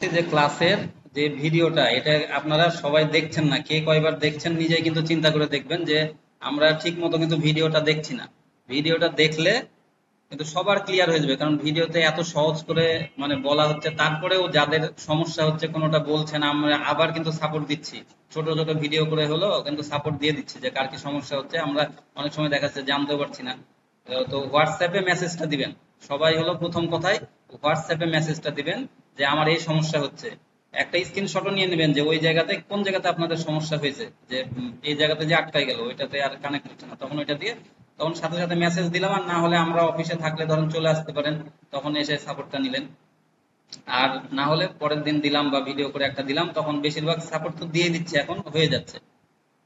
যে ক্লাসের যে ভিডিওটা এটা আপনারা সবাই দেখছেন না, কে কয়বার দেখছেন নিজেই কিন্তু চিন্তা করে দেখবেন যে আমরা ঠিক মতো কিন্তু ভিডিওটা দেখছি না। ভিডিওটা দেখলে কিন্তু সবার ক্লিয়ার হয়ে যাবে, কারণ ভিডিওতে এত সহজ করে মানে বলা হচ্ছে, তারপরেও যাদের সমস্যা হচ্ছে কোনোটা বলছেন আমরা আবার কিন্তু সাপোর্ট দিচ্ছি। ছোট ছোট ভিডিও করে হলো কিন্তু সাপোর্ট দিয়ে দিচ্ছি যে কার কি সমস্যা হচ্ছে আমরা অনেক সময় দেখা যাচ্ছে জানতেও পারছি না। তো হোয়াটসঅ্যাপে মেসেজটা দিবেন। সবাই হলো প্রথম কথায় হোয়াটসঅ্যাপে মেসেজটা দিবেন যে আমার এই সমস্যা হচ্ছে। একটা স্ক্রিনশটও নিয়ে নেবেন যে ওই জায়গাতে কোন জায়গাতে আপনাদের সমস্যা হয়েছে, যে এই জায়গাতে যে আটকাই গেল ওইটাতে আর কানেক্ট হচ্ছে না, তখন ওইটা দিয়ে তখন সাথে সাথে মেসেজ দিলাম। আর না হলে আমরা অফিসে থাকলে ধরুন চলে আসতে পারেন, তখন এসে সাপোর্টটা নিলেন। আর না হলে পরের দিন দিলাম বা ভিডিও করে একটা দিলাম, তখন বেশিরভাগ সাপোর্ট তো দিয়ে দিচ্ছে, এখন হয়ে যাচ্ছে।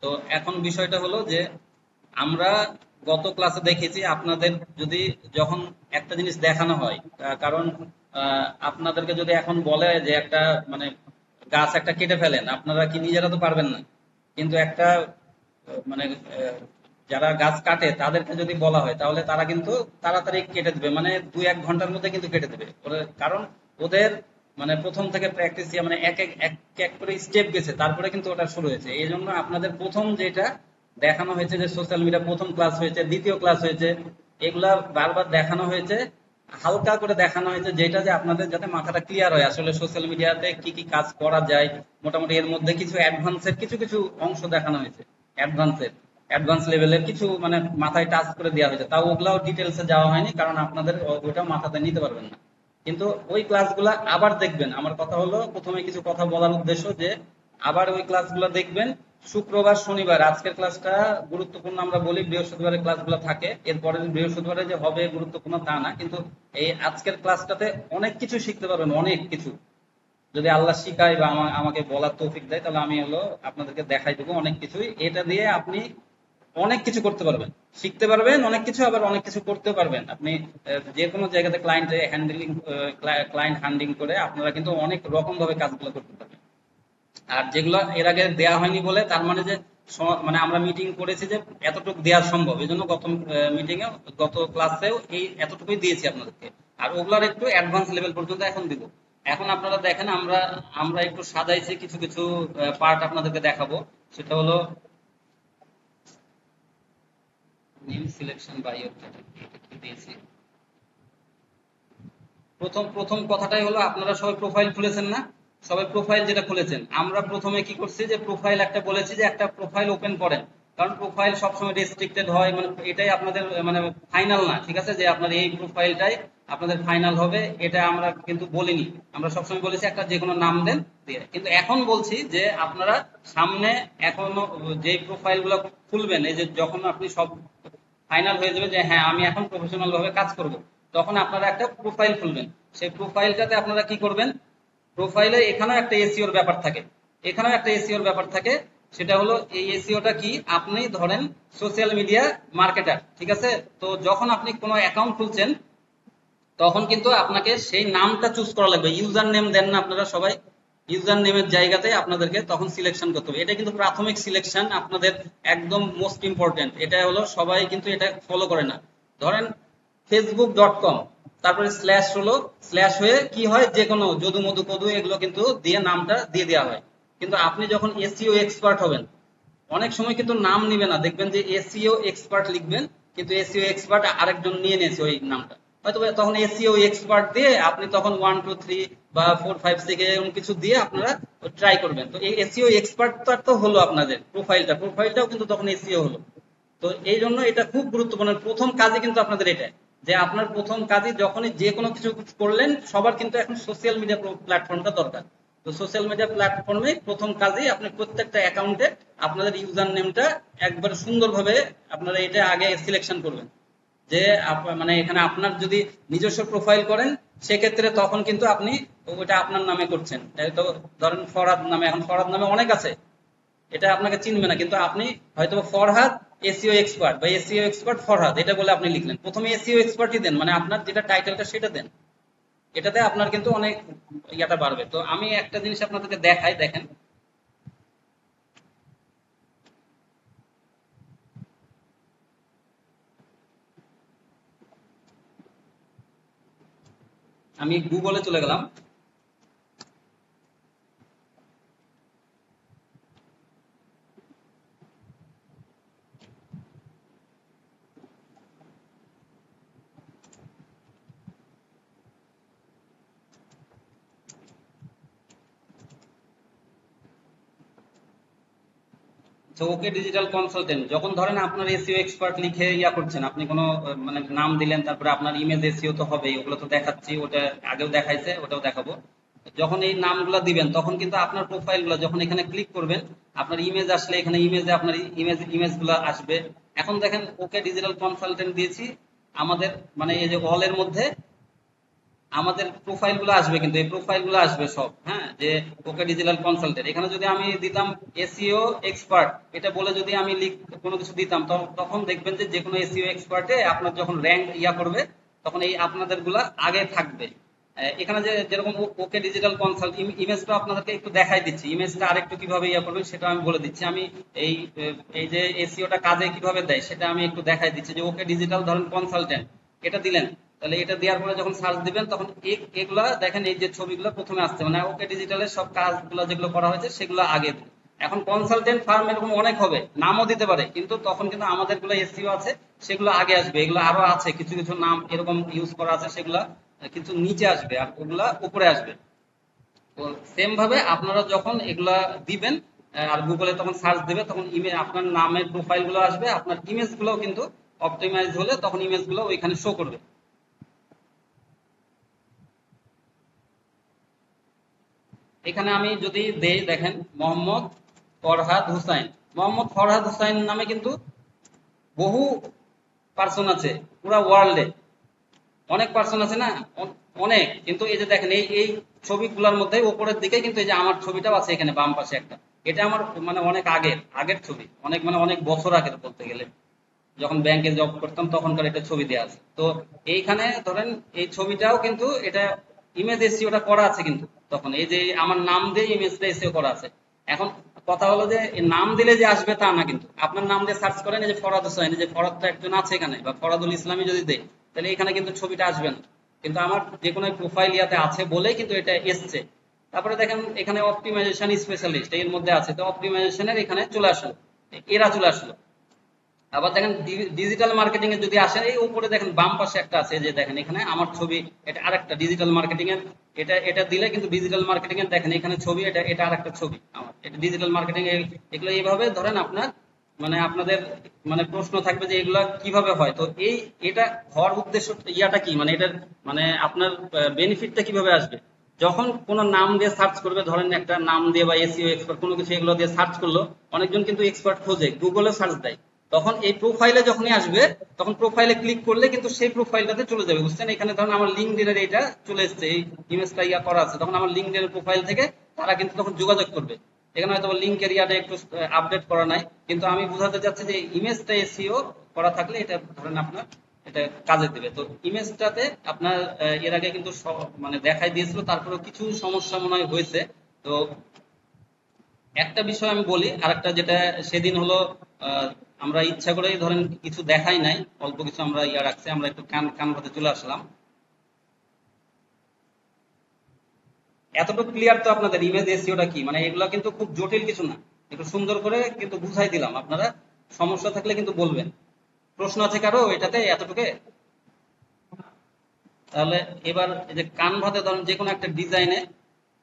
তো এখন বিষয়টা হলো যে আমরা গত ক্লাসে দেখেছি আপনাদের যদি যখন একটা জিনিস দেখানো হয়, কারণ আপনাদেরকে যদি এখন বলে যে একটা মানে গাছ একটা কেটে ফেলেন, আপনারা কি নিজেরা তো পারবেন না। কিন্তু একটা মানে যারা গাছ কাটে তাদেরকে যদি বলা হয় তাহলে তারা কিন্তু তাড়াতাড়ি কেটে দেবে, মানে 2-1 ঘন্টার মধ্যে কিন্তু কেটে দেবে কারণ ওদের মানে প্রথম থেকে প্র্যাকটিস মানে এক এক এক এক করে স্টেপ গেছে, তারপরে কিন্তু ওটা শুরু হয়েছে। এই জন্য আপনাদের প্রথম যেটা দেখানো হয়েছে যে সোশ্যাল মিডিয়া প্রথম ক্লাস হয়েছে, দ্বিতীয় ক্লাস হয়েছে, এগুলা বারবার দেখানো হয়েছে, হালকা করে দেখানো হয়েছে, যেটা যে আপনাদের যাতে মাথাটা ক্লিয়ার হয় আসলে সোশ্যাল মিডিয়াতে কি কি কাজ করা যায়। মোটামুটি এর মধ্যে কিছু অ্যাডভান্সের কিছু কিছু অংশ দেখানো হয়েছে, অ্যাডভান্সের অ্যাডভান্স লেভেলের কিছু মানে মাথায় টাচ করে দেওয়া হয়েছে, তাও ওগুলাও ডিটেলসে যাওয়া হয়নি কারণ আপনাদের ওইটা মাথাতে নিতে পারবেন না। কিন্তু ওই ক্লাসগুলা আবার দেখবেন। আমার কথা হলো প্রথমে কিছু কথা বলার উদ্দেশ্য যে আবার ওই ক্লাসগুলো দেখবেন। শুক্রবার শনিবার আজকের ক্লাসটা গুরুত্বপূর্ণ, আমরা বলি বৃহস্পতিবারের ক্লাসগুলো থাকে, এরপরে বৃহস্পতিবারে যে হবে গুরুত্বপূর্ণ তা না, কিন্তু এই আজকের ক্লাসটাতে অনেক কিছু শিখতে পারবেন, অনেক কিছু। যদি আল্লাহ শিখায় বা আমাকে বলার তৌফিক দেয় তাহলে আমি হলো আপনাদেরকে দেখাই দেবো অনেক কিছুই। এটা দিয়ে আপনি অনেক কিছু করতে পারবেন, শিখতে পারবেন অনেক কিছু, আবার অনেক কিছু করতে পারবেন আপনি। যে কোনো জায়গাতে ক্লায়েন্ট হ্যান্ডলিং, ক্লায়েন্ট হ্যান্ডলিং করে আপনারা কিন্তু অনেক রকম ভাবে কাজগুলো করতে পারবেন। আর যেগুলো এর আগে দেয়া হয়নি বলে তার মানে যে মানে আমরা মিটিং করেছি যে এতটুকু দেওয়া সম্ভব, এই জন্য গত মিটিং এ গত ক্লাসেও এই এতটুকুই দিয়েছি আপনাদেরকে। আর ওগুলার একটু অ্যাডভান্স লেভেল পর্যন্ত এখন দিব। এখন আপনারা দেখেন আমরা আমরা একটু সাজাইছি কিছু কিছু পার্ট আপনাদেরকে দেখাবো। সেটা হলো নিউ সিলেকশন বাই দিয়েছি। প্রথম প্রথম কথাটাই হলো আপনারা সবাই প্রোফাইল খুলেছেন না? সবাই প্রোফাইল যেটা খুলেছেন, আমরা প্রথমে কি করছি যে প্রোফাইল একটা বলেছি যে একটা প্রোফাইল ওপেন করেন। কারণ প্রোফাইল সবসময় রেস্ট্রিক্টেড হয়, মানে এটাই আপনাদের মানে ফাইনাল না, ঠিক আছে, যে আপনার এই প্রোফাইলটাই আপনাদের ফাইনাল হবে এটা আমরা কিন্তু বলিনি। আমরা সবসময় বলেছি একটা যে কোনো নাম দেন দিয়ে, কিন্তু এখন বলছি যে আপনারা সামনে এখনো যে প্রোফাইল গুলো খুলবেন, এই যে যখন আপনি সব ফাইনাল হয়ে যাবে যে হ্যাঁ আমি এখন প্রফেশনাল ভাবে কাজ করব, তখন আপনারা একটা প্রোফাইল খুলবেন। সেই প্রোফাইলটাতে আপনারা কি করবেন, প্রোফাইলে এখানেও একটা এসইওর ব্যাপার থাকে, এখানেও একটা এসইওর ব্যাপার থাকে। সেটা হলো এই এসইওটা কি, আপনি ধরেন সোশ্যাল মিডিয়া মার্কেটার, ঠিক আছে। তো যখন আপনি কোনো অ্যাকাউন্ট খুলছেন তখন কিন্তু আপনাকে সেই নামটা চুজ করা লাগবে। ইউজার নেম দেন না আপনারা সবাই, ইউজার নেমের জায়গাতে আপনাদেরকে তখন সিলেকশন করতে হবে। এটা কিন্তু প্রাথমিক সিলেকশন আপনাদের, একদম মোস্ট ইম্পর্টেন্ট। এটা হলো সবাই কিন্তু এটা ফলো করে না। ধরেন facebook.com, তারপরে স্ল্যাশ হলো, স্ল্যাশ হয়ে কি হয় যে কোনো যদু মধু কদু এগুলো কিন্তু দিয়ে নামটা দিয়ে দেওয়া হয়। কিন্তু আপনি যখন এসইও এক্সপার্ট হবেন অনেক সময় কিন্তু নাম নিবে না, দেখবেন যে এসইও এক্সপার্ট লিখবেন কিন্তু এসইও এক্সপার্ট আরেকজন নিয়ে নিয়েছে ওই নামটা, হয়তো তখন এসইও এক্সপার্ট দিয়ে আপনি তখন 1 2 3 বা 4 5 6 এরকম কিছু দিয়ে আপনারা ট্রাই করবেন। তো এই এসইও এক্সপার্টটা তো হলো আপনাদের প্রোফাইলটা, প্রোফাইলটাও কিন্তু তখন এসইও হলো। তো এই জন্য এটা খুব গুরুত্বপূর্ণ প্রথম কাজই কিন্তু আপনাদের এটা, যে আপনার প্রথম কাজই যখনই যে কোনো কিছু করলেন সবার কিন্তু এখন সোশ্যাল মিডিয়া প্ল্যাটফর্মটা দরকার। তো সোশ্যাল মিডিয়া প্ল্যাটফর্মে প্রথম কাজেই আপনি প্রত্যেকটা অ্যাকাউন্টে আপনাদের ইউজার নেমটা একবার সুন্দরভাবে আপনারা এটা আগে সিলেকশন করবেন। যে মানে এখানে আপনার যদি নিজস্ব প্রোফাইল করেন সেক্ষেত্রে তখন কিন্তু আপনি ওইটা আপনার নামে করছেন। তো ধরেন ফরহাদ নামে, এখন ফরহাদ নামে অনেক আছে, এটা আপনাকে চিনবে না, কিন্তু আপনি হয়তো ফরহাদ এসইও এক্সপার্ট বা এসইও এক্সপার্ট ফরহাদ এটা বলে আপনি লিখলেন, প্রথমে এসইও এক্সপার্টই দেন, মানে আপনার যেটা টাইটেলটা সেটা দেন। এটাতে আপনার কিন্তু অনেক ইয়াটা বাড়বে। তো আমি একটা জিনিস আপনাদেরকে দেখাই, দেখেন আমি গুগলে চলে গেলাম। তো ওকে ডিজিটাল কনসালটেন্ট, যখন ধরেন আপনার এসইও এক্সপার্ট লিখে ইয়া করছেন, আপনি কোনো মানে নাম দিলেন, তারপরে আপনার ইমেজ এসইও তো হবেই, ওগুলো তো দেখাচ্ছি, ওটা আগেও দেখাইছে, ওটাও দেখাবো। যখন এই নামগুলো দিবেন তখন কিন্তু আপনার প্রোফাইলগুলো যখন এখানে ক্লিক করবেন, আপনার ইমেজ আসলে এখানে ইমেজে আপনার ইমেজগুলো আসবে। এখন দেখেন ওকে ডিজিটাল কনসালটেন্ট দিয়েছি, আমাদের মানে এই যে অলের মধ্যে আমাদের প্রোফাইল গুলো আসবে, কিন্তু এই প্রোফাইল গুলো আসবে সব, হ্যাঁ, যে ওকে ডিজিটাল কনসালটেন্ট। এখানে যদি আমি দিতাম এসইও এক্সপার্ট এটা বলে যদি আমি কোনো কিছু দিতাম, তখন দেখবেন যে যে কোনো এসইও এক্সপার্টে আপনার যখন র্যাঙ্ক ইয়া করবে তখন এই আপনাদের গুলা আগে থাকবে। এখানে যে যেরকম ওকে ডিজিটাল কনসাল্ট, ইমেজটা আপনাদেরকে একটু দেখাই দিচ্ছি, ইমেজটা আরেকটু কিভাবে ইয়া করবেন সেটা আমি বলে দিচ্ছি। আমি এই এই যে এসইওটা কাজে কিভাবে দেয় সেটা আমি একটু দেখাই দিচ্ছি। যে ওকে ডিজিটাল ধরেন কনসালটেন্ট এটা দিলেন, তাহলে এটা দেওয়ার পরে যখন সার্চ দিবেন তখন এগুলা দেখেন, এই যে ছবিগুলো প্রথমে আসছে, মানে ওকে ডিজিটালের সব কাজগুলো যেগুলো করা হয়েছে সেগুলো আগে। এখন কনসালটেন্ট ফার্ম এরকম অনেক হবে, নামও দিতে পারে, কিন্তু তখন কিন্তু আমাদের গুলো এসইও আছে সেগুলো আগে আসবে, এগুলো আরো আছে কিছু কিছু নাম এরকম ইউজ করা আছে, সেগুলা কিন্তু নিচে আসবে আর ওগুলা উপরে আসবে। তো সেম ভাবে আপনারা যখন এগুলা দিবেন আর গুগলে তখন সার্চ দিবে, তখন ইমেজ আপনার নামের প্রোফাইল গুলো আসবে, আপনার ইমেজ গুলো কিন্তু অপটিমাইজ হলে তখন ইমেজ গুলো ওইখানে শো করবে। এখানে আমি যদি দেই, দেখেন মোহাম্মদ ফরহাদ হুসাইন, মোহাম্মদ ফরহাদ হুসাইন নামে কিন্তু বহু পার্সন আছে পুরা ওয়ার্ল্ডে, অনেক পার্সন আছে না, অনেক। কিন্তু এই যে দেখেন এই ছবিগুলোর মধ্যে উপরের দিকে কিন্তু এই যে আমার ছবিটাও আছে এখানে বাম পাশে একটা, এটা আমার মানে অনেক আগের আগের ছবি, অনেক মানে অনেক বছর আগের বলতে গেলে, যখন ব্যাংকে জব করতাম তখনকার এটা ছবি দেওয়া আছে। তো এইখানে ধরেন এই ছবিটাও কিন্তু এটা ইমেজ এসইওটা করা আছে, কিন্তু তখন এই যে আমার নাম দিয়ে ইমেজটা এসইও করা আছে। এখন কথা হলো যে এই নাম দিলে যে আসবে তা না, কিন্তু আপনার নাম দিয়ে সার্চ করেন, এই যে ফরহাদ হোসেন, এই যে ফরহাদ তো একজন আছে এখানে, বা ফরহাদুল ইসলামী যদি দেয়, তাহলে এখানে কিন্তু ছবিটা আসবে না, কিন্তু আমার যে কোনো প্রোফাইল ইয়াতে আছে বলেই কিন্তু এটা এসছে। তারপরে দেখেন এখানে অপটিমাইজেশন স্পেশালিস্ট এর মধ্যে আছে, তো অপটিমাইজেশনের এখানে চলে আসলো, এরা চলে আসলো। আবার দেখেন ডিজিটাল মার্কেটিং এ যদি আসেন, এই উপরে দেখেন বাম পাশে একটা আছে, যে দেখেন এখানে আমার ছবি, এটা আরেকটা ডিজিটাল মার্কেটিং এর, এটা এটা দিলে কিন্তু ডিজিটাল মার্কেটিং এর দেখেন এখানে ছবি, এটা এটা আরেকটা ছবি আমার, এটা ডিজিটাল মার্কেটিং এগুলো এইভাবে ধরেন আপনার মানে আপনাদের মানে প্রশ্ন থাকবে যে এগুলা কিভাবে হয়, তো এই এটা হওয়ার উদ্দেশ্য ইয়াটা কি, মানে এটার মানে আপনার বেনিফিটটা কিভাবে আসবে। যখন কোনো নাম দিয়ে সার্চ করবে, ধরেন একটা নাম দিয়ে বা এসইও এক্সপার্ট কোনো কিছু এগুলো দিয়ে সার্চ করলো, অনেকজন কিন্তু এক্সপার্ট খোঁজে গুগলে সার্চ দেয়, তখন এই প্রোফাইলে যখনই আসবে তখন প্রোফাইলে ক্লিক করলে কিন্তু সেই প্রোফাইলটাতে চলে যাবে, বুঝছেন। এখানে ধরুন আমার লিঙ্কডইনের এটা চলে এসছে, এই ইমেজটা ইয়া করা আছে, তখন আমার লিঙ্কডইনের প্রোফাইল থেকে তারা কিন্তু তখন যোগাযোগ করবে। এখানে হয়তো লিঙ্ক এরিয়াটা একটু আপডেট করা নাই, কিন্তু আমি বুঝাতে চাচ্ছি যে ইমেজটা এসইও করা থাকলে এটা ধরেন আপনার এটা কাজে দিবে। তো ইমেজটাতে আপনার এর আগে কিন্তু মানে দেখাই দিয়েছিল, তারপরেও কিছু সমস্যা মনে হয় হয়েছে। তো একটা বিষয় আমি বলি, আরেকটা যেটা সেদিন হলো, আহ, আমরা ইচ্ছা করেই ধরেন কিছু দেখাই নাই, অল্প কিছু আমরা ইয়া রাখছি, আমরা একটু কানভাতে চলে আসলাম। এতটুকু ক্লিয়ার তো আপনাদের ইমেজ এসইওটা কি, মানে এগুলো কিন্তু খুব জটিল কিছু না, একটু সুন্দর করে কিন্তু বুঝাই দিলাম, আপনারা সমস্যা থাকলে কিন্তু বলবেন। প্রশ্ন আছে কারো এটাতে এতটুকু? তাহলে এবার এই যে কানভাতে ধরেন যে কোনো একটা ডিজাইনে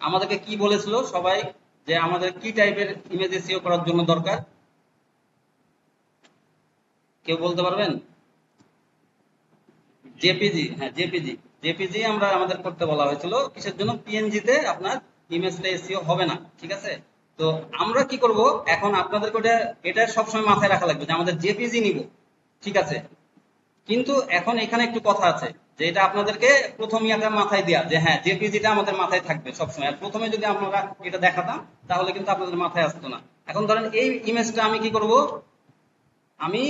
আমাদেরকে কি বলেছিল সবাই, যে আমাদের কি টাইপের ইমেজ এসইও করার জন্য দরকার, কেউ বলতে পারবেন? জেপিজি, হ্যাঁ জেপিজি, জেপিজি আমরা আমাদের করতে বলা হয়েছিল, কিসের জন্য, পিএনজি তে আপনার ইমেজটা এসইও হবে না, ঠিক আছে। তো আমরা কি করব, এখন আপনাদেরকে ওটা এটা সবসময় মাথায় রাখা লাগবে যে আমাদের জেপিজি নিব, ঠিক আছে। কিন্তু এখন এখানে একটু কথা আছে, যে এটা আপনাদেরকে প্রথম ইয়াটা মাথায় দেয়া, যে হ্যাঁ জেপিজিটা আমাদের মাথায় থাকবে সবসময়, আর প্রথমে যদি আপনারা এটা দেখাতাম তাহলে কিন্তু আপনাদের মাথায় আসতো না। এখন ধরেন এই ইমেজটা আমি কি করব, আমি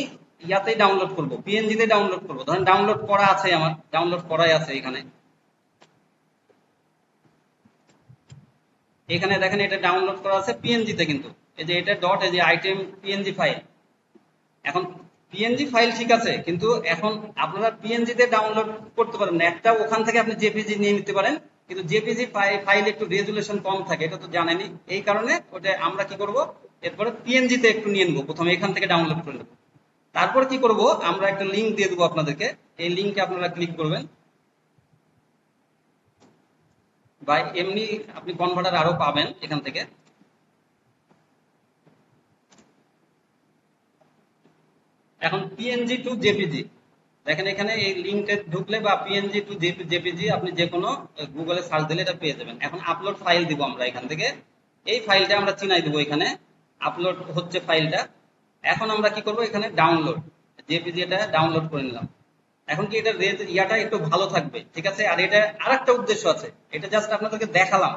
ইয়াতেই ডাউনলোড করব, পিএনজি তে ডাউনলোড করব, ধরেন ডাউনলোড করা আছে, আমার ডাউনলোড করাই আছে এখানে, এখানে দেখেন এটা ডাউনলোড করা আছে পিএনজি তে, কিন্তু এই যে এটা ডট, এই যে আইটেম পিএনজি ফাইল। এখন পিএনজি ফাইল ঠিক আছে, কিন্তু এখন আপনারা পিএনজি তে ডাউনলোড করতে পারেন না, একটা ওখান থেকে আপনি জেপিজি নিয়ে নিতে পারেন, কিন্তু জেপিজি ফাইল একটু রেজুলেশন কম থাকে, এটা তো জানেনই, এই কারণে ওটা আমরা কি করব, এরপরে পিএনজি তে একটু নিয়ে নেবো, প্রথমে এখান থেকে ডাউনলোড করে নেবো। তারপর কি করব, আমরা একটা লিংক দিয়ে দেবো আপনাদেরকে, এই লিংকে আপনারা ক্লিক করবেন, বা এমনি আপনি কনভার্টার আরো পাবেন এখান থেকে। এখন পিএনজি টু জেপিজি, দেখেন এখানে এই লিঙ্কে ঢুকলে বা পিএনজি টু জেপিজি আপনি যে কোনো গুগলে সার্চ দিলে এটা পেয়ে যাবেন। এখন আপলোড ফাইল দিব আমরা এখান থেকে, এই ফাইলটা আমরা চিনাই দেবো, এখানে আপলোড হচ্ছে ফাইলটা। এখন আমরা কি করব, এখানে ডাউনলোড জেপিজি এটা ডাউনলোড করে নিলাম। এখন কি এটা ইয়াটা একটু ভালো থাকবে, ঠিক আছে। আর এটা আরেকটা উদ্দেশ্য আছে, এটা জাস্ট আপনাদেরকে দেখালাম,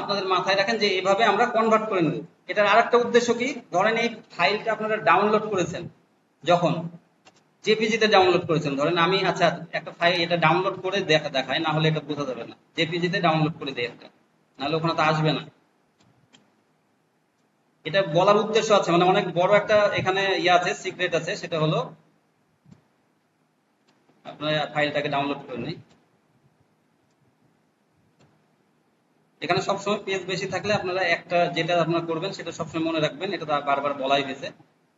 আপনাদের মাথায় রাখেন যে এইভাবে আমরা কনভার্ট করে নেব। এটার আরেকটা উদ্দেশ্য কি, ধরেন এই ফাইলটা আপনারা ডাউনলোড করেছেন, যখন জেপিজিতে ডাউনলোড করেছেন, ধরেন আমি আচ্ছা একটা ফাইল এটা ডাউনলোড করে দেখায়, না হলে এটা বোঝা যাবে না। জেপিজিতে ডাউনলোড করে দেয় একটা, নাহলে ওখানে তো আসবে না। এটা বলার উদ্দেশ্য আছে, মানে অনেক বড় একটা এখানে ইয়ে আছে, সিক্রেট আছে, সেটা হলো আপনার ফাইলটাকে ডাউনলোড করে নিই। এখানে সবসময় পেজ বেশি থাকলে আপনারা একটা যেটা আপনারা করবেন সেটা সবসময় মনে রাখবেন, এটা তো বারবার বলাই হয়েছে।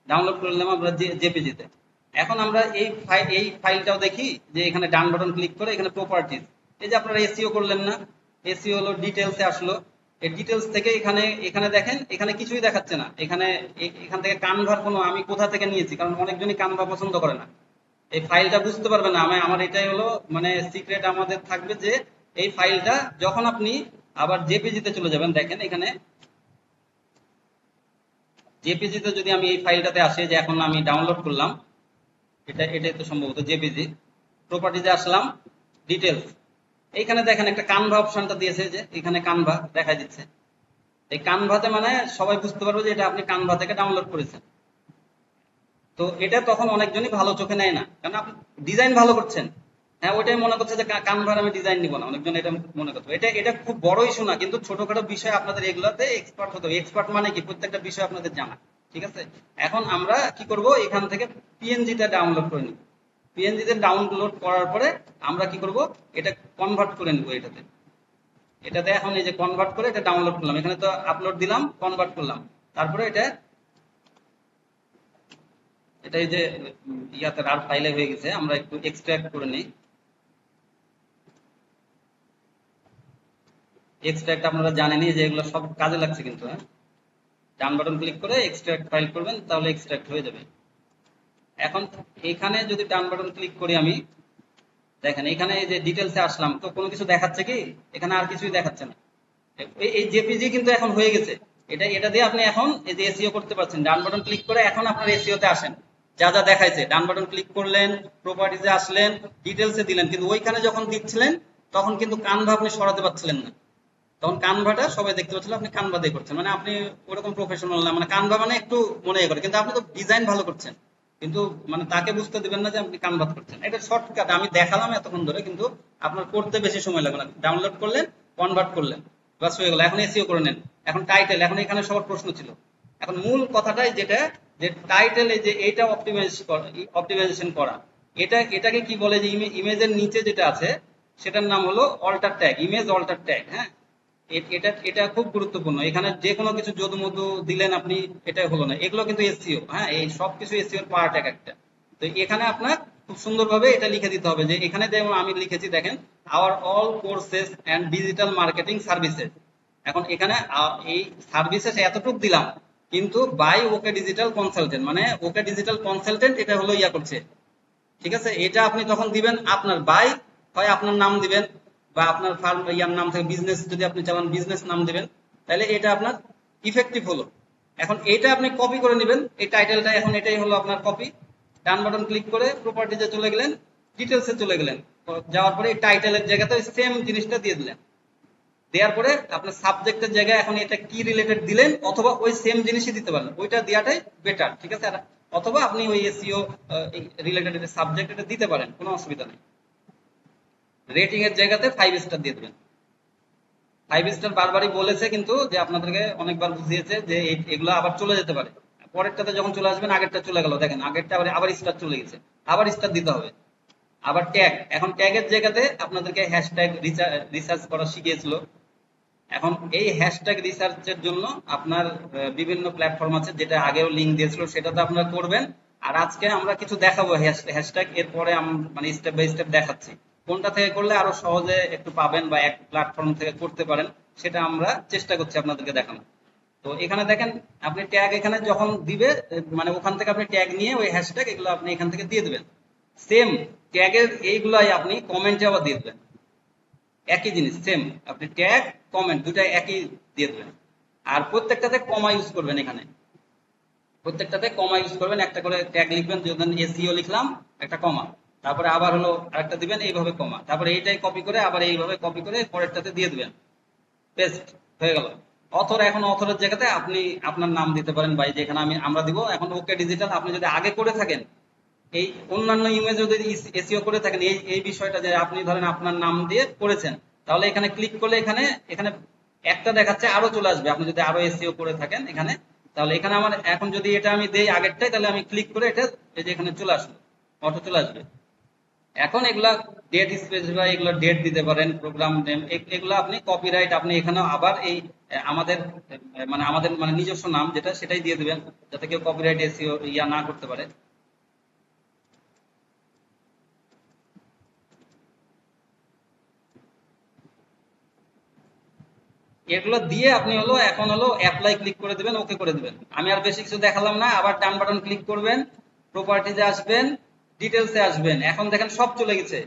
ডাউনলোড করে নিলাম আমরা জেপিজিতে। এখন আমরা এই ফাইলটাও দেখি যে এখানে ডান বাটন ক্লিক করে এখানে প্রপার্টিজ, এই যে আপনারা এসইও করলেন না, এসইও হলো ডিটেলসে আসলো। এই ডিটেলস থেকে এখানে এখানে দেখেন এখানে কিছুই দেখাচ্ছে না, এখানে এখান থেকে কানভার কোনো আমি কোথা থেকে নিয়েছি, কারণ অনেকজনই কানভা পছন্দ করে না, এই ফাইলটা বুঝতে পারবে না। আমার এটাই হলো মানে সিক্রেট আমাদের থাকবে যে এই ফাইলটা যখন আপনি আবার জেপিজিতে চলে যাবেন, দেখেন এখানে জেপিজিতে যদি আমি এই ফাইলটাতে আসি, যে এখন আমি ডাউনলোড করলাম, এটাই তো সম্ভবত জেপিজি, প্রপার্টিজে আসলাম, ডিটেলস, এইখানে দেখেন একটা কানভা অপশনটা দিয়েছে, যে এখানে কানভা দেখা দিচ্ছে। এই কানভাতে মানে সবাই বুঝতে পারবে যে এটা আপনি কানভা থেকে ডাউনলোড করেছেন। তো এটা তখন অনেকজনই ভালো চোখে নেয় না, কারণ আপনি ডিজাইন ভালো করছেন, হ্যাঁ ওইটাই মনে করছে যে কানভার আমি ডিজাইন নিব না, অনেকজন এটা মনে করছে। এটা এটা খুব বড় ইস্যু না, কিন্তু ছোটখাটো বিষয় আপনাদের এগুলোতে এক্সপার্ট হতে হবে। এক্সপার্ট মানে কি, প্রত্যেকটা বিষয় আপনাদের জানা, ঠিক আছে। এখন আমরা কি করব, এখান থেকে পিএনজিটা ডাউনলোড করে নিব। পিএনজিতে ডাউনলোড করার পরে আমরা কি করব, এটা কনভার্ট করে নিব এটাতে। এটাতে এখন এই যে কনভার্ট করে এটা ডাউনলোড করলাম, এখানে তো আপলোড দিলাম, কনভার্ট করলাম, তারপরে এটা এই যে ইয়াতে রার ফাইলে হয়ে গেছে, আমরা একটু এক্সট্রাক্ট করে নিই। এক্সট্রাক্ট আপনারা জানেনই যে এগুলো সব কাজে লাগছে কিন্তু, হ্যাঁ ডান বাটন ক্লিক করে এক্সট্রাক্ট ফাইল করবেন, তাহলে এক্সট্রাক্ট হয়ে যাবে। এখন এখানে যদি ডান বাটন ক্লিক করি আমি, দেখেন এখানে এই যে ডিটেলসে আসলাম, তো কোনো কিছু দেখাচ্ছে কি, এখানে আর কিছুই দেখাচ্ছে না। এই জেপিজি কিন্তু এখন হয়ে গেছে, এটা দিয়ে আপনি এখন এই যে এসইও করতে পারছেন। ডান বাটন ক্লিক করে এখন আপনার এসইও তে আসেন, যা যা দেখাইছে ডান বাটন ক্লিক করলেন, প্রপার্টিজে আসলেন, ডিটেলসে দিলেন, কিন্তু ওইখানে যখন দিচ্ছিলেন তখন কিন্তু কানভা আপনি সরাতে পারছিলেন না, তখন কানভাটা সবাই দেখতে পাচ্ছিল আপনি কানভা দিয়ে করছেন, মানে আপনি ওরকম প্রফেশনাল না, মানে কানভা মানে একটু মনে করে, কিন্তু আপনি তো ডিজাইন ভালো করছেন, কিন্তু মানে তাকে বুঝতে দিবেন না যে আপনি কানভা করছেন। এটা শর্টকাট আমি দেখালাম এতক্ষণ ধরে, কিন্তু আপনার করতে বেশি সময় লাগবে না, ডাউনলোড করলেন, কনভার্ট করলেন, বাস হয়ে গেল। এখন এসইও করে নেন। এখন টাইটেল, এখন এখানে সবার প্রশ্ন ছিল, এখন মূল কথাটাই যেটা, যে টাইটেল, এই যে এইটা অপটিমাইজেশন করা, এটাকে কি বলে, যে ইমেজের নিচে যেটা আছে সেটার নাম হলো alt tag, image alt tag. হ্যাঁ, এটা এটা খুব গুরুত্বপূর্ণ। এখানে যে কোনো কিছু যদু মধু দিলেন আপনি, এটা হলো না, এগুলো কিন্তু এসইও, হ্যাঁ এই সব কিছু এসইও পার্ট এক একটা। তো এখানে আপনার খুব সুন্দরভাবে এটা লিখে দিতে হবে, যে এখানে যেমন আমি লিখেছি দেখেন, hour all courses and digital marketing services. এখন এখানে এই সার্ভিসেস এতটুকু দিলাম, কিন্তু বাই ওকে ডিজিটাল কনসালটেন্ট, মানে ওকে ডিজিটাল কনসালটেন্ট এটা হলো ইয়া করছে, ঠিক আছে। এটা আপনি তখন দিবেন আপনার বাই, হয় আপনার নাম দিবেন, বা আপনার ফার্ম ইয়ার নাম থেকে, বিজনেস যদি আপনি চালান বিজনেস নাম দিবেন, তাহলে এটা আপনার ইফেক্টিভ হলো। এখন এটা আপনি কপি করে নেবেন, এই টাইটেলটা, এখন এটাই হলো আপনার কপি। ডান বাটন ক্লিক করে প্রপার্টিজে চলে গেলেন, ডিটেলসে চলে গেলেন, যাওয়ার পরে এই টাইটেলের জায়গাতে সেম জিনিসটা দিয়ে দিলেন। দেওয়ার পরে আপনার সাবজেক্টের জায়গায় এখন এটা কি রিলেটেড দিলেন, অথবা ওই সেম জিনিসই দিতে পারেন, ওইটা দেওয়াটাই বেটার, ঠিক আছে। অথবা আপনি ওই এসইও রিলেটেড সাবজেক্ট এটা দিতে পারেন, কোনো অসুবিধা নেই। রেটিং এর জায়গাতে 5 স্টার দিয়ে দেবেন। 5 স্টার বারবারই বলেছে কিন্তু, যে আপনাদেরকে অনেকবার বুঝিয়েছে যে এগুলো আবার চলে যেতে পারে, পরেরটাতে যখন চলে আসবেন আগেরটা চলে গেল, দেখেন আগেরটা আবার স্টার চলে গেছে, আবার স্টার দিতে হবে। আবার ট্যাগ, এখন ট্যাগের জায়গাতে আপনাদেরকে হ্যাশট্যাগ রিসার্চ করা শিখিয়েছিল। এখন এই হ্যাশট্যাগ রিসার্চের জন্য আপনার বিভিন্ন প্ল্যাটফর্ম আছে, যেটা আগেও লিঙ্ক দিয়েছিল, সেটাতে আপনারা করবেন। আর আজকে আমরা কিছু দেখাবো হ্যাশট্যাগ, এরপরে মানে স্টেপ বাই স্টেপ দেখাচ্ছি কোনটা থেকে করলে আরো সহজে একটু পাবেন, বা এক প্ল্যাটফর্ম থেকে করতে পারেন, সেটা আমরা চেষ্টা করছি আপনাদেরকে দেখানো। তো এখানে দেখেন আপনি ট্যাগ এখানে যখন দিবে মানে ওখান থেকে আপনি ট্যাগ নিয়ে ওই হ্যাশট্যাগ এগুলো আপনি এখান থেকে দিয়ে দেবেন। সেম ট্যাগের এইগুলাই আপনি কমেন্টে আবার দিয়ে দেবেন, একই জিনিস সেম। আপনি ট্যাগ কমেন্ট দুটাই একই দিয়ে দেবেন। আর প্রত্যেকটাতে কমা ইউজ করবেন, এখানে প্রত্যেকটাতে কমা ইউজ করবেন, একটা করে ট্যাগ লিখবেন, যখন এসইও লিখলাম একটা কমা, তারপরে আবার হলো আরেকটা দিবেন এইভাবে কমা, তারপরে এইটাই কপি করে আবার এইভাবে কপি করে পরেরটাতে দিয়ে দিবেন, পেস্ট হয়ে গেল। অথর, এখন অথরের জায়গাতে আপনি আপনার নাম দিতে পারেন, ভাই যেখানে আমরা দিব এখন ওকে ডিজিটাল। আপনি যদি আগে করে থাকেন এই অন্যান্য ইমেজে যদি এসইও করে থাকেন এই এই বিষয়টা যে আপনি ধরেন আপনার নাম দিয়ে করেছেন, তাহলে এখানে ক্লিক করলে এখানে এখানে একটা দেখাচ্ছে, আরো চলে আসবে আপনি যদি আরো এসইও করে থাকেন এখানে। তাহলে এখানে আমার এখন যদি এটা আমি দেই আগেরটাই, তাহলে আমি ক্লিক করে এটা এই যে এখানে চলে আসলো, অটো চলে আসবে। এখন এগুলা ডেট স্পেসিফাই, এগুলো ডেট দিতে পারেন, প্রোগ্রাম নেম, এগুলো আপনি কপিরাইট আপনি এখানে আবার এই আমাদের নিজস্ব নাম যেটা সেটাই দিয়ে দিবেন, যাতে কেউ কপিরাইট এসইও ইয়া না করতে পারে। এগুলো দিয়ে আপনি হলো এখন হলো অ্যাপ্লাই ক্লিক করে দিবেন, ওকে করে দিবেন। আমি আর বেশি কিছু দেখালাম না, আবার ডান বাটন ক্লিক করবেন, প্রপার্টিজে আসবেন, ডিটেলসে আসবেন, এখন দেখেন সব চলে গেছে।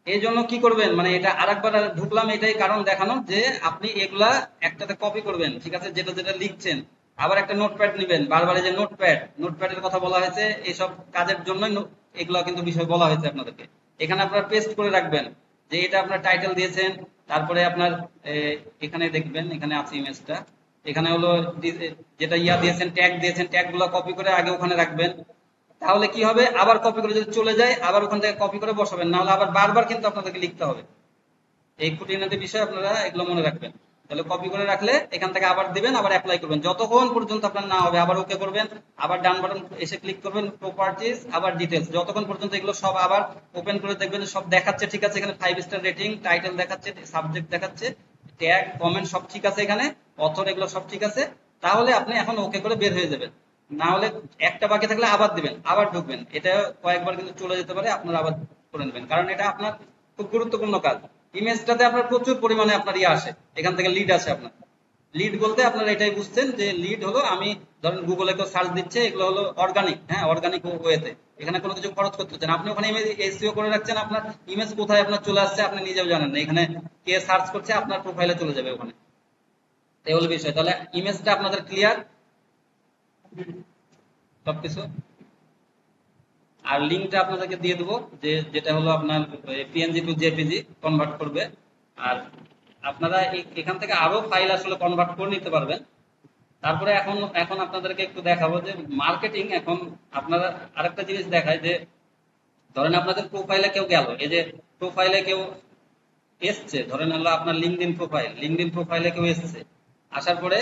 এই জন্য কি করবেন, মানে এটা আরেকবার ঢুকলাম এটাই কারণ দেখানোর যে আপনি এগুলা একটাতে কপি করবেন, ঠিক আছে, যেটা যেটা লিখছেন। আবার একটা নোটপ্যাড নেবেন, বারবার এই যে নোটপ্যাডের কথা বলা হয়েছে, এইসব কাজের জন্য এগুলা কিন্তু বিষয় বলা হয়েছে আপনাদেরকে। এখানে আপনারা পেস্ট করে রাখবেন যে এটা আপনার টাইটেল দিয়েছেন, তারপরে আপনার এখানে দেখবেন এখানে আছে ইমেজটা, এখানে হলো যেটা ইয়া দিয়েছেন ট্যাগ দিয়েছেন, ট্যাগ গুলো কপি করে আগে ওখানে রাখবেন। তাহলে কি হবে, আবার কপি করে যদি চলে যায় আবার ওখান থেকে কপি করে বসাবেন, না হলে আবার বারবার কিন্তু আপনাদেরকে লিখতে হবে। এই খুঁটিনাটি বিষয় আপনারা এগুলো মনে রাখবেন। তাহলে কপি করে রাখলে এখান থেকে আবার দিবেন, আবার অ্যাপ্লাই করবেন, যতক্ষণ পর্যন্ত আপনার না হবে আবার ওকে করবেন, আবার ডান বাটন এসে ক্লিক করবেন, প্রপার্টিজ, আবার ডিটেলস, যতক্ষণ পর্যন্ত এগুলো সব আবার ওপেন করে দেখবেন যে সব দেখাচ্ছে ঠিক আছে, এখানে 5 স্টার রেটিং, টাইটেল দেখাচ্ছে, সাবজেক্ট দেখাচ্ছে, ট্যাগ কমেন্ট সব ঠিক আছে, এখানে অথর এগুলো সব ঠিক আছে। তাহলে আপনি এখন ওকে করে বের হয়ে যাবেন। না হলে একটা বাকি থাকলে আবার দিবেন, আবার ঢুকবেন, এটা কয়েকবার কিন্তু চলে যেতে পারে, আপনারা আবার করে নেবেন, কারণ এটা আপনার খুব গুরুত্বপূর্ণ কাজ। ইমেজটাতে আপনার প্রচুর পরিমাণে আপনার ইয়ে আসে, এখান থেকে লিড আসে আপনার। লিড বলতে আপনারা এটাই বুঝছেন যে লিড হলো, আমি ধরেন গুগলে কেউ সার্চ দিচ্ছে, এগুলো হলো অর্গানিক, হ্যাঁ অর্গানিক ওয়েতে, এখানে কোনো কিছু খরচ করতে হচ্ছে না। আপনি ওখানে ইমেজ এসইও করে রাখছেন, আপনার ইমেজ কোথায় আপনার চলে আসছে আপনি নিজেও জানেন না, এখানে কে সার্চ করছে আপনার প্রোফাইলে চলে যাবে ওখানে। এই হলো বিষয়। তাহলে ইমেজটা আপনাদের ক্লিয়ার সবকিছু। আর লিঙ্কটা আপনাদেরকে দিয়ে দেবো, যে যেটা হলো আপনার পিএনজি টু জেপিজি কনভার্ট করবে। আর আপনারা এখান থেকে আরো ফাইল আসলে কনভার্ট করে নিতে পারবেন। তারপরে এখন এখন আপনাদেরকে একটু দেখাবো যে মার্কেটিং। এখন আপনারা আরেকটা জিনিস দেখায় যে ধরেন আপনাদের প্রোফাইলে কেউ গেল, এই যে প্রোফাইলে কেউ এসছে, ধরেন হলো আপনার লিঙ্কডইন প্রোফাইলে কেউ এসছে, আসার পরে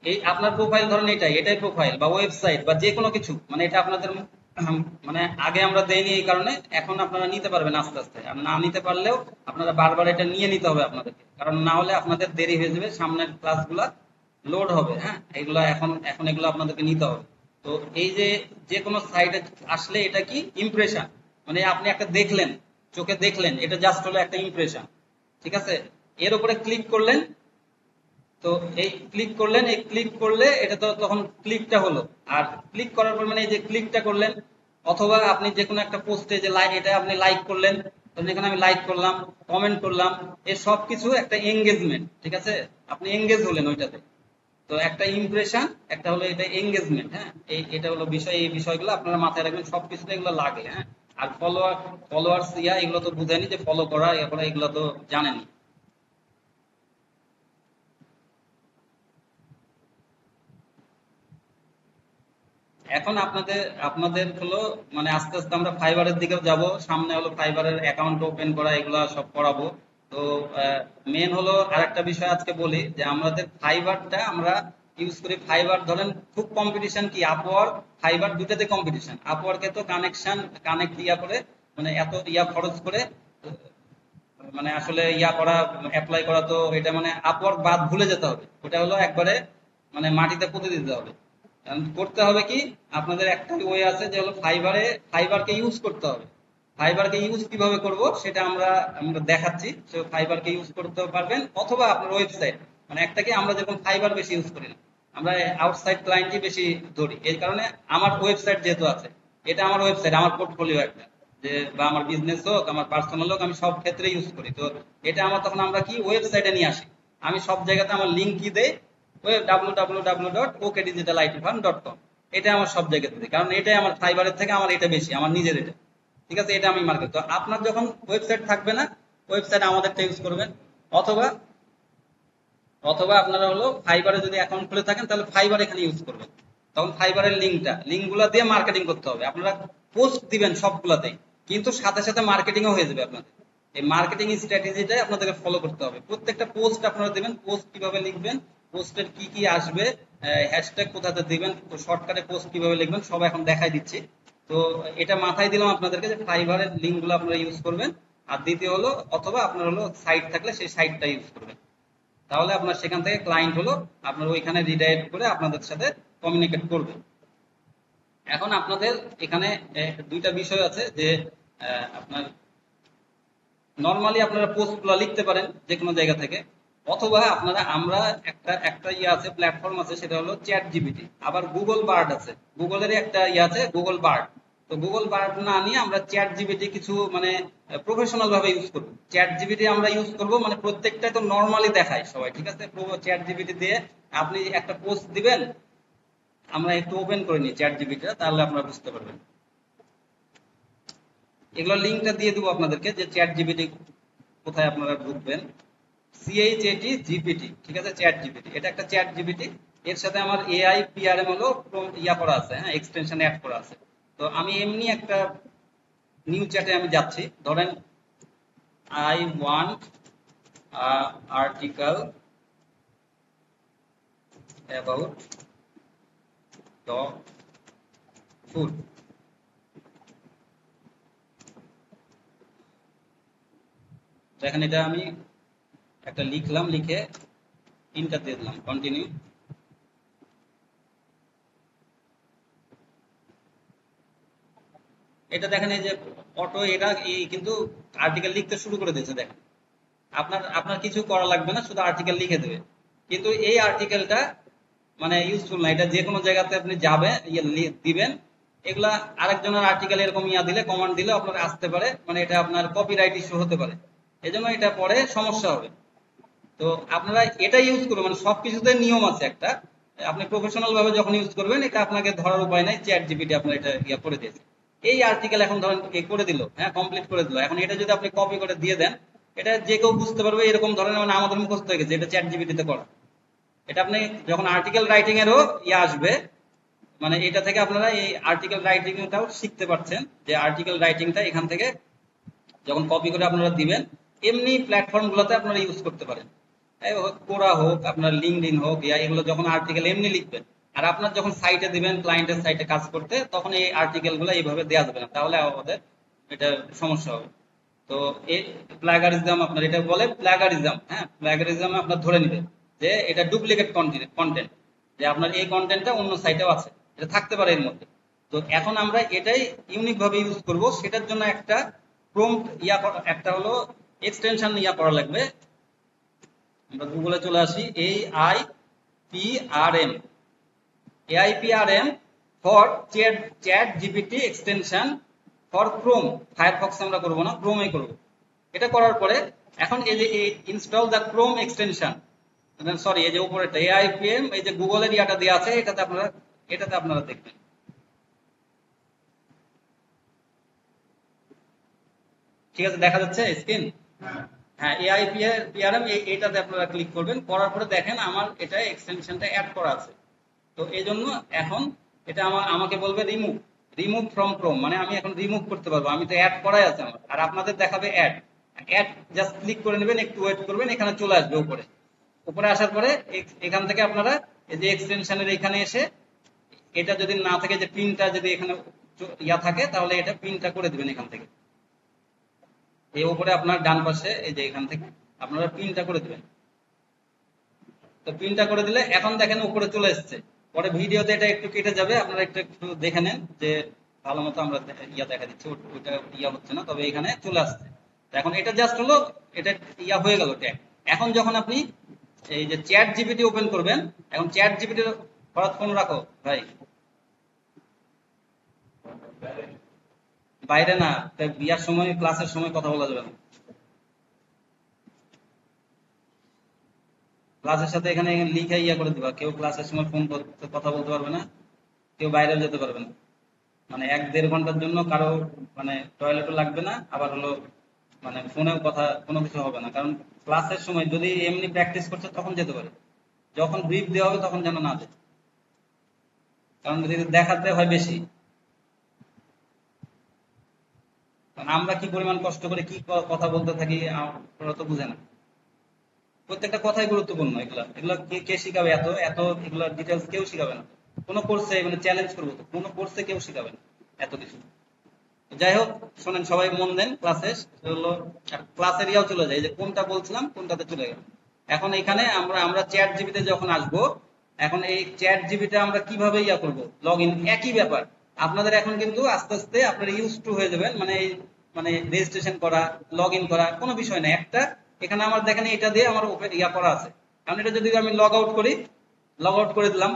এই আপনার প্রোফাইল ধরেন এটাই প্রোফাইল বা ওয়েবসাইট বা যে কোনো কিছু, মানে এটা আপনাদের মানে আগে আমরা দেইনি এই কারণে এখন আপনারা নিতে পারবেন আস্তে আস্তে। আর না নিতে পারলেও আপনারা বারবার এটা নিয়ে নিতে হবে আপনাদেরকে, কারণ না হলে আপনাদের দেরি হয়ে যাবে, সামনের ক্লাসগুলা লোড হবে। হ্যাঁ, এগুলা এখন এখন এগুলো আপনাদেরকে নিতে হবে। তো এই যে যে কোনো সাইটে আসলে এটা কি ইমপ্রেশন, মানে আপনি একটা দেখলেন, চোখে দেখলেন, এটা জাস্ট হলো একটা ইমপ্রেশন, ঠিক আছে। এর উপরে ক্লিক করলেন, তো এই ক্লিক করলেন, এই ক্লিক করলে এটা তো তখন ক্লিকটা হলো। আর ক্লিক করার পর মানে এই যে ক্লিকটা করলেন, অথবা আপনি যে কোনো একটা পোস্টে যে লাইক, এটা আপনি লাইক করলেন, তখন এখানে আমি লাইক করলাম, কমেন্ট করলাম, এই সব কিছু একটা এঙ্গেজমেন্ট, ঠিক আছে, আপনি এঙ্গেজ হলেন ওইটাতে। তো একটা ইমপ্রেশন, একটা হলো এটা এঙ্গেজমেন্ট। হ্যাঁ, এটা হলো বিষয়, এই বিষয়গুলো আপনারা মাথায় রাখবেন, সবকিছুতে এগুলো লাগে। হ্যাঁ, আর ফলোয়ার্স ইয়া এগুলো তো বুঝেনি, যে ফলো করা এগুলো তো জানেনি। এখন আপনাদের আপনাদের হলো মানে আস্তে আস্তে আমরা ফাইবারের দিকেও যাব, সামনে হলো ফাইবারের অ্যাকাউন্ট ওপেন করা এগুলা সব করাবো। তো মেন হলো আরেকটা বিষয় আজকে বলি, যে আমাদের ফাইবারটা আমরা ইউজ করি। ফাইবার ধরেন খুব কম্পিটিশন কি আপওয়ার্ক, ফাইবার দুটাতে কম্পিটিশন। আপওয়ার্কে তো কানেক্ট ইয়া করে, মানে এত ইয়া খরচ করে মানে আসলে ইয়া করা, অ্যাপ্লাই করা, তো এটা মানে আপওয়ার্ক বাদ ভুলে যেতে হবে, ওটা হলো একবারে মানে মাটিতে পুঁতে দিতে হবে। কারণ করতে হবে কি, আপনাদের একটা ওয়ে আছে যে হলো ফাইবারকে ইউজ করতে হবে। ফাইবারকে ইউজ কিভাবে করব সেটা আমরা আমরা দেখাচ্ছি। তো ফাইবারকে ইউজ করতে পারবেন, অথবা আপনার ওয়েবসাইট, মানে একটা কি আমরা যেরকম ফাইবার বেশি ইউজ করি না, আমরা আউটসাইড ক্লায়েন্টই বেশি ধরি। এই কারণে আমার ওয়েবসাইট যেহেতু আছে, এটা আমার ওয়েবসাইট, আমার পোর্টফোলিও একটা, যে বা আমার বিজনেস হোক আমার পার্সোনাল হোক আমি সব ক্ষেত্রে ইউজ করি। তো এটা আমার তখন আমরা কি ওয়েবসাইটে নিয়ে আসি, আমি সব জায়গাতে আমার লিঙ্ক কি দেই, www.okdigitalitfarm.com, এটা আমার সব জায়গাতে দিই, কারণ এটাই আমার ফাইবারের থেকে আমার এটা বেশি, আমার নিজের এটা। ঠিক আছে, এটা আমি মার্কেট। তো আপনার যখন ওয়েবসাইট থাকবে না, ওয়েবসাইট আমাদেরটা ইউজ করবেন। অথবা অথবা আপনারা হলো ফাইবারে যদি অ্যাকাউন্ট খুলে থাকেন তাহলে ফাইবার এখানে ইউজ করবেন। তখন ফাইবারের লিঙ্কগুলো দিয়ে মার্কেটিং করতে হবে, আপনারা পোস্ট দিবেন সবগুলাতেই, কিন্তু সাথে সাথে মার্কেটিংও হয়ে যাবে আপনাদের। এই মার্কেটিং স্ট্র্যাটেজিটাই আপনাদেরকে ফলো করতে হবে। প্রত্যেকটা পোস্ট আপনারা দিবেন, পোস্ট কিভাবে লিখবেন, পোস্টের কি কি আসবে, হ্যাশট্যাগ কোথাতে দিবেন, শর্টকাটে পোস্ট কিভাবে লিখবেন সব এখন দেখাই দিচ্ছি। তো এটা মাথায় দিলাম আপনাদেরকে যে ফাইবারের লিঙ্কগুলো আপনারা ইউজ করবেন। আর দ্বিতীয় হলো, অথবা আপনার হলো সাইট থাকলে সেই সাইটটা ইউজ করবেন, তাহলে আপনার সেখান থেকে ক্লায়েন্ট হলো আপনার ওইখানে রিডাইরেক্ট করে আপনাদের সাথে কমিউনিকেট করবে। এখন আপনাদের এখানে দুইটা বিষয় আছে যে আপনার নর্মালি আপনারা পোস্টগুলো লিখতে পারেন যে কোনো জায়গা থেকে, অথবা আপনারা আমরা একটা একটা ইয়ে আছে, প্ল্যাটফর্ম আছে, সেটা হলো চ্যাট জিপিটি। আবার গুগল বার্ড আছে, গুগলেরই একটা ইয়ে আছে গুগল বার্ড। তো গুগল বার্ড না নিয়ে আমরা চ্যাট জিপিটি কিছু মানে প্রফেশনাল ভাবে ইউজ করবো। চ্যাট জিপিটি আমরা ইউজ করবো, মানে প্রত্যেকটা তো নর্মালি দেখায় সবাই, ঠিক আছে। চ্যাট জিপিটি দিয়ে আপনি একটা পোস্ট দিবেন, আমরা একটু ওপেন করে নিই চ্যাট জিপিটিটা, তাহলে আপনারা বুঝতে পারবেন। এগুলো লিঙ্কটা দিয়ে দেবো আপনাদেরকে যে চ্যাট জিপিটি কোথায় আপনারা ঢুকবেন। সিএইচএটি জিপিটি, ঠিক আছে, চ্যাট জিপিটি, এটা একটা চ্যাট জিপিটি। এর সাথে আমার এআই পিআরএম হলো ইয়া করা আছে, হ্যাঁ, এক্সটেনশন অ্যাড করা আছে। তো আমি এমনি একটা নিউ চ্যাটে আমি যাচ্ছি, ধরেন I want article about dog food. তো এখানে এটা আমি একটা লিখলাম, লিখে ইন্টার দিয়ে দিলাম, কন্টিনিউ। এটা দেখেন এই যে অটো, এটা কিন্তু আর্টিকেল লিখতে শুরু করে দিয়েছে, দেখেন। আপনার আপনার কিছু করা লাগবে না, শুধু আর্টিকেল লিখে দেবে। কিন্তু এই আর্টিকেলটা মানে ইউজফুল না, এটা যে কোনো জায়গাতে আপনি যাবে দিবেন, এগুলা আরেকজনের আর্টিকেল এরকম ইয়া দিলে, কমান্ড দিলে আপনার আসতে পারে, মানে এটা আপনার কপিরাইট ইস্যু হতে পারে, এজন্য এটা পরে সমস্যা হবে। তো আপনারা এটা ইউজ করবেন, মানে সবকিছুতে নিয়ম আছে একটা। আপনি প্রফেশনাল ভাবে যখন ইউজ করবেন, এটা আপনাকে ধরার উপায় নাই, চ্যাট জিপিটি আপনার এটা ইয়া করে দিয়েছে। এই আর্টিকেল এখন ধরেন করে দিল, হ্যাঁ, কমপ্লিট করে দিল। এখন এটা যদি আপনি কপি করে দিয়ে দেন, এটা যে কেউ বুঝতে পারবে এরকম ধরনের, মানে আমাদের মুখস্থ হয়ে গেছে এটা চ্যাট জিপিটিতে করা। এটা আপনি যখন আর্টিকেল রাইটিং এরও ইয়ে আসবে, মানে এটা থেকে আপনারা এই আর্টিকেল রাইটিংটাও শিখতে পারছেন, যে আর্টিকেল রাইটিংটা এখান থেকে যখন কপি করে আপনারা দিবেন, এমনি প্ল্যাটফর্ম গুলোতে আপনারা ইউজ করতে পারেন। কোরা হোক, আপনার লিঙ্কডইন হোক, এগুলো যখন আর্টিকেল এমনি লিখবেন, আর আপনার যখন সাইটে দিবেন, ক্লায়েন্টের সাইটে কাজ করতে, তখন এই আর্টিকেল গুলো এইভাবে দেওয়া যাবে না, তাহলে আমাদের এটা সমস্যা হবে। তো এই প্লাগারিজম, আপনার এটা বলে প্লাগারিজম, হ্যাঁ, প্লাগারিজম আপনার ধরে নেবেন যে এটা ডুপ্লিকেট কন্টেন্ট, যে আপনার এই কন্টেন্টটা অন্য সাইটেও আছে, এটা থাকতে পারে এর মধ্যে। তো এখন আমরা এটাই ইউনিক ভাবে ইউজ করব, সেটার জন্য একটা প্রম্পট একটা হলো এক্সটেনশন ইয়া করা লাগবে। আমরা গুগলে চলে আসি, AIPRM, AIPRM for chat GPT extension for Chrome. Firefox আমরা করব না, ক্রোমে করব। এটা করার পরে এখন এই যে install the Chrome extension, sorry, এই যে উপরেটা AIPM, এই যে গুগলের ইয়াটা দেওয়া আছে, এটাতে আপনারা দেখবেন। ঠিক আছে, দেখা যাচ্ছে স্ক্রিন? হ্যাঁ, AIPRM, এইটাতে আপনারা ক্লিক করবেন, করার পরে দেখেন আমার এটা এক্সটেনশনটা অ্যাড করা আছে। তো এই জন্য এখন এটা আমাকে বলবে রিমুভ ফ্রম ক্রোম, মানে আমি এখন রিমুভ করতে পারবো, আমি তো অ্যাড করাই আছে আমার, আর আপনাদের দেখাবে অ্যাড। অ্যাড জাস্ট ক্লিক করে নেবেন, একটু ওয়েট করবেন, এখানে চলে আসবে উপরে। উপরে আসার পরে এখান থেকে আপনারা এই যে এক্সটেনশনের এখানে এসে, এটা যদি না থাকে, যে পিনটা যদি এখানে ইয়া থাকে, তাহলে এটা পিনটা করে দিবেন এখান থেকে। এই উপরে আপনার ডান পাশে এই যে এখান থেকে আপনারা পিনটা করে দিবেন। তো পিনটা করে দিলে এখন দেখেন উপরে চলে এসছে। পরে ভিডিওতে এটা একটু কেটে যাবে, আপনারা একটু একটু দেখে নেন যে ভালো মতো আমরা ইয়া দেখা দিচ্ছি, ওইটা ইয়া হচ্ছে না, তবে এখানে চলে আসছে। তো এখন এটা জাস্ট হলো, এটা ইয়া হয়ে গেল ট্যাগ। এখন যখন আপনি এই যে চ্যাট জিপিটি ওপেন করবেন। এখন চ্যাট জিপিটি হঠাৎ ফোন রাখো ভাই, বাইরে না, বিয়ার সময় ক্লাসের সময় কথা বলা যাবে না। ক্লাসের সাথে এখানে লিখে করে দিবা, কেউ ক্লাসের সময় ফোন করতে কথা বলতে পারবে না, কেউ বাইরে যেতে পারবে না। মানে 1-1.5 ঘন্টার জন্য কারো মানে টয়লেটও লাগবে না, আবার হলো মানে ফোনেও কথা কোনো কিছু হবে না। কারণ ক্লাসের সময় যদি এমনি প্র্যাকটিস করছে তখন যেতে পারে, যখন ব্রিফ দেওয়া হবে তখন যেন না দেয়, কারণ যদি দেখাতে হয় বেশি। কারণ আমরা কি পরিমাণ কষ্ট করে কি কথা বলতে থাকি আপনারা তো বুঝে না। প্রত্যেকটা কথাই গুরুত্বপূর্ণ। এগুলা এগুলা কে কে শিখাবে? এত এত এগুলা ডিটেলস কেউ শিখাবে না। কোনো কোর্সে মানে চ্যালেঞ্জ করবো তো, কোনো কোর্সে কেউ শিখাবে না এত কিছু। যাই হোক, শোনেন সবাই মন দেন ক্লাসে। হলো ক্লাসের ইয়াও চলে যায়, যে কোনটা বলছিলাম কোনটাতে চলে গেল। এখন এখানে আমরা আমরা চ্যাট জিবিতে যখন আসবো, এখন এই চ্যাট জিবিতে আমরা কিভাবে করব, লগ ইন, একই ব্যাপার। আপনাদের এখন কিন্তু আস্তে আস্তে আপনারা ইউজ টু হয়ে যাবেন, মানে এই মানে রেজিস্ট্রেশন করা, লগ ইন করা কোনো বিষয় না। একটা এখানে আমার দেখেন এটা দিয়ে আমার করা আছে। কারণ এটা যদি আমি লগ আউট করি, লগ আউট করে দিলাম,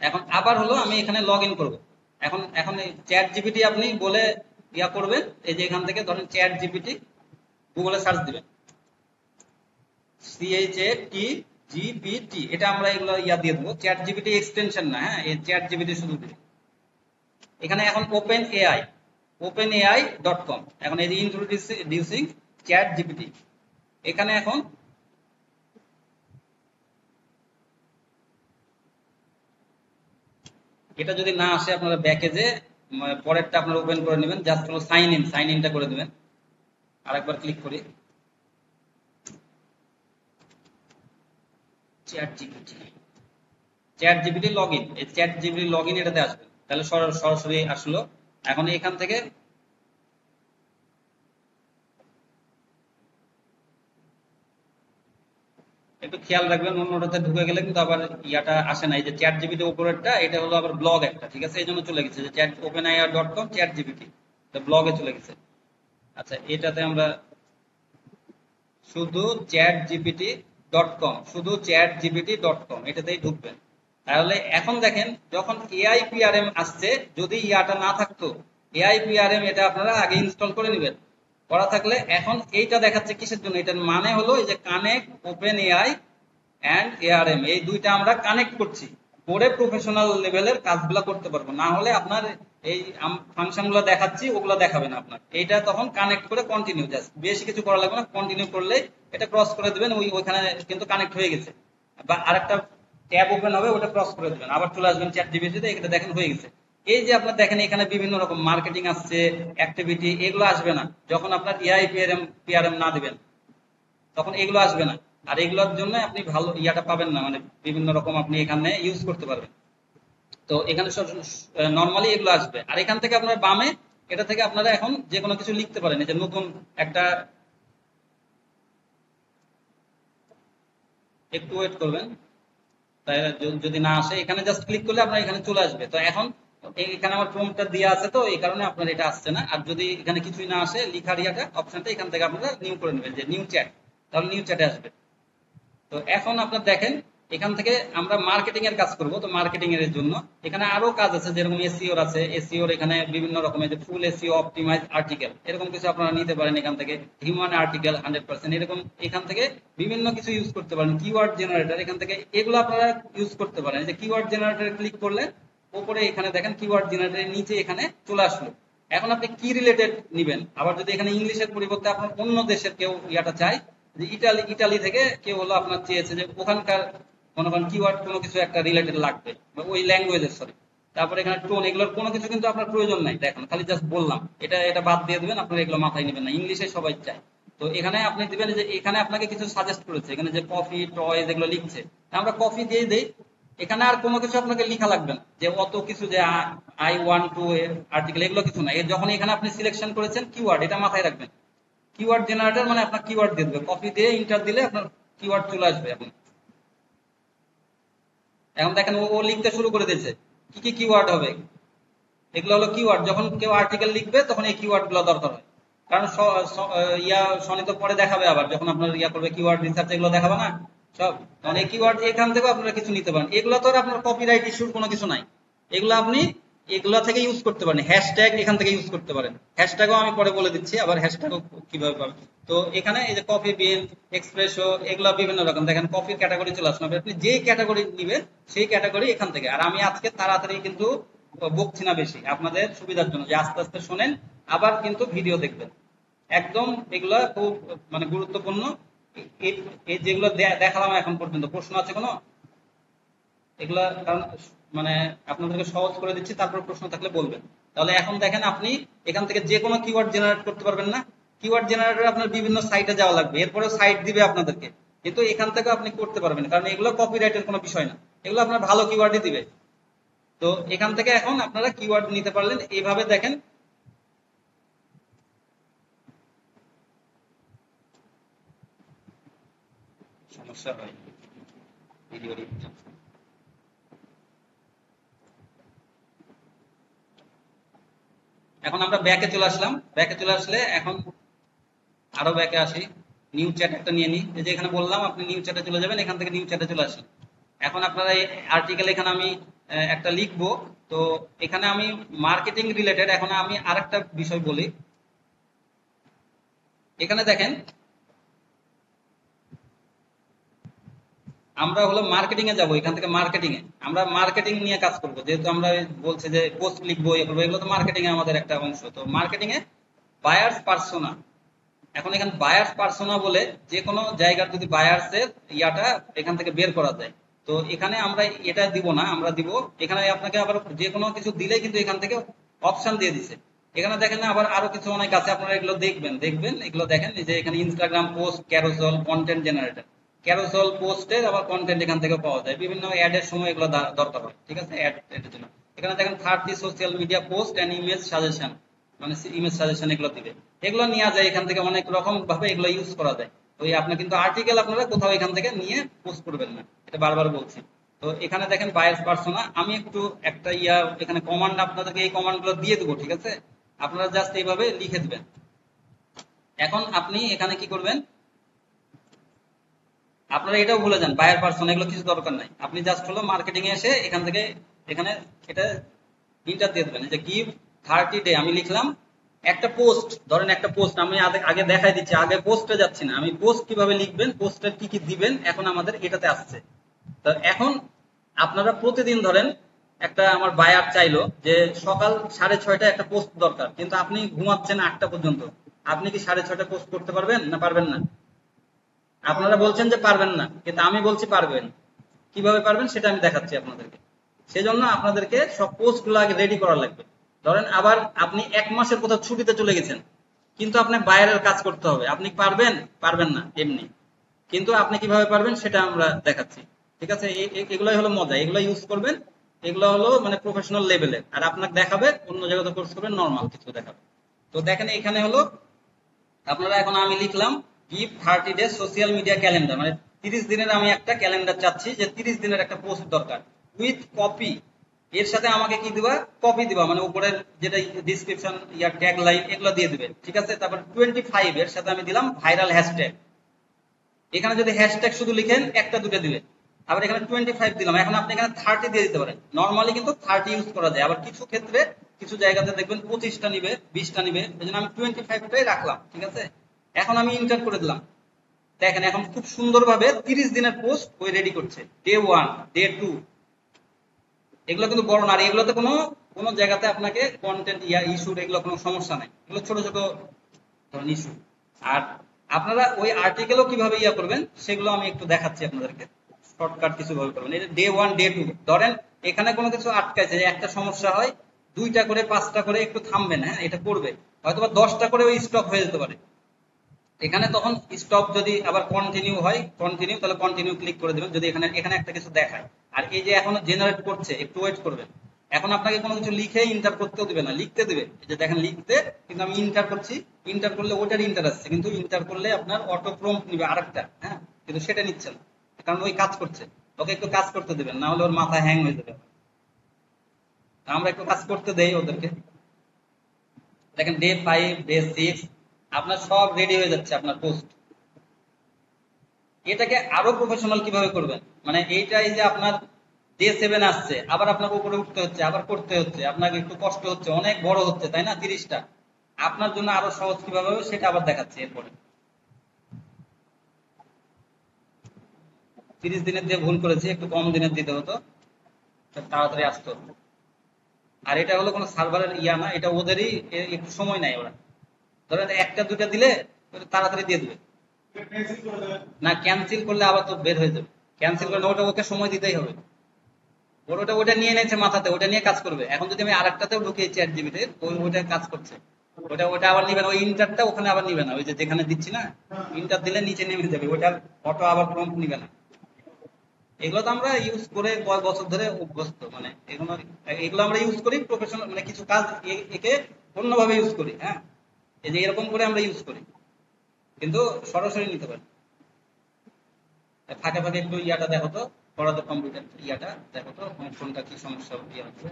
এখন আবার হলো আমি এখানে লগ ইন করবো। এখন এখন এই চ্যাট জিপিটি আপনি বলে করবেন। এই যে এখান থেকে ধরেন চ্যাট জিপিটি গুগলে সার্চ দিবেন, CHAT GPT, এটা আমরা এগুলো দিয়ে দেবো। চ্যাট জিপিটি এক্সটেনশন না, হ্যাঁ, এই চ্যাট জিপিটি শুধু দিবেন। এখানে এখন openai.com, এখন এই যে ইন্ট্রোডিউসিং চ্যাট জিপিটি, এখানে এখন এটা যদি না আসে আপনারা ব্যাকে যে পরেরটা আপনারা ওপেন করে নেবেন, জাস্ট হলো সাইন ইনটা করে দিবেন। আরেকবার ক্লিক করি, chat GPT, chat GPT log in, এই চ্যাট জিপিটি লগ ইন এটাতে আসবে, তাহলে সরাসরি আসলো। এখন এখান থেকে একটু খেয়াল রাখবেন, অন্যটাতে ঢুকে গেলে কিন্তু আবার আসে না। এই যে চ্যাট জিপিটি উপরেরটা, এটা হলো আবার ব্লগ একটা, ঠিক আছে, এই জন্য চলে গেছে যে চ্যাট openai.com চ্যাট জিপিটি, ব্লগে চলে গেছে। আচ্ছা, এটাতে আমরা শুধু chatgpt.com, শুধু chatgpt.com এটাতেই ঢুকবেন। তাহলে এখন দেখেন, যখন AIPRM আসছে, যদি না থাকতো AIPRM, এটা আপনারা আগে ইনস্টল করে নেবেন। করা থাকলে এখন এইটা দেখাচ্ছে কিসের জন্য, এটার মানে হলো এই যে connect open AI and ARM, এই দুইটা আমরা কানেক্ট করছি করে প্রফেশনাল লেভেলের কাজগুলো করতে পারবো। না হলে আপনার এই ফাংশন গুলো দেখাচ্ছি ওগুলো দেখাবে না আপনার। এইটা তখন কানেক্ট করে কন্টিনিউ, জাস্ট বেশি কিছু করা লাগবে না, কন্টিনিউ করলে এটা ক্রস করে দিবেন, ওইখানে কিন্তু কানেক্ট হয়ে গেছে। বা আরেকটা ট্যাব ওপেন হবে, ওটা ক্রস করে দিবেন, আবার চলে আসবেন চ্যাট জিপিটিতে, এটা দেখেন হয়ে গেছে। এই যে আপনার দেখেন এখানে বিভিন্ন রকম মার্কেটিং আসছে, অ্যাক্টিভিটি, এগুলো আসবে না যখন আপনার পিআরএম না দিবেন, তখন এগুলো আসবে না। আর এগুলোর জন্য আপনি ভালো পাবেন না, মানে বিভিন্ন রকম আপনি এখানে ইউজ করতে পারবেন। তো এখানে নর্মালি এগুলো আসবে। আর এখান থেকে আপনার বামে, এটা থেকে আপনারা এখন যে কোনো কিছু লিখতে পারেন। এই যে নতুন একটা, একটু ওয়েট করবেন, তাই যদি না আসে এখানে জাস্ট ক্লিক করলে আপনার এখানে চলে আসবে। তো এখন এখানে আমার প্রম্পটটা দেওয়া আছে, তো এই কারণে আপনার এটা আসছে না। আর যদি এখানে কিছুই না আসে, লিখার অপশনটা এখান থেকে আপনারা নিউ করে নেবেন, যে নিউ চ্যাট, তাহলে নিউ চ্যাটে আসবে। তো এখন আপনার দেখেন, এখান থেকে আমরা মার্কেটিং এর কাজ করব। তো মার্কেটিং এর জন্য এখানে আরো কাজ আছে, যেরকম এসইও আছে, এসইও এখানে বিভিন্ন রকমের যে ফুল এসইও অপটিমাইজ আর্টিকেল, এরকম কিছু আপনারা নিতে পারেন এখান থেকে। হিউম্যান আর্টিকেল 100%, এরকম এখান থেকে বিভিন্ন কিছু ইউজ করতে পারেন। কিওয়ার্ড জেনারেটর, এখান থেকে এগুলো আপনারা ইউজ করতে পারেন। যে কিওয়ার্ড জেনারেটরে ক্লিক করলে উপরে এখানে দেখেন কিওয়ার্ড জেনারেটরের নিচে এখানে চলে আসলো। এখন আপনি কি রিলেটেড নিবেন, আবার যদি এখানে ইংলিশের পরিবর্তে আপনার অন্য দেশের কেউ চাই, যে ইটালি থেকে কেউ হলো আপনার চেয়েছে যে ওখানকার মনে করেন কিওয়ার্ড কোনো কিছু একটা রিলেটেড লাগবে, ওই ল্যাঙ্গুয়েজের, সরি। তারপরে এখানে টোন, এগুলোর কোনো কিছু কিন্তু আপনার প্রয়োজন নাই, দেখেন খালি জাস্ট বললাম, এটা এটা বাদ দিয়ে দিবেন, আপনার এগুলো মাথায় নেবেন না, ইংলিশে সবাই চায়। তো এখানে আপনি দিবেন যে এখানে আপনাকে কিছু সাজেস্ট করেছে, এখানে যে কফি টয় যেগুলো লিখছে, আমরা কফি দিয়ে দেই। এখানে আর কোনো কিছু আপনাকে লিখা লাগবে না, যে অত কিছু যে আই ওয়ান্ট টু আর্টিকেল, এগুলো কিছু না। যখন এখানে আপনি সিলেকশন করেছেন কিওয়ার্ড, এটা মাথায় রাখবেন। কিওয়ার্ড জেনারেটর মানে আপনার কিওয়ার্ড দিয়ে দেবে, কপি দিয়ে ইন্টার দিলে আপনার কিওয়ার্ড চলে আসবে। এখন এখন দেখেন ও লিখতে শুরু করে দিয়েছে কি কি কিওয়ার্ড হবে। এগুলো হলো কিওয়ার্ড, যখন কেউ আর্টিকেল লিখবে তখন এই কিওয়ার্ড গুলো দরকার হয়। কারণ ইয়া সনি তো পরে দেখাবে, আবার যখন আপনার ইয়া করবে কিওয়ার্ড রিসার্চ এগুলো দেখাবে না সব, তখন এই কিওয়ার্ড এখান থেকে আপনারা কিছু নিতে পারেন। এগুলো তো আর আপনার কপিরাইট ইস্যুর কোনো কিছু নাই, এগুলো আপনি এগুলা থেকে ইউজ করতে পারেন। হ্যাশট্যাগ এখান থেকে ইউজ করতে পারেন, হ্যাশট্যাগও আমি পরে বলে দিচ্ছি আবার হ্যাশট্যাগও কিভাবে পাবেন। তো এখানে এই যে কফি বিন, এক্সপ্রেসো, এগুলা বিভিন্ন রকম, দেখেন কফির ক্যাটাগরি চলে আসলো, আপনি যেই ক্যাটাগরি নিবেন সেই ক্যাটাগরি এখান থেকে। আর আমি আজকে তাড়াতাড়ি কিন্তু বকছি না বেশি, আপনাদের সুবিধার জন্য যে আস্তে আস্তে শোনেন আবার কিন্তু ভিডিও দেখবেন। একদম এগুলা খুব মানে গুরুত্বপূর্ণ। এই যেগুলো দেখালাম এখন পর্যন্ত, প্রশ্ন আছে কোনো এগুলা? কারণ মানে আপনাদেরকে সহজ করে দিচ্ছি, তারপর প্রশ্ন থাকলে বলবেন। তাহলে এখন দেখেন আপনি এখান থেকে যে কোনো কিওয়ার্ড জেনারেট করতে পারবেন না? কিওয়ার্ড জেনারেটর আপনার বিভিন্ন সাইটে যাওয়া লাগবে, এরপরে সাইট দিবে আপনাদেরকে, কিন্তু এখান থেকে আপনি করতে পারবেন কারণ এগুলো কপিরাইটের কোনো বিষয় না, এগুলো আপনার ভালো কিওয়ার্ডই দিবে। তো এখান থেকে এখন আপনারা কিওয়ার্ড নিতে পারলেন এইভাবে। দেখেন সমস্যা হয় ভিডিও। এখন আমরা ব্যাকে চলে আসলাম, ব্যাকে চলে আসলে এখন আরো ব্যাকে আসি, নিউ চ্যাট একটা নিয়ে নিই। এই যে এখানে বললাম আপনি নিউ চ্যাটে চলে যাবেন, এখান থেকে নিউ চ্যাটে চলে আসেন। এখন আপনারা এই আর্টিকেল এখানে আমি একটা লিখবো, তো এখানে আমি মার্কেটিং রিলেটেড, এখন আমি আরেকটা বিষয় বলি। এখানে দেখেন আমরা হলো মার্কেটিং এ যাবো, এখান থেকে মার্কেটিং এ আমরা মার্কেটিং নিয়ে কাজ করব, যেহেতু আমরা বলছি যে পোস্ট লিখবো ইয়ে করবো, এগুলো তো মার্কেটিং এ আমাদের একটা অংশ। তো মার্কেটিং এ বায়ার্স পার্সোনা, এখন এখানে বায়ার্স পার্সোনা বলে যে কোনো জায়গার যদি বায়ার্স এর ইয়াটা এখান থেকে বের করা যায়, তো এখানে আমরা এটা দিব না, আমরা দিব এখানে আপনাকে আবার যে কোনো কিছু দিলেই কিন্তু এখান থেকে অপশন দিয়ে দিছে। এখানে দেখেন না আবার আরো কিছু অনেক আছে, আপনারা এগুলো দেখবেন দেখবেন এগুলো দেখেন। এই যে এখানে Instagram post, carousel, content generator, carousel পোস্টের আবার কন্টেন্ট এখান থেকে পাওয়া যায়, বিভিন্ন অ্যাড এর সময় এগুলো দরকার হয়, ঠিক আছে, অ্যাড এর জন্য। এখানে দেখেন 30 social media post and image suggestion, মানে ইমেজ সাজেশন এগুলো দিবে, এগুলো নেওয়া যায় এখান থেকে, অনেক রকম ভাবে এগুলো ইউজ করা যায়। তো এই আপনি কিন্তু আর্টিকেল আপনারা কোথাও এখান থেকে নিয়ে পোস্ট করবেন না, এটা বারবার বলছি। তো এখানে দেখেন বায়াস পার্সোনা, আমি একটু একটা এখানে কমান্ড আপনাদেরকে এই কমান্ড গুলো দিয়ে দেবো, ঠিক আছে, আপনারা জাস্ট এইভাবে লিখে দিবেন। এখন আপনি এখানে কি করবেন, আপনারা এটাও ভুলে যান বায়ার পার্সন, এগুলো কিছু দরকার নাই, আপনি জাস্ট হলো মার্কেটিং এ এসে এখান থেকে এখানে এটা ইন্টার দিয়ে দেবেন, যে গিভ 30 ডে, আমি লিখলাম একটা পোস্ট, ধরেন একটা পোস্ট আমি আগে দেখাই দিচ্ছি, আগে পোস্টে যাচ্ছি না, আমি পোস্ট কিভাবে লিখবেন, পোস্টের কি কি দিবেন এখন আমাদের এটাতে আসছে। তো এখন আপনারা প্রতিদিন ধরেন একটা আমার বায়ার চাইলো যে সকাল 6:30টায় একটা পোস্ট দরকার, কিন্তু আপনি ঘুমাচ্ছেন 8টা পর্যন্ত, আপনি কি 6:30টায় পোস্ট করতে পারবেন না পারবেন না? আপনারা বলছেন যে পারবেন না, কিন্তু আমি বলছি পারবেন। কিভাবে পারবেন সেটা আমি দেখাচ্ছি আপনাদেরকে। সেজন্য আপনাদেরকে সব পোস্ট গুলো আগে রেডি করা লাগবে। ধরেন আবার আপনি 1 মাসের কোথাও ছুটিতে চলে গেছেন, কিন্তু আপনি বাইরের কাজ করতে হবে, আপনি পারবেন পারবেন না এমনি, কিন্তু আপনি কিভাবে পারবেন সেটা আমরা দেখাচ্ছি, ঠিক আছে। এগুলাই হলো মজা, এগুলো ইউজ করবেন, এগুলো হলো মানে প্রফেশনাল লেভেলের, আর আপনাকে দেখাবে অন্য জায়গাতে কোর্স করবেন নর্মাল কিছু দেখাবে। তো দেখেন এখানে হলো আপনারা, এখন আমি লিখলাম give 30 day social media calendar, মানে 30 দিনের আমি একটা ক্যালেন্ডার চাচ্ছি, যে 30 দিনের একটা পোস্ট দরকার উইথ কপি, এর সাথে আমাকে কি দিবা, কপি দিবা, মানে উপরের যেটা ডিসক্রিপশন ইয়ার ট্যাগ লাইন এগুলো দিয়ে দিবে, ঠিক আছে। তারপর 25 এর সাথে আমি দিলাম ভাইরাল হ্যাশট্যাগ, এখানে যদি হ্যাশট্যাগ শুধু লিখেন একটা দুটো দিবে, আবার এখানে 25 দিলাম, এখন আপনি এখানে 30 দিয়ে দিতে পারেন, নর্মালি কিন্তু 30 ইউজ করা যায়, আবার কিছু ক্ষেত্রে কিছু জায়গাতে দেখবেন 25টা নিবে, 20টা নিবে, এই জন্য আমি 25টাই রাখলাম, ঠিক আছে। এখন আমি ইন্টার করে দিলাম, দেখেন এখন খুব সুন্দরভাবে 30 দিনের পোস্ট ওই রেডি করছে, ডে 1, ডে 2, এগুলো কিন্তু বড় না, আর এগুলোতে কোনো কোনো জায়গাতে আপনাকে কন্টেন্ট ইস্যুর এগুলো কোনো সমস্যা নাই, এগুলো ছোট ছোট ধরেন ইস্যু। আর আপনারা ওই আর্টিকেলও কিভাবে করবেন সেগুলো আমি একটু দেখাচ্ছি আপনাদেরকে, শর্টকাট কিছু ভাবে করবেন। এটা ডে 1, ডে 2, ধরেন এখানে কোনো কিছু আটকাইছে, যে একটা সমস্যা হয় 2টা করে 5টা করে একটু থামবেন, হ্যাঁ এটা করবে, হয়তো বা 10টা করে ওই স্টপ হয়ে যেতে পারে, এখানে তখন স্টপ যদি আবার কন্টিনিউ হয়, কন্টিনিউ, তাহলে কন্টিনিউ ক্লিক করে দেবেন যদি এখানে এখানে একটা কিছু দেখায়। আর এই যে এখনো জেনারেট করছে, একটু ওয়েট করবেন। এখন আপনাকে কোনো কিছু লিখে ইন্টার করতেও দিবে না, লিখতে দিবে, এই যে দেখেন লিখতে, কিন্তু আমি ইন্টার করছি, ইন্টার করলে ওটার ইন্টার আসছে, কিন্তু ইন্টার করলে আপনার অটো প্রম্পট নিবে আরেকটা, হ্যাঁ, কিন্তু সেটা নিচ্ছে না, কারণ ওই কাজ করছে, ওকে একটু কাজ করতে দিবেন, না হলে ওর মাথা হ্যাং হয়ে যাবে। আমরা একটু কাজ করতে দেই ওদেরকে। দেখেন ডে 5, ডে 6, আপনার সব রেডি হয়ে যাচ্ছে আপনার পোস্ট। এটাকে আরো প্রফেশনাল কিভাবে করবেন, মানে এইটাই যে আপনার ডে 7 আসছে, আবার আপনাকে উপরে উঠতে হচ্ছে, আবার করতে হচ্ছে, আপনাকে একটু কষ্ট হচ্ছে, অনেক বড় হচ্ছে, তাই না? 30টা আপনার জন্য আরো সহজ কিভাবে হবে সেটা আবার দেখাচ্ছি এরপরে। 30 দিনের দিয়ে ভুল করেছি, একটু কম দিনের দিতে হতো, তাড়াতাড়ি আসতো। আর এটা হলো কোনো সার্ভারের ইয়া না, এটা ওদেরই একটু সময় নেয় ওরা। ধরেন একটা দুটা দিলে ওটা তাড়াতাড়ি দিয়ে দেবে। না, ক্যান্সেল করলে আবার তো বের হয়ে যাবে। ক্যান্সেল করলে ওটা ওকে সময় দিতেই হবে। ওর ওটা ওটা নিয়ে নিয়েছে মাথাতে, ওটা নিয়ে কাজ করবে। এখন যদি আমি আরেকটাতেও ঢুকিয়ে ChatGPT, ওই ওটা কাজ করছে। ওটা ওটা আবার নিবে না, ওই ইন্টারটা ওখানে আবার নিবে না, ওই যে যেখানে দিচ্ছি না, ইন্টার দিলে নিচে নেমে যাবে, ওটার অটো আবার প্রম্পট নিবে না। এগুলো তো আমরা ইউজ করে কয়েক বছর ধরে অভ্যস্ত, মানে এগুলো এগুলো আমরা ইউজ করি প্রফেশনাল, মানে কিছু কাজ একে অন্যভাবে ইউজ করি। হ্যাঁ, এই যে এরকম করে আমরা ইউজ করি, কিন্তু সরাসরি নিতে পারি। ফাঁকে ফাঁকে একটু ইয়াটা দেখো তো, পড়াতে কম্পিউটার ইয়াটা দেখো তো, কোনটা কি সমস্যা ইয়ে হচ্ছে।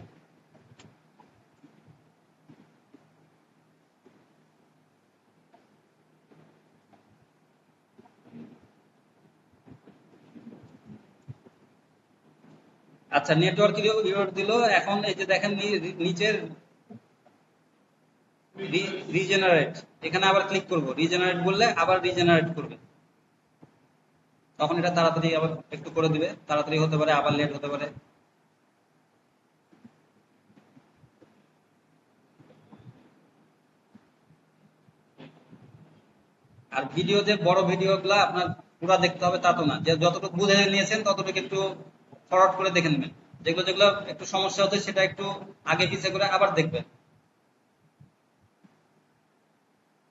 আচ্ছা, নেটওয়ার্ক ইরর দিল। এখন এই যে দেখেন নিচের রিজেনারেট, এখানে আবার ক্লিক করব, রিজেনারেট বললে আবার রিজেনারেট করবে। তখন এটা তাড়াতাড়ি আবার একটু করে দিবে, তাড়াতাড়ি হতে পারে আবার লেট হতে পারে। আর ভিডিও, যে বড় ভিডিও গুলা আপনার পুরো দেখতে হবে তা তো না, যে যতটুকু বুঝে নিয়েছেন ততটুকু একটু ফরওয়ার্ড করে দেখে নেবেন। যেগুলো যেগুলো একটু সমস্যা হচ্ছে সেটা একটু আগে পিছে করে আবার দেখবেন।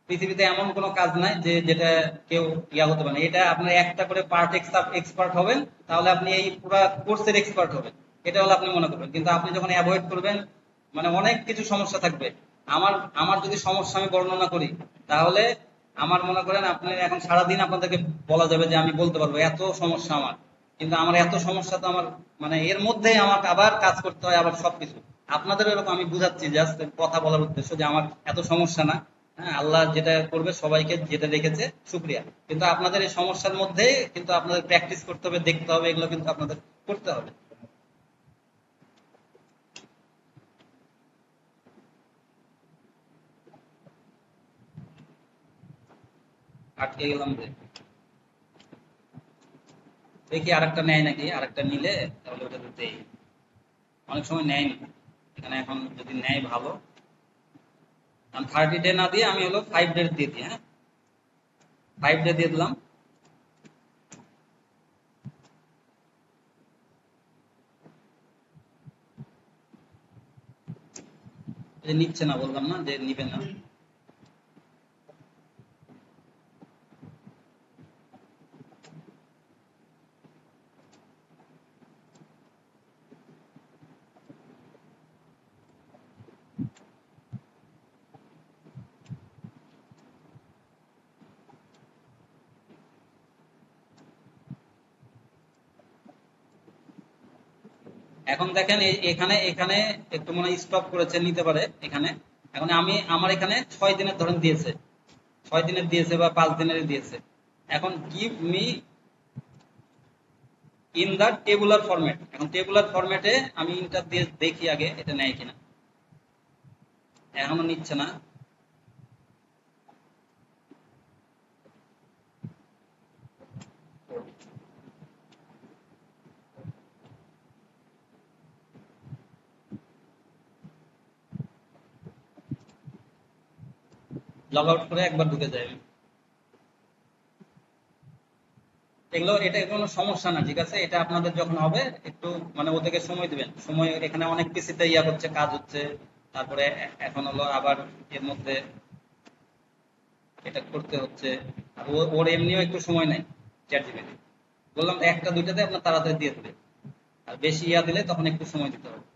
পৃথিবীতে এমন কোনো কাজ নাই যে যেটা কেউ ইয়া হতে পারে না। এটা আপনার একটা করে পার্ট এক্সপার্ট হবেন, তাহলে আপনি এই পুরা কোর্সের এক্সপার্ট হবেন, এটা হলো আপনি মনে করবেন। কিন্তু আপনি যখন অ্যাভয়েড করবেন, মানে অনেক কিছু সমস্যা থাকবে। আমার আমার যদি সমস্যা আমি বর্ণনা করি, তাহলে আমার মনে করেন আপনি এখন সারাদিন আপনাদেরকে বলা যাবে যে আমি বলতে পারবো এত সমস্যা আমার। কিন্তু আমার এত সমস্যা তো আমার, মানে এর মধ্যেই আমাকে আবার কাজ করতে হয়, আবার সবকিছু। আপনাদের এরকম আমি বুঝাচ্ছি, জাস্ট কথা বলার উদ্দেশ্য যে আমার এত সমস্যা না। হ্যাঁ, আল্লাহ যেটা করবে সবাইকে যেটা রেখেছে শুক্রিয়া, কিন্তু আপনাদের এই সমস্যার মধ্যে কিন্তু আপনাদের প্র্যাকটিস করতে হবে, দেখতে হবে, এগুলো কিন্তু আপনাদের করতে হবে। আটকে গেলাম যে, দেখি আরেকটা নেয় নাকি, আরেকটা নিলে তাহলে ওটা দিতেই। অনেক সময় নেয়নি এখানে, এখন যদি নেয় ভালো। আমি 30 ডে না দিয়ে আমি হলো 5 ডে দিয়ে দিই। হ্যাঁ, 5 ডে দিয়ে দিলাম। যে নিচ্ছে না, বললাম না যে নিবে না। এখন দেখেন এখানে এখানে একটু মনে স্টপ করেছে, নিতে পারে এখানে। এখন আমি আমার এখানে 6 দিনের ধরেন দিয়েছে, 6 দিনের দিয়েছে বা 5 দিনের দিয়েছে। এখন give me in the tabular format, এখন টেবুলার ফরম্যাটে আমি ইন্টার দিয়ে দেখি আগে এটা নেয় কিনা। এখনো নিচ্ছে না। লগ আউট করে একবার ঢুকে যায়। এগুলো এটা কোনো সমস্যা না, ঠিক আছে। এটা আপনাদের যখন হবে একটু মানে ওদেরকে সময় দিবেন, সময় এখানে অনেক পিসিতে ইয়া হচ্ছে, কাজ হচ্ছে। তারপরে এখন হলো আবার এর মধ্যে এটা করতে হচ্ছে। আর ওর এমনিও একটু সময় নাই চ্যাট জিপিটি। বললাম তো, একটা দুইটাতে আপনার তাড়াতাড়ি দিয়ে দেবে, আর বেশি ইয়া দিলে তখন একটু সময় দিতে হবে।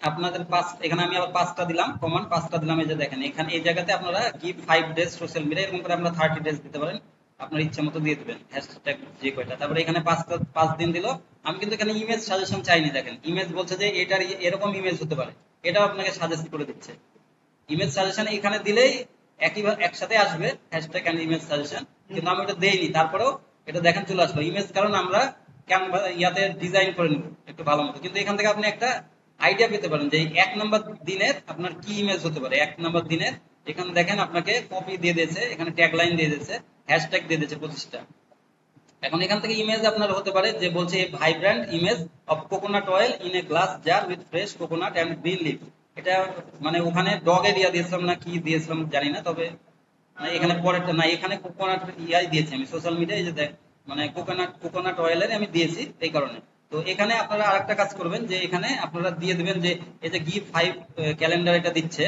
আপনাদের এখানে আমি আবার 5টা দিলাম, কমান 5টা দিলাম। এই যে দেখেন এখানে এই জায়গাতে আপনারা গিভ 5 ডেজ সোশ্যাল মিডিয়া, এরকম করে আপনারা 30 ডেজ দিতে পারেন, আপনার ইচ্ছা মতো দিয়ে দিবেন হ্যাশট্যাগ যে কয়টা। তারপরে এখানে 5 দিন দিল। আমি কিন্তু এখানে ইমেজ সাজেশন চাইনি, দেখেন ইমেজ বলছে যে এটার এরকম ইমেজ হতে পারে, এটাও আপনাকে সাজেস্ট করে দিচ্ছে। ইমেজ সাজেশন এখানে দিলেই একসাথে আসবে হ্যাশট্যাগ এন্ড ইমেজ সাজেশন, কিন্তু আমি ওটা দেইনি, তারপরেও এটা দেখেন চলে আসলো ইমেজ, কারণ আমরা ক্যানভা ইয়াতে ডিজাইন করে নিব একটু ভালো মতো। কিন্তু এখান থেকে আপনি একটা আইডিয়া পেতে পারেন যে 1 নম্বর দিনের আপনার কি ইমেজ হতে পারে। 1 নম্বর দিনের এখানে দেখেন আপনাকে কপি দিয়ে দিয়েছে, এখানে ট্যাগ লাইন দিয়ে দিয়েছে, হ্যাশট্যাগ দিয়ে দিয়েছে 25টা। এখন এখান থেকে ইমেজ আপনার হতে পারে যে বলছে vibrant image of coconut oil in a glass jar with fresh coconut and green leaf. এটা মানে ওখানে ডগ এরিয়া দিয়েছিলাম না কি দিয়েছিলাম জানি না, তবে এখানে পরেরটা না, এখানে কোকোনাট ইয়াই দিয়েছি আমি সোশ্যাল মিডিয়ায়, যে দেখ মানে কোকোনাট অয়েলের আমি দিয়েছি এই কারণে। তো এখানে আপনারা আরেকটা কাজ করবেন যে এখানে আপনারা দিয়ে দিবেন যে এই যে গিভ 5 ক্যালেন্ডার এটা দিচ্ছে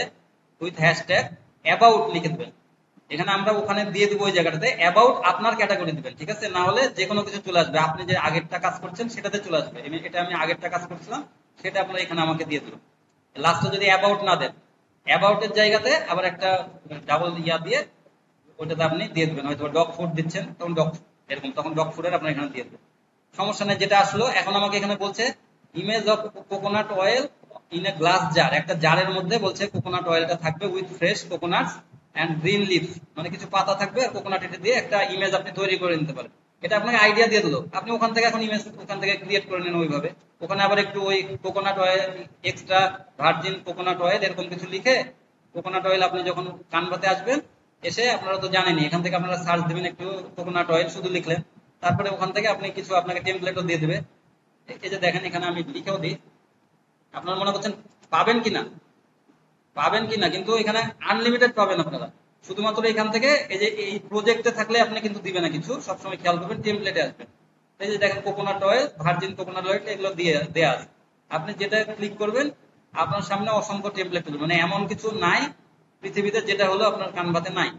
উইথ হ্যাশট্যাগ অ্যাবাউট লিখে দেবেন। এখানে আমরা ওখানে দিয়ে দিব ওই জায়গাটাতে অ্যাবাউট আপনার ক্যাটাগরি দিবেন, ঠিক আছে? না হলে যে কোনো কিছু চলে আসবে, আপনি যে আগেরটা কাজ করছেন সেটাতে চলে আসবে। এটা আমি আগেরটা কাজ করছিলাম, সেটা আপনারা এখানে আমাকে দিয়ে দিবেন। লাস্টে যদি অ্যাবাউট না দেন, অ্যাবাউটের জায়গাতে আবার একটা ডাবল ইয়া দিয়ে ওটাতে আপনি দিয়ে দেবেন, হয়তো ডগ ফুড দিচ্ছেন তখন ডগ এরকম, তখন ডগ ফুডের আপনার এখানে দিয়ে দেবেন, সমস্যা নেই। যেটা আসলো এখন আমাকে এখানে বলছে image of coconut oil in a glass jar, একটা জারের মধ্যে বলছে কোকোনাট অয়েলটা থাকবে with fresh coconut and green leaves, মানে কিছু পাতা থাকবে আর কোকোনাট এটা দিয়ে একটা ইমেজ আপনি তৈরি করে নিতে পারেন। এটা আপনাকে আইডিয়া দিয়ে দিল, আপনি ওখান থেকে এখন ইমেজ ওখান থেকে ক্রিয়েট করে নেন ওইভাবে। ওখানে আবার একটু ওই coconut oil extra virgin coconut oil এরকম কিছু লিখে, কোকোনাট অয়েল আপনি যখন কানভাতে আসবেন এসে, আপনারা তো জানেনই, এখান থেকে আপনারা সার্চ দিবেন একটু কোকোনাট অয়েল শুধু লিখলেন, তারপরে ওখান থেকে আপনি কিছু আপনাকে টেমপ্লেটও দিয়ে দেবে। এই যে দেখেন এখানে আমি লিখেও দিই, আপনারা মনে করছেন পাবেন কিনা, পাবেন কিনা, কিন্তু এখানে আনলিমিটেড পাবেন আপনারা। শুধুমাত্র এখান থেকে এই যে এই প্রজেক্টে থাকলে আপনি কিন্তু দিবে না কিছু, সবসময় খেয়াল করবেন টেমপ্লেটে আসবেন। এই যে দেখেন coconut oil, virgin coconut oil এগুলো দিয়ে দেয়া আছে, আপনি যেটা ক্লিক করবেন আপনার সামনে অসংখ্য টেমপ্লেট তুলবে, মানে এমন কিছু নাই পৃথিবীতে যেটা হলো আপনার কানভাতে নাই,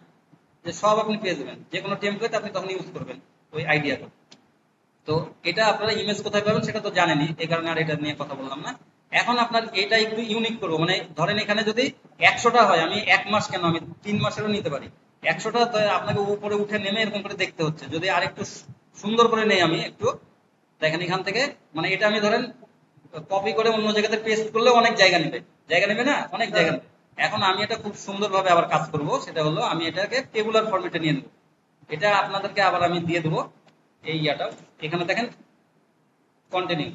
যে সব আপনি পেয়ে যাবেন। যে কোনো টেমপ্লেট আপনি তখন ইউজ করবেন ওই আইডিয়াটা। তো এটা আপনারা ইমেজ কোথায় পাবেন সেটা তো জানেনই, এই কারণে আর এটা নিয়ে কথা বললাম না। এখন আপনার এটা একটু ইউনিক করবো, মানে ধরেন এখানে যদি 100টা হয়, আমি 1 মাস কেন, আমি 3 মাসেরও নিতে পারি। 100টা আপনাকে উপরে উঠে নেমে এরকম করে দেখতে হচ্ছে। যদি আর একটু সুন্দর করে নেই আমি একটু, দেখেন এখান থেকে, মানে এটা আমি ধরেন কপি করে অন্য জায়গাতে পেস্ট করলে অনেক জায়গা নেবে, জায়গা নেবে না, অনেক জায়গা নেবে। এখন আমি এটা খুব সুন্দরভাবে আবার কাজ করব, সেটা হলো আমি এটাকে টেবুলার ফরম্যাটে নিয়ে নেবো। এটা আপনাদেরকে আবার আমি দিয়ে দেবো এই ইয়াটা। এখানে দেখেন কন্টিনিউ।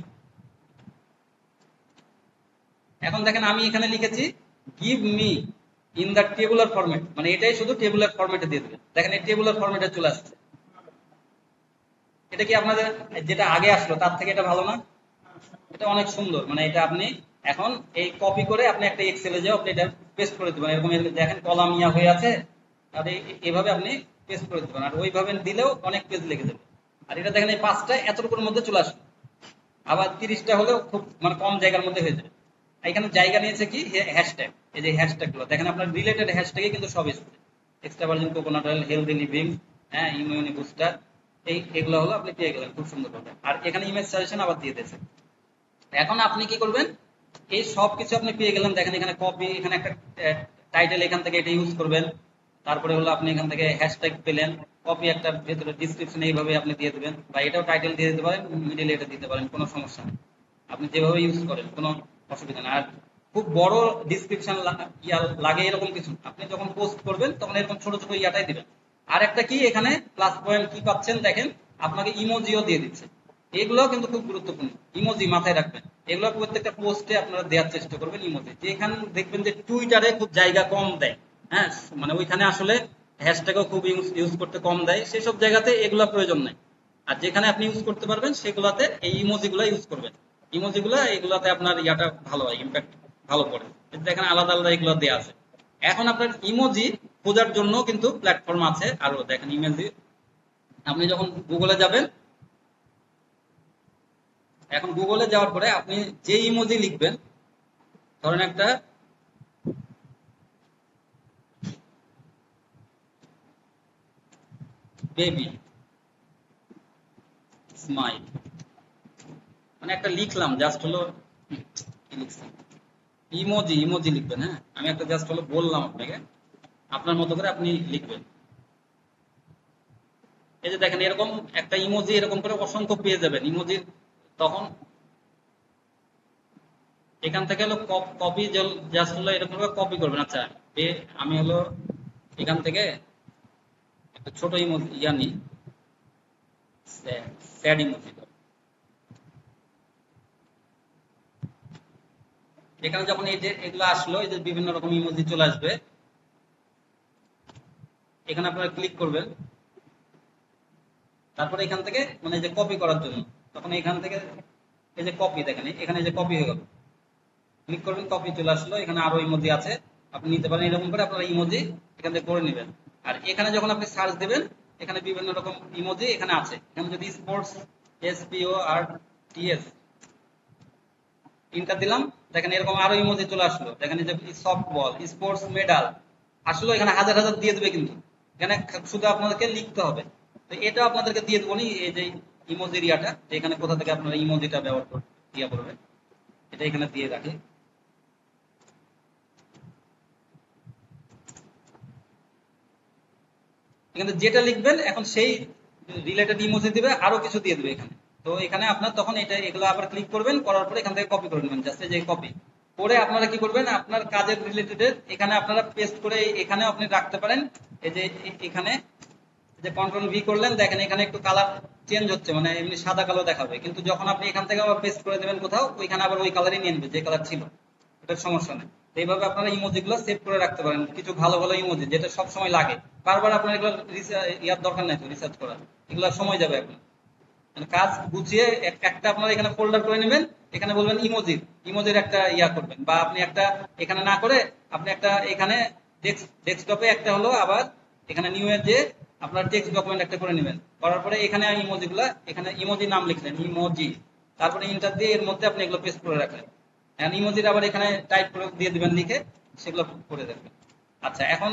এখন দেখেন আমি এখানে লিখেছি give me in the tabular format, মানে এটাই শুধু টেবুলার ফরম্যাটে দিয়ে দেবেন। দেখেন এই টেবুলার ফরম্যাটে চলে আসছে। এটা কি আপনাদের যেটা আগে আসলো তার থেকে এটা ভালো না? এটা অনেক সুন্দর, মানে এটা আপনি এখন এই কপি করে আপনি একটা এক্সেলে যাও, আপনি এটা পেস্ট করে দেবেন, এরকম দেখেন কলাম ইয়া হয়ে আছে, আর এইভাবে আপনি পেস্ট করে দেবেন, আর ওইভাবে দিলেও অনেক পেজ লেগে যাবে। আর এটা দেখেন এই 5টা এতটুকুর মধ্যে চলে আসবে, আবার 30টা হলেও খুব মানে কম জায়গার মধ্যে হয়ে যাবে। এখানে জায়গা নিয়েছে কি হ্যাশট্যাগ, এই যে হ্যাশট্যাগ গুলো দেখেন আপনার রিলেটেড হ্যাশট্যাগে কিন্তু সব এসেছে, extra virgin coconut oil, healthy living, হ্যাঁ, ইমিউনি বুস্টার, এগুলো হলো আপনি পেয়ে গেলেন খুব সুন্দর ভাবে। আর এখানে ইমেজ সাজেশন আবার দিয়ে দিয়েছে। এখন আপনি কি করবেন, এই সব কিছু আপনি পেয়ে গেলেন, দেখেন এখানে কপি, এখানে একটা টাইটেল, এখান থেকে এটা ইউজ করবেন। তারপরে হলো আপনি এখান থেকে হ্যাশট্যাগ পেলেন, কপি একটা ভেতরে ডিসক্রিপশন এইভাবে আপনি দিয়ে দেবেন, বা এটাও টাইটেল দিয়ে দিতে পারেন, মিডিলে এটা দিতে পারেন, কোনো সমস্যা নেই, আপনি যেভাবে ইউজ করেন কোনো অসুবিধা নেই। আর খুব বড় ডিসক্রিপশন লাগে এরকম কিছু, আপনি যখন পোস্ট করবেন তখন এরকম ছোট ছোট ইয়াটাই দিবেন। আর একটা কি এখানে প্লাস পয়েন্ট কি পাচ্ছেন দেখেন, আপনাকে ইমোজিও দিয়ে দিচ্ছে। এগুলো কিন্তু খুব গুরুত্বপূর্ণ, ইমোজি মাথায় রাখবেন, এগুলো প্রত্যেকটা পোস্টে আপনারা দেওয়ার চেষ্টা করবেন ইমোজি। যেখানে দেখবেন যে টুইটারে খুব জায়গা কম দেয়, হ্যাঁ, মানে ওইখানে আসলে হ্যাশট্যাগও খুব ইউজ করতে কম দেয়, সেসব জায়গাতে এগুলো প্রয়োজন নাই। আর যেখানে আপনি ইউজ করতে পারবেন সেগুলাতে এই ইমোজিগুলো ইউজ করবেন। ইমোজিগুলো এগুলাতে আপনার ইয়াটা ভালো হয়, ইম্প্যাক্ট ভালো পড়ে। দেখেন আলাদা আলাদা এগুলো দেওয়া আছে। এখন আপনার ইমোজি খোঁজার জন্য কিন্তু প্ল্যাটফর্ম আছে আরো, দেখেন ইমোজি আপনি যখন গুগলে যাবেন, এখন গুগলে যাওয়ার পরে আপনি যে ইমোজি লিখবেন, ধরেন একটা বেবি স্মাইল, মানে একটা লিখলাম জাস্ট হলো কি লিখছি, ইমোজি ইমোজি লিখবেন। হ্যাঁ, আমি একটা জাস্ট হলো বললাম আপনাকে, আপনার মতো করে আপনি লিখবেন। এই যে দেখেন এরকম একটা ইমোজি এরকম করে অসংখ্য পেয়ে যাবেন ইমোজির। তখন এখান থেকে হলো কপি, জাস্ট হলো এরকম করে কপি করবেন। আচ্ছা, আমি হলো এখান থেকে একটা ছোট ইমোজি ইয়া নিই, স্যাড ইমোজি। এখানে যখন এই যে এগুলো আসলো, এই যে বিভিন্ন রকম ইমোজি চলে আসবে, এখানে আপনারা ক্লিক করবেন। তারপরে এখান থেকে মানে যে কপি করার জন্য, তখন এখান থেকে এই যে কপি দেখেন, এখানে যে কপি হয়ে গেল, ক্লিক করবেন, কপি চলে আসলো। এখানে আরো ইমোজি আছে, আপনি নিতে পারেন। এরকম করে আপনারা ইমোজি এখান থেকে করে নেবেন। আর এখানে যখন আপনি সার্চ দেবেন, এখানে বিভিন্ন রকম ইমোজি এখানে আছে। এখানে যদি স্পোর্টস, SPORTS ইন্টার দিলাম, দেখেন এরকম আরো ইমোজি চলে আসলো। দেখেন এই যে সফট বল, স্পোর্টস মেডাল আসলো। এখানে হাজার হাজার দিয়ে দেবে, কিন্তু এখানে শুধু আপনাদেরকে লিখতে হবে। তো এটা আপনাদেরকে দিয়ে দেবো এই যে ইমোজির ইয়াটা, যে এখানে কোথা থেকে আপনারা ইমোজিটা ব্যবহার করবেন, ইয়া করবেন, এটা এখানে দিয়ে রাখি। এখানে যেটা লিখবেন এখন সেই রিলেটেড ইমোজি দিবে, আরো কিছু দিয়ে দিবে এখানে। তো এখানে আপনার তখন এটা এগুলো আবার ক্লিক করবেন, করার পরে এখান থেকে কপি করে নেবেন, জাস্ট এই যে কপি করে আপনারা কি করবেন, আপনার কাজের রিলেটেড এখানে আপনারা পেস্ট করে এখানে আপনি রাখতে পারেন। এই যে এখানে যে কন্ট্রোল V করলেন, দেখেন এখানে একটু কালার চেঞ্জ হচ্ছে, মানে এমনি সাদা কালো দেখাবে, কিন্তু যখন আপনি এখান থেকে আবার পেস্ট করে দেবেন কোথাও, ওইখানে আবার ওই কালারই নিয়ে নেবে যে কালার ছিল। এটার সমস্যা নেই। তো এইভাবে আপনারা ইমোজি গুলো সেভ করে রাখতে পারেন, কিছু ভালো ভালো ইমোজি যেটা সব সময় লাগে। বারবার আপনার এগুলো ইয়ার দরকার নাই তো রিসার্চ করার, এগুলো সময় যাবে এখন। মানে কাজ গুছিয়ে একটা আপনারা এখানে ফোল্ডার করে নেবেন, এখানে বলবেন ইমোজির, ইমোজির একটা ইয়া করবেন, বা আপনি একটা এখানে না করে আপনি একটা এখানে ডেস্কটপে একটা হলো, আবার এখানে নিউ এর যে আপনার টেক্সট ডকুমেন্ট একটা করে নেবেন। করার পরে এখানে ইমোজি গুলা, এখানে ইমোজি নাম লিখলেন ইমোজি, তারপরে ইন্টার দিয়ে এর মধ্যে আপনি এগুলো পেস্ট করে রাখলেন। এখন ইমোজির আবার এখানে টাইপ করে দিয়ে দিবেন লিখে, সেগুলো করে দেবেন। আচ্ছা, এখন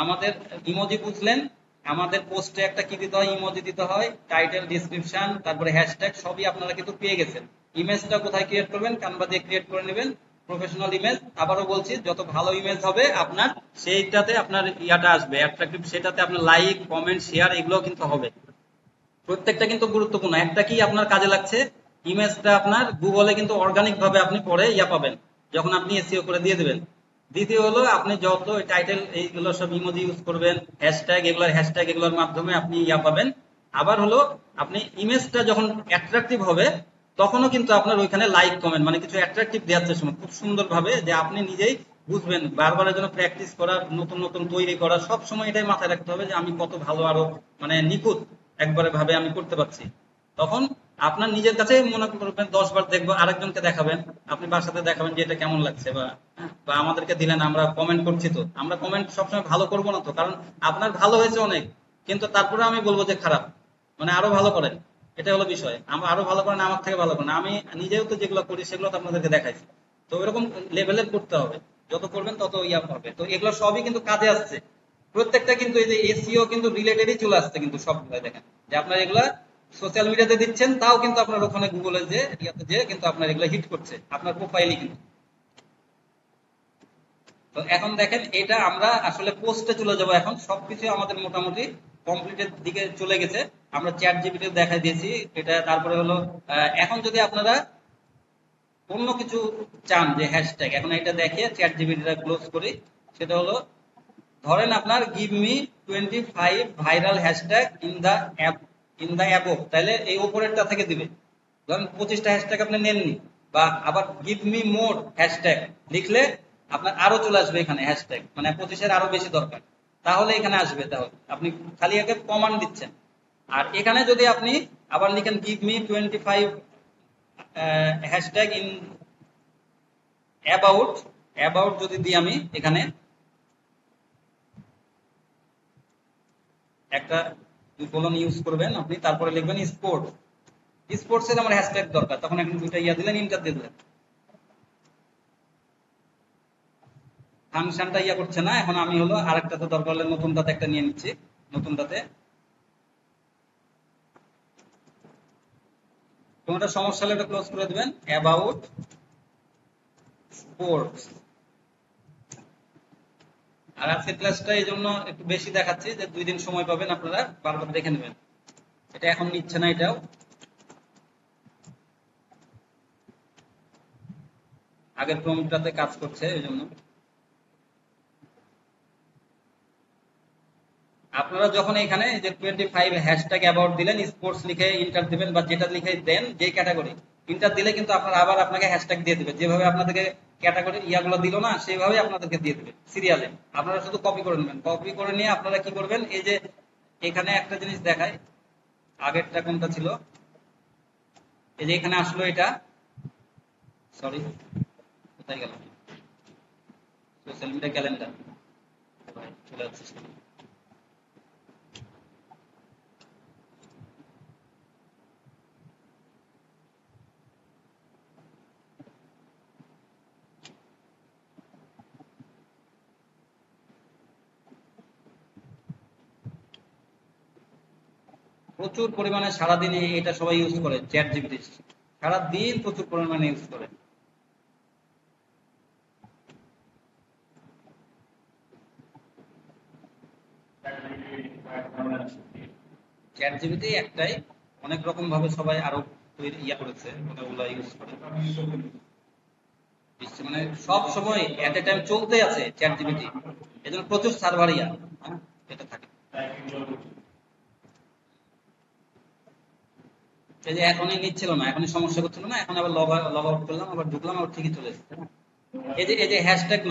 আমাদের ইমোজি বুঝলেন। আমাদের পোস্টে একটা কি দিতে হয়, ইমোজি দিতে হয়, টাইটেল, ডিসক্রিপশন, তারপরে হ্যাশট্যাগ সবই আপনারা কিন্তু পেয়ে গেছেন। ইমেজটা কোথায় ক্রিয়েট করবেন, কানভা দিয়ে ক্রিয়েট করে নেবেন, প্রফেশনাল ইমেজ। আবারও বলছি, যত ভালো ইমেজ হবে আপনার, সেইটাতে আপনার ইয়াটা আসবে অ্যাট্রাকটিভ, সেটাতে আপনার লাইক, কমেন্ট, শেয়ার এগুলো কিন্তু হবে। প্রত্যেকটা কিন্তু গুরুত্বপূর্ণ। একটা কি আপনার কাজে লাগছে, ইমেজটা আপনার গুগলে কিন্তু অর্গানিক ভাবে আপনি পরে ইয়া পাবেন, যখন আপনি SEO করে দিয়ে দিবেন। দ্বিতীয় হলো, আপনি যত টাইটেল এইগুলো সব ইমোজি ইউজ করবেন, হ্যাশট্যাগ এগুলোর মাধ্যমে আপনি ইয়া পাবেন। আবার হলো, আপনি ইমেজটা যখন অ্যাট্রাকটিভ হবে, তখনও কিন্তু আপনার ওইখানে লাইক, কমেন্ট মানে কিছু অ্যাট্রাকটিভ দেওয়ার চেষ্টা করুন, খুব সুন্দর ভাবে, যে আপনি নিজেই বুঝবেন। বারবারের জন্য প্র্যাকটিস করা, নতুন নতুন তৈরি করা, সব সময় এটাই মাথায় রাখতে হবে যে আমি কত ভালো, আরো মানে নিখুঁত একবারে ভাবে আমি করতে পারছি। তখন আপনার নিজের কাছে মনে করবেন, 10 বার দেখবো, আরেকজনকে দেখাবেন, আপনি বাসাতে দেখাবেন যে এটা কেমন লাগছে, বা আমাদেরকে দিলেন, আমরা কমেন্ট করছি। তো আমরা কমেন্ট সবসময় ভালো করবো না তো, কারণ আপনার ভালো হয়েছে অনেক, কিন্তু তারপরে আমি বলবো যে খারাপ, মানে আরো ভালো করেন। এটা হলো বিষয়, আমরা আরো ভালো করেন, আমার থেকে ভালো করেন। আমি নিজেও তো যেগুলো করি সেগুলো তো আপনাদেরকে দেখাইছি। তো এরকম লেভেলের করতে হবে, যত করবেন তত ইয়া হবে। তো এগুলো সবই কিন্তু কাজে আসছে, প্রত্যেকটা কিন্তু এই যে SEO কিন্তু রিলেটেডই চলে আসছে কিন্তু সবগুলো। দেখেন যে আপনার এগুলা সোশ্যাল মিডিয়াতে দিচ্ছেন, তাও কিন্তু আপনার ওখানে গুগলে যে ইয়াতে যে কিন্তু আপনার এগুলা হিট করছে, আপনার প্রোফাইলই কিন্তু। তো এখন দেখেন, এটা আমরা আসলে পোস্টে চলে যাব। এখন সবকিছু আমাদের মোটামুটি কমপ্লিটের দিকে চলে গেছে। আমরা ChatGPT দেখাই দিয়েছি এটা। তারপরে হলো এখন যদি আপনারা অন্য কিছু চান, যে হ্যাশট্যাগ, এখন এটা দেখে ChatGPT ক্লোজ করি। সেটা হলো, ধরেন আপনার give me 25 viral hashtag in the above, তাহলে এই উপরেরটা থেকে দিবে। ধরেন 25টা হ্যাশট্যাগ আপনি নেননি, বা আবার গিভ মি মোর হ্যাশট্যাগ লিখলে আপনার আরো চলে আসবে এখানে হ্যাশট্যাগ, মানে 25-এর আরো বেশি দরকার, তাহলে এখানে আসবে। তাহলে আপনি খালি একে কমান্ড দিচ্ছেন। আর এখানে যদি আপনি আবার লিখেন give me 25 hashtag in about, যদি দিই আমি এখানে একটা কোলন ইউজ করবেন আপনি, তারপরে লিখবেন স্পোর্টস এর আমার হ্যাশট্যাগ দরকার, তখন এখন দুইটা ইয়া দিলেন, ইন্টার দিয়ে দিলেন। ফাংশনটা ইয়া করছে না। এখন আমি হলো আরেকটাতে দরকার হলে নতুনটাতে একটা নিয়ে নিচ্ছি, নতুনটাতে। কোনটা সমস্যা হলে এটা ক্লোজ করে দিবেন। About sports. আর আজকের ক্লাসটা এই জন্য একটু বেশি দেখাচ্ছি যে 2 দিন সময় পাবেন, আপনারা বারবার দেখে নেবেন। এটা এখন নিচ্ছে না, এটাও আগের ক্রমটাতে কাজ করছে, এই জন্য। আপনারা যখন এখানে যে 25 হ্যাশট্যাগ অ্যাবাউট দিলেন, স্পোর্টস লিখে ইন্টার দিবেন বা যেটা লিখে দেন, যে ক্যাটাগরি ইন্টার দিলে কিন্তু আপনারা আবার আপনাকে হ্যাশট্যাগ দিয়ে দিবে, যেভাবে আপনাদেরকে ক্যাটাগরি ইয়াগুলো দিল না, সেইভাবেই আপনাদেরকে দিয়ে দিবে সিরিয়ালে। আপনারা শুধু কপি করে নেবেন, কপি করে নিয়ে আপনারা কি করবেন, এই যে এখানে একটা জিনিস দেখায়, আগেরটা কোনটা ছিল, এই যে এখানে আসলো এটা, সরি কোথায় গেল, সোশ্যাল মিডিয়া ক্যালেন্ডার, চলে যাচ্ছে। প্রচুর পরিমাণে সারাদিনে এটা সবাই ইউজ করে, চ্যাট জিপিটি সারাদিন প্রচুর পরিমাণে ইউজ করে। চ্যাট জিপিটি একটাই, অনেক রকম ভাবে সবাই আরো ইয়া করেছে, ওগুলা ইউজ করে। মানে সব সময় এট এ টাইম চলতে আছে চ্যাট জিপিটি, এজন্য প্রচুর সার্ভার ইয়া এটা থাকে। এই যে এখনই নিচ্ছিল না, এখনই সমস্যা করছিল না, এখন আবার লগ আউট করলাম, আবার ঢুকলাম, আবার ঠিকই চলে এসেছে। এই যে হ্যাশট্যাগ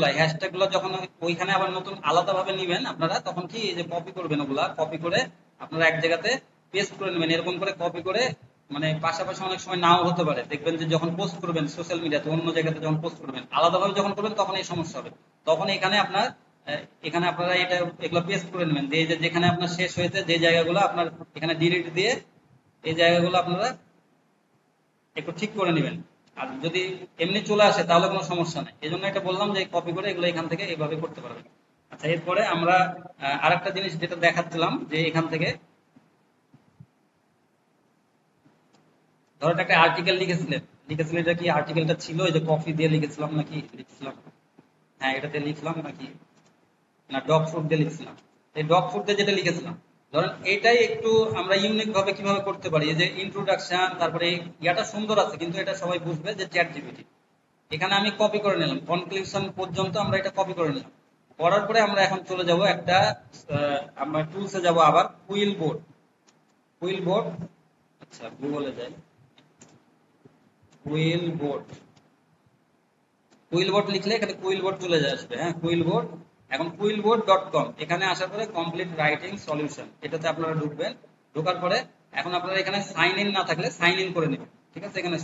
গুলা যখন ওইখানে আবার নতুন আলাদা ভাবে নিবেন আপনারা, তখন কি এই যে কপি করবেন, ওগুলা কপি করে আপনারা এক জায়গাতে পেস্ট করে নেবেন, এরকম করে কপি করে। মানে পাশাপাশি অনেক সময় নাও হতে পারে, দেখবেন যে যখন পোস্ট করবেন সোশ্যাল মিডিয়াতে, অন্য জায়গাতে যখন পোস্ট করবেন, আলাদাভাবে যখন করবেন তখন এই সমস্যা হবে। তখন এখানে আপনার এখানে আপনারা এটা এগুলো পেস্ট করে নেবেন, যে যেখানে আপনার শেষ হয়েছে, যে জায়গাগুলো আপনার এখানে ডিলিট দিয়ে এই জায়গাগুলো আপনারা একটু ঠিক করে নেবেন। আর যদি এমনি চলে আসে তাহলে কোনো সমস্যা নেই, এই জন্য এটা বললাম যে কপি করে এগুলো এখান থেকে এইভাবে করতে পারবেন। আচ্ছা, এরপরে আমরা আরেকটা জিনিস যেটা দেখাচ্ছিলাম, যে এখান থেকে ধরো একটা আর্টিকেল লিখেছিলেন, এটা কি আর্টিকেলটা ছিল এই যে কফি দিয়ে লিখেছিলাম নাকি লিখছিলাম, হ্যাঁ এটাতে লিখলাম নাকি, না ডগ ফুড দিয়ে লিখছিলাম, এই ডগ ফুড দিয়ে যেটা লিখেছিলাম, ধরেন এটাই একটু আমরা ইউনিক ভাবে কিভাবে করতে পারি, এই যে ইন্ট্রোডাকশন, তারপরে ইয়াটা সুন্দর আছে কিন্তু এটা সবাই বুঝবে যে চ্যাট জিপিটি। এখানে আমি কপি করে নিলাম, কনক্লুশন পর্যন্ত আমরা এটা কপি করে নিলাম। করার পরে আমরা এখন চলে যাব একটা আমরা টুলসে যাব, আবার কুইল বোর্ড। কুইল বোর্ড, আচ্ছা গুগলে যাই, কুইল বোর্ড। কুইল বোর্ড লিখলে এখানে কুইল বোর্ড চলে আসবে, হ্যাঁ কুইল বোর্ড। এখন কুইলবোর্ড.com, এখানে আসার পরে কমপ্লিট রাইটিং সলিউশন, এটাতে আপনারা ঢুকবেন। ঢোকার পরে এখন আপনারা এখানে সাইন ইন না থাকলে সাইন ইন করে নেবেন, ঠিক আছে, এখানে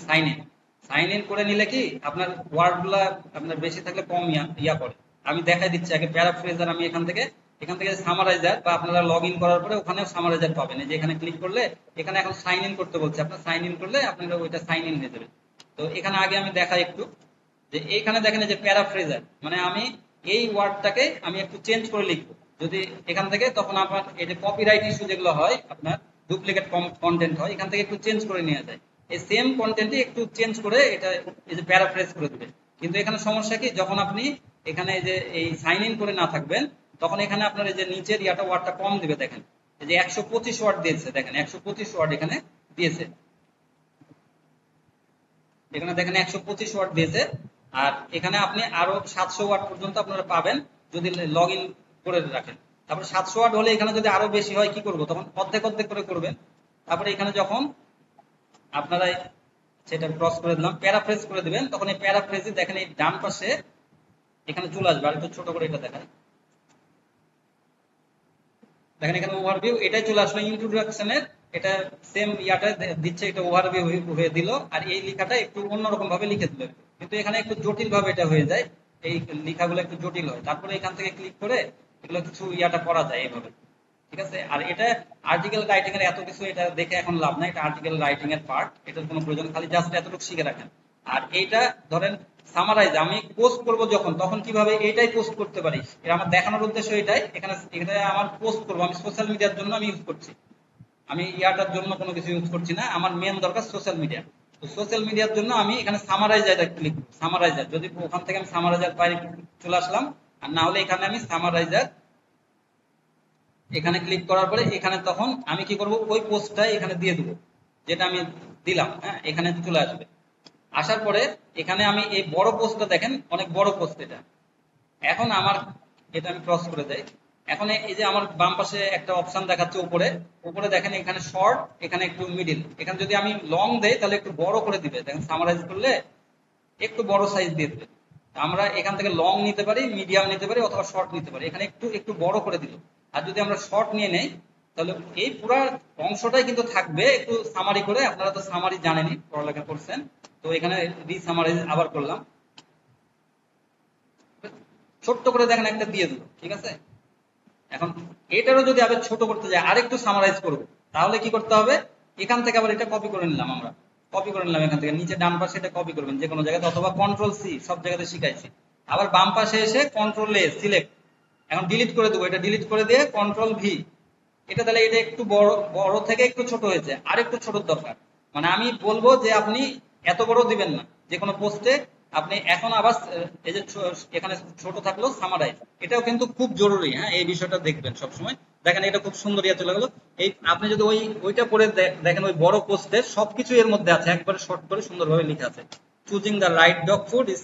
সাইন ইন করে নিলে কি আপনার ওয়ার্ড গুলা আপনার বেশি থাকলে কম ইয়া করে। আমি দেখাই দিচ্ছি আগে প্যারাফ্রেজার, আমি এখান থেকে সামারাইজার, বা আপনারা লগ ইন করার পরে ওখানেও সামারাইজার পাবেন, এই যে এখানে ক্লিক করলে এখানে এখন সাইন ইন করতে বলছে, আপনার সাইন ইন করলে আপনারা ওইটা সাইন ইন হয়ে যাবে। তো এখানে আগে আমি দেখাই একটু, যে এইখানে দেখেন যে প্যারাফ্রেজার, মানে আমি এই ওয়ার্ডটাকে আমি একটু চেঞ্জ করে লিখবো যদি এখান থেকে, তখন আপনার এই যে কপিরাইট ইস্যু যেগুলো হয়, আপনার ডুপ্লিকেট কন্টেন্ট হয়, এখান থেকে একটু চেঞ্জ করে নেওয়া যায়। এই সেম কন্টেন্টই একটু চেঞ্জ করে এটা এই যে প্যারাফ্রেজ করে দিবে। কিন্তু এখানে সমস্যা কি, যখন আপনি এখানে এই যে এই সাইন ইন করে না থাকবেন, তখন এখানে আপনার এই যে নিচের ইয়াটা ওয়ার্ডটা কম দিবে, দেখেন এই যে 125 ওয়ার্ড দিয়েছে, দেখেন 125 ওয়ার্ড এখানে দিয়েছে, এখানে দেখেন 125 ওয়াট দিয়েছে। আর এখানে আপনি আরো 700 ওয়াট পর্যন্ত আপনারা পাবেন যদি লগ ইন করে রাখেন। তারপরে 700 ওয়াট হলে এখানে যদি আরো বেশি হয় কি করবো, তখন অর্ধেক অর্ধেক করে করবেন। তারপরে এখানে যখন আপনারা সেটা ক্রস করে দিলাম, প্যারাফ্রেজ করে দিবেন, তখন এই প্যারাফ্রেজে দেখেন এই ডান পাশে এখানে চলে আসবে। আর একটু ছোট করে এটা দেখায়, দেখেন এখানে ওভারভিউ এটাই চলে আসলো ইন্ট্রোডাকশনের, এটা সেম ইয়াটা দিচ্ছে, এটা ওভারভিউ হয়ে দিল। আর এই লেখাটা একটু অন্যরকম ভাবে লিখে দিল, কিন্তু এখানে একটু জটিল ভাবে এটা হয়ে যায়, এই লেখাগুলো একটু জটিল হয়। তারপরে এখান থেকে ক্লিক করে এগুলো কিছু ইয়াটা করা যায় এইভাবে, ঠিক আছে। আর এটা আর্টিকেল রাইটিং এর এত কিছু এটা দেখে এখন লাভ নাই, এটা আর্টিকেল রাইটিং এর পার্ট, এটার কোনো প্রয়োজন, খালি জাস্ট এতটুকু শিখে রাখেন। আর এইটা ধরেন সামারাইজ, আমি পোস্ট করব যখন, তখন কিভাবে এইটাই পোস্ট করতে পারি, এটা আমার দেখানোর উদ্দেশ্য এটাই। এখানে এটা আমার পোস্ট করবো, আমি সোশ্যাল মিডিয়ার জন্য আমি ইউজ করছি, আমি ইয়াটার জন্য কোনো কিছু ইউজ করছি না, আমার মেন দরকার সোশ্যাল মিডিয়া। তো সোশ্যাল মিডিয়ার জন্য আমি এখানে সামারাইজার ক্লিক সামারাইজার, যদি ওখান থেকে আমি সামারাইজার পাই চলে আসলাম, আর না হলে এখানে আমি সামারাইজার এখানে ক্লিক করার পরে এখানে তখন আমি কি করব, ওই পোস্টটাই এখানে দিয়ে দেবো যেটা আমি দিলাম। হ্যাঁ, এখানে চলে আসবে। আসার পরে এখানে আমি এই বড় পোস্টটা দেখেন, অনেক বড় পোস্ট এটা। এখন আমার এটা আমি ক্রস করে দেই। এখন এই যে আমার বাম পাশে একটা অপশন দেখাচ্ছে উপরে, উপরে দেখেন এখানে শর্ট, এখানে একটু মিডিল। এখানে যদি আমি লং দেই তাহলে একটু বড় করে দিবে, দেখেন সামারাইজ করলে একটু বড় সাইজ দিয়ে দেবে। আমরা এখান থেকে লং নিতে পারি, মিডিয়াম নিতে পারি, অথবা শর্ট নিতে পারি। এখানে একটু একটু বড় করে দিল। আর যদি আমরা শর্ট নিয়ে নেই তাহলে এই পুরো অংশটাই কিন্তু থাকবে একটু সামারি করে। আপনারা তো সামারি জানেনই, পড়ালেখা করছেন। তো এখানে রিসামারাইজ আবার করলাম, ছোট্ট করে দেখেন একটা দিয়ে দিল, ঠিক আছে। এখন এটারও যদি আবার ছোট করতে যাই, আরেকটু সামারাইজ করবো, তাহলে কি করতে হবে, এখান থেকে আবার এটা কপি করে নিলাম। আমরা কপি করে নিলাম এখান থেকে, নিচে ডান পাশে এটা কপি করবেন যে কোনো জায়গাতে, অথবা কন্ট্রোল সি, সব জায়গাতে শিখাইছি। আবার বাম পাশে এসে কন্ট্রোল এ সিলেক্ট, এখন ডিলিট করে দেবো। এটা ডিলিট করে দিয়ে কন্ট্রোল ভি, এটা তাহলে এটা একটু বড়, বড় থেকে একটু ছোট হয়েছে, আর একটু ছোট দরকার। মানে আমি বলবো যে আপনি এত বড় দিবেন না যে কোনো পোস্টে। আপনি এখন আবার এই যে এখানে ছোট থাকলো সামারাইজ, এটাও কিন্তু খুব জরুরি। হ্যাঁ, এই বিষয়টা দেখবেন সবসময়। দেখেন এটা খুব সুন্দর ইয়ে চলে গেলো। এই আপনি যদি ওইটা পড়ে দেখেন, ওই বড় পোস্টের সবকিছু এর মধ্যে আছে, একবারে শর্ট করে সুন্দরভাবে লেখা আছে। Choosing the right dog food is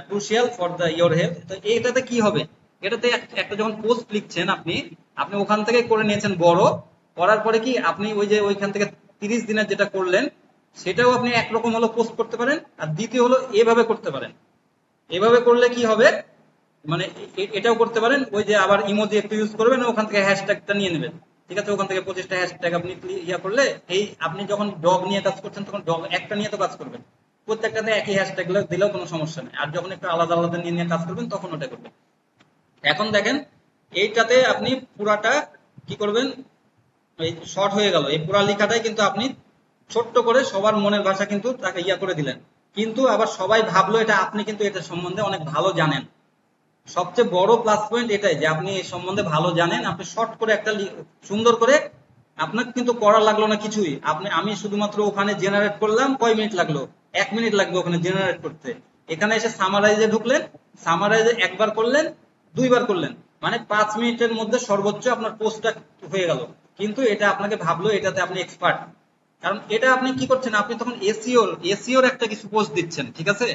crucial for the your health. তো এটাতে কি হবে, এটাতে একটা যখন পোস্ট লিখছেন আপনি, আপনি ওখান থেকে করে নিয়েছেন বড়, করার পরে কি আপনি ওই যে ওইখান থেকে 30 দিনের যেটা করলেন সেটাও আপনি একরকম হলো পোস্ট করতে পারেন। আর দ্বিতীয় হলো এভাবে করতে পারেন। এভাবে করলে কি হবে, মানে এটাও করতে পারেন, ওই যে আবার ইমোজি একটু ইউজ করবেন, ওখান থেকে হ্যাশট্যাগটা নিয়ে নেবেন। ঠিক আছে, ওখান থেকে 25টা হ্যাশট্যাগ আপনি ইয়া করলে, এই আপনি যখন ডগ নিয়ে কাজ করছেন তখন ডগ একটা নিয়ে তো কাজ করবেন, প্রত্যেকটাতে একই হ্যাশট্যাগ দিলেও কোনো সমস্যা নেই। আর যখন একটু আলাদা আলাদা নিয়ে নিয়ে কাজ করবেন তখন ওটা করবেন। এখন দেখেন এইটাতে আপনি পুরাটা কি করবেন, এই শর্ট হয়ে গেল, এই পুরা লেখাটাই কিন্তু আপনি ছোট্ট করে সবার মনের ভাষা কিন্তু তাকে ইয়া করে দিলেন। কিন্তু আবার সবাই ভাবলো এটা আপনি কিন্তু এটা সম্বন্ধে অনেক ভালো জানেন। সবচেয়ে বড় প্লাস পয়েন্ট এটাই যে আপনি এই সম্বন্ধে ভালো জানেন। আপনি শর্ট করে একটা সুন্দর করে, আপনার কিন্তু করা লাগলো না কিছুই। আমি শুধুমাত্র ওখানে জেনারেট করলাম, কয় মিনিট লাগলো, 1 মিনিট লাগবে ওখানে জেনারেট করতে। এখানে এসে সামারাইজে ঢুকলেন, সামারাইজে একবার করলেন, দুইবার করলেন, মানে 5 মিনিটের মধ্যে সর্বোচ্চ আপনার পোস্টটা হয়ে গেল। কিন্তু এটা আপনাকে ভাবলো এটাতে আপনি এক্সপার্ট, কারণ এটা আপনি কি করছেন, আপনি তখন এসিওর একটা কিছু পোস্ট দিচ্ছেন, ঠিক আছে।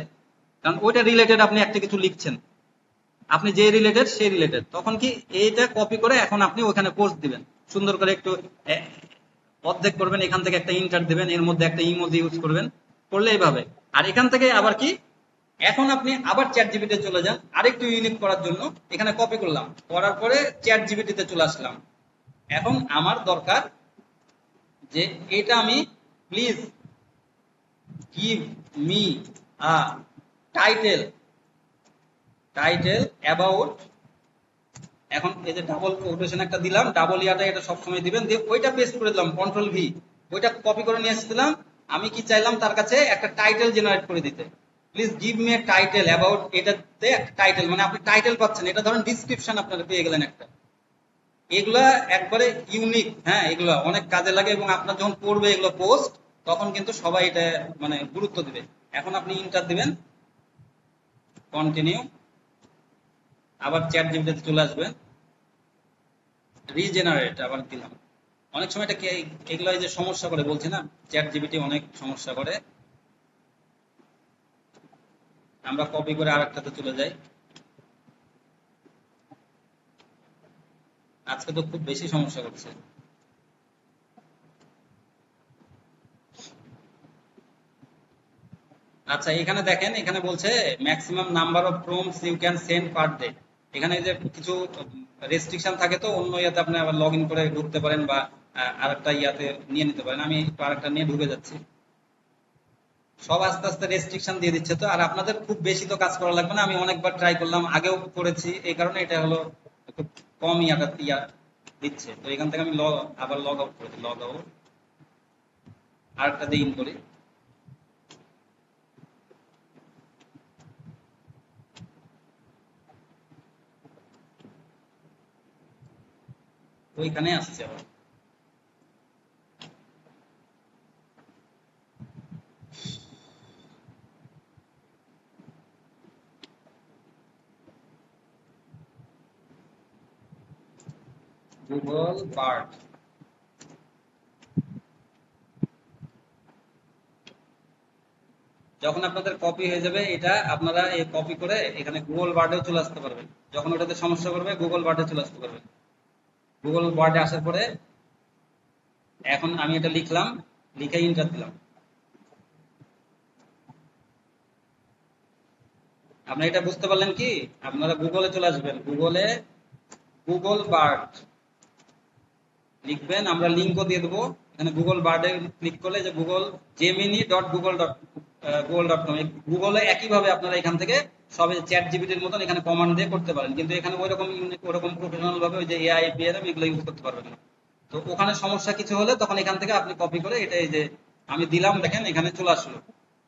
কারণ ওইটা রিলেটেড আপনি একটা কিছু লিখছেন, আপনি যে রিলেটেড সেই রিলেটেড, তখন কি এইটা কপি করে এখন আপনি ওখানে পোস্ট দিবেন। সুন্দর করে একটু অর্ধেক করবেন, এখান থেকে একটা ইন্টার দিবেন, এর মধ্যে একটা ইমোজি ইউজ করবেন, করলে এইভাবে। আর এখান থেকে আবার কি, এখন আপনি আবার চ্যাট জিপিটি চলে যান আরেকটু ইউনিক করার জন্য। এখানে কপি করলাম, করার পরে চ্যাট জিপিটিতে চলে আসলাম। এখন আমার দরকার যে এটা আমি, please give me a title, about. এখন এই যে ডাবল কোটেশন একটা দিলাম, ডাবল ইয়াটা এটা সবসময় দিবেন, দিয়ে ওইটা পেস্ট করে দিলাম কন্ট্রোল ভি, ওইটা কপি করে নিয়ে এসেছিলাম। আমি কি চাইলাম তার কাছে একটা টাইটেল জেনারেট করে দিতে, please give me a title about. এটাতে একটা টাইটেল, মানে আপনি টাইটেল পাচ্ছেন, এটা ধরেন ডিসক্রিপশন আপনারা পেয়ে গেলেন একটা। এগুলা একবারে ইউনিক, হ্যাঁ, এগুলা অনেক কাজে লাগে, এবং আপনার যখন পড়বে এগুলো পোস্ট, তখন কিন্তু সবাই এটা মানে গুরুত্ব দিবে। এখন আপনি ইন্টার দিবেন, কন্টিনিউ, আবার চ্যাট জিপিটিতে চলে আসবেন, রিজেনারেট আবার দিলাম। অনেক সময় এটা এগুলো এই যে সমস্যা করে বলছি না, চ্যাট জিপিটি অনেক সমস্যা করে। আমরা কপি করে আরেকটাতে চলে যাই। আজকে তো খুব বেশি সমস্যা করছে। আচ্ছা, এখানে দেখেন, এখানে বলছে maximum number of prompts you can send per day. এখানে যে কিছু রেস্ট্রিকশন থাকে, তো অন্য ইয়াতে আপনি আবার লগ ইন করে ঢুকতে পারেন, বা আরেকটা ইয়াতে নিয়ে নিতে পারেন। আমি একটু আরেকটা নিয়ে ঢুকে যাচ্ছি। সব আস্তে আস্তে রেস্ট্রিকশন দিয়ে দিচ্ছে। তো আর আপনাদের খুব বেশি তো কাজ করা লাগবে না, আমি অনেকবার ট্রাই করলাম, আগেও করেছি, এই কারণে এটা হলো খুব কম ইয়া দিচ্ছে। তো এখান থেকে আমি আবার লগ আউট করে দিই, লগ আউট, আরেকটা দিয়ে ইন করি। ওইখানে আসছে আবার। Google bird. যখন আপনাদের কপি হয়ে যাবে এটা আপনারা এই কপি করে এখানে গুগল বার্ডেও চলে আসতে পারবেন। যখন ওটাতে সমস্যা করবে গুগল বার্ডে চলে আসতে পারবেন। গুগল বার্ডে আসার পরে এখন আমি এটা লিখলাম, লিখে ইন্টার দিলাম। আপনারা এটা বুঝতে পারলেন কি? আপনারা গুগলে চলে আসবেন, গুগলে গুগল বার্ড লিখবেন, আমরা লিঙ্কও দিয়ে দেবো। এখানে গুগল বার্ডে ক্লিক করলে যে Google Gemini dot Google dot Google dot com, গুগলে একইভাবে আপনারা এখান থেকে সবে চ্যাট জিপিটির মতন এখানে কমান্ড দিয়ে করতে পারেন, কিন্তু এখানে ওইরকম ইউনিক ওরকম প্রফেশনাল ভাবে ওই যে এআই পিআরএম এগুলো ইউজ করতে পারবেন না। তো ওখানে সমস্যা কিছু হলে তখন এখান থেকে আপনি কপি করে এটা এই যে আমি দিলাম, দেখেন এখানে চলে আসলো।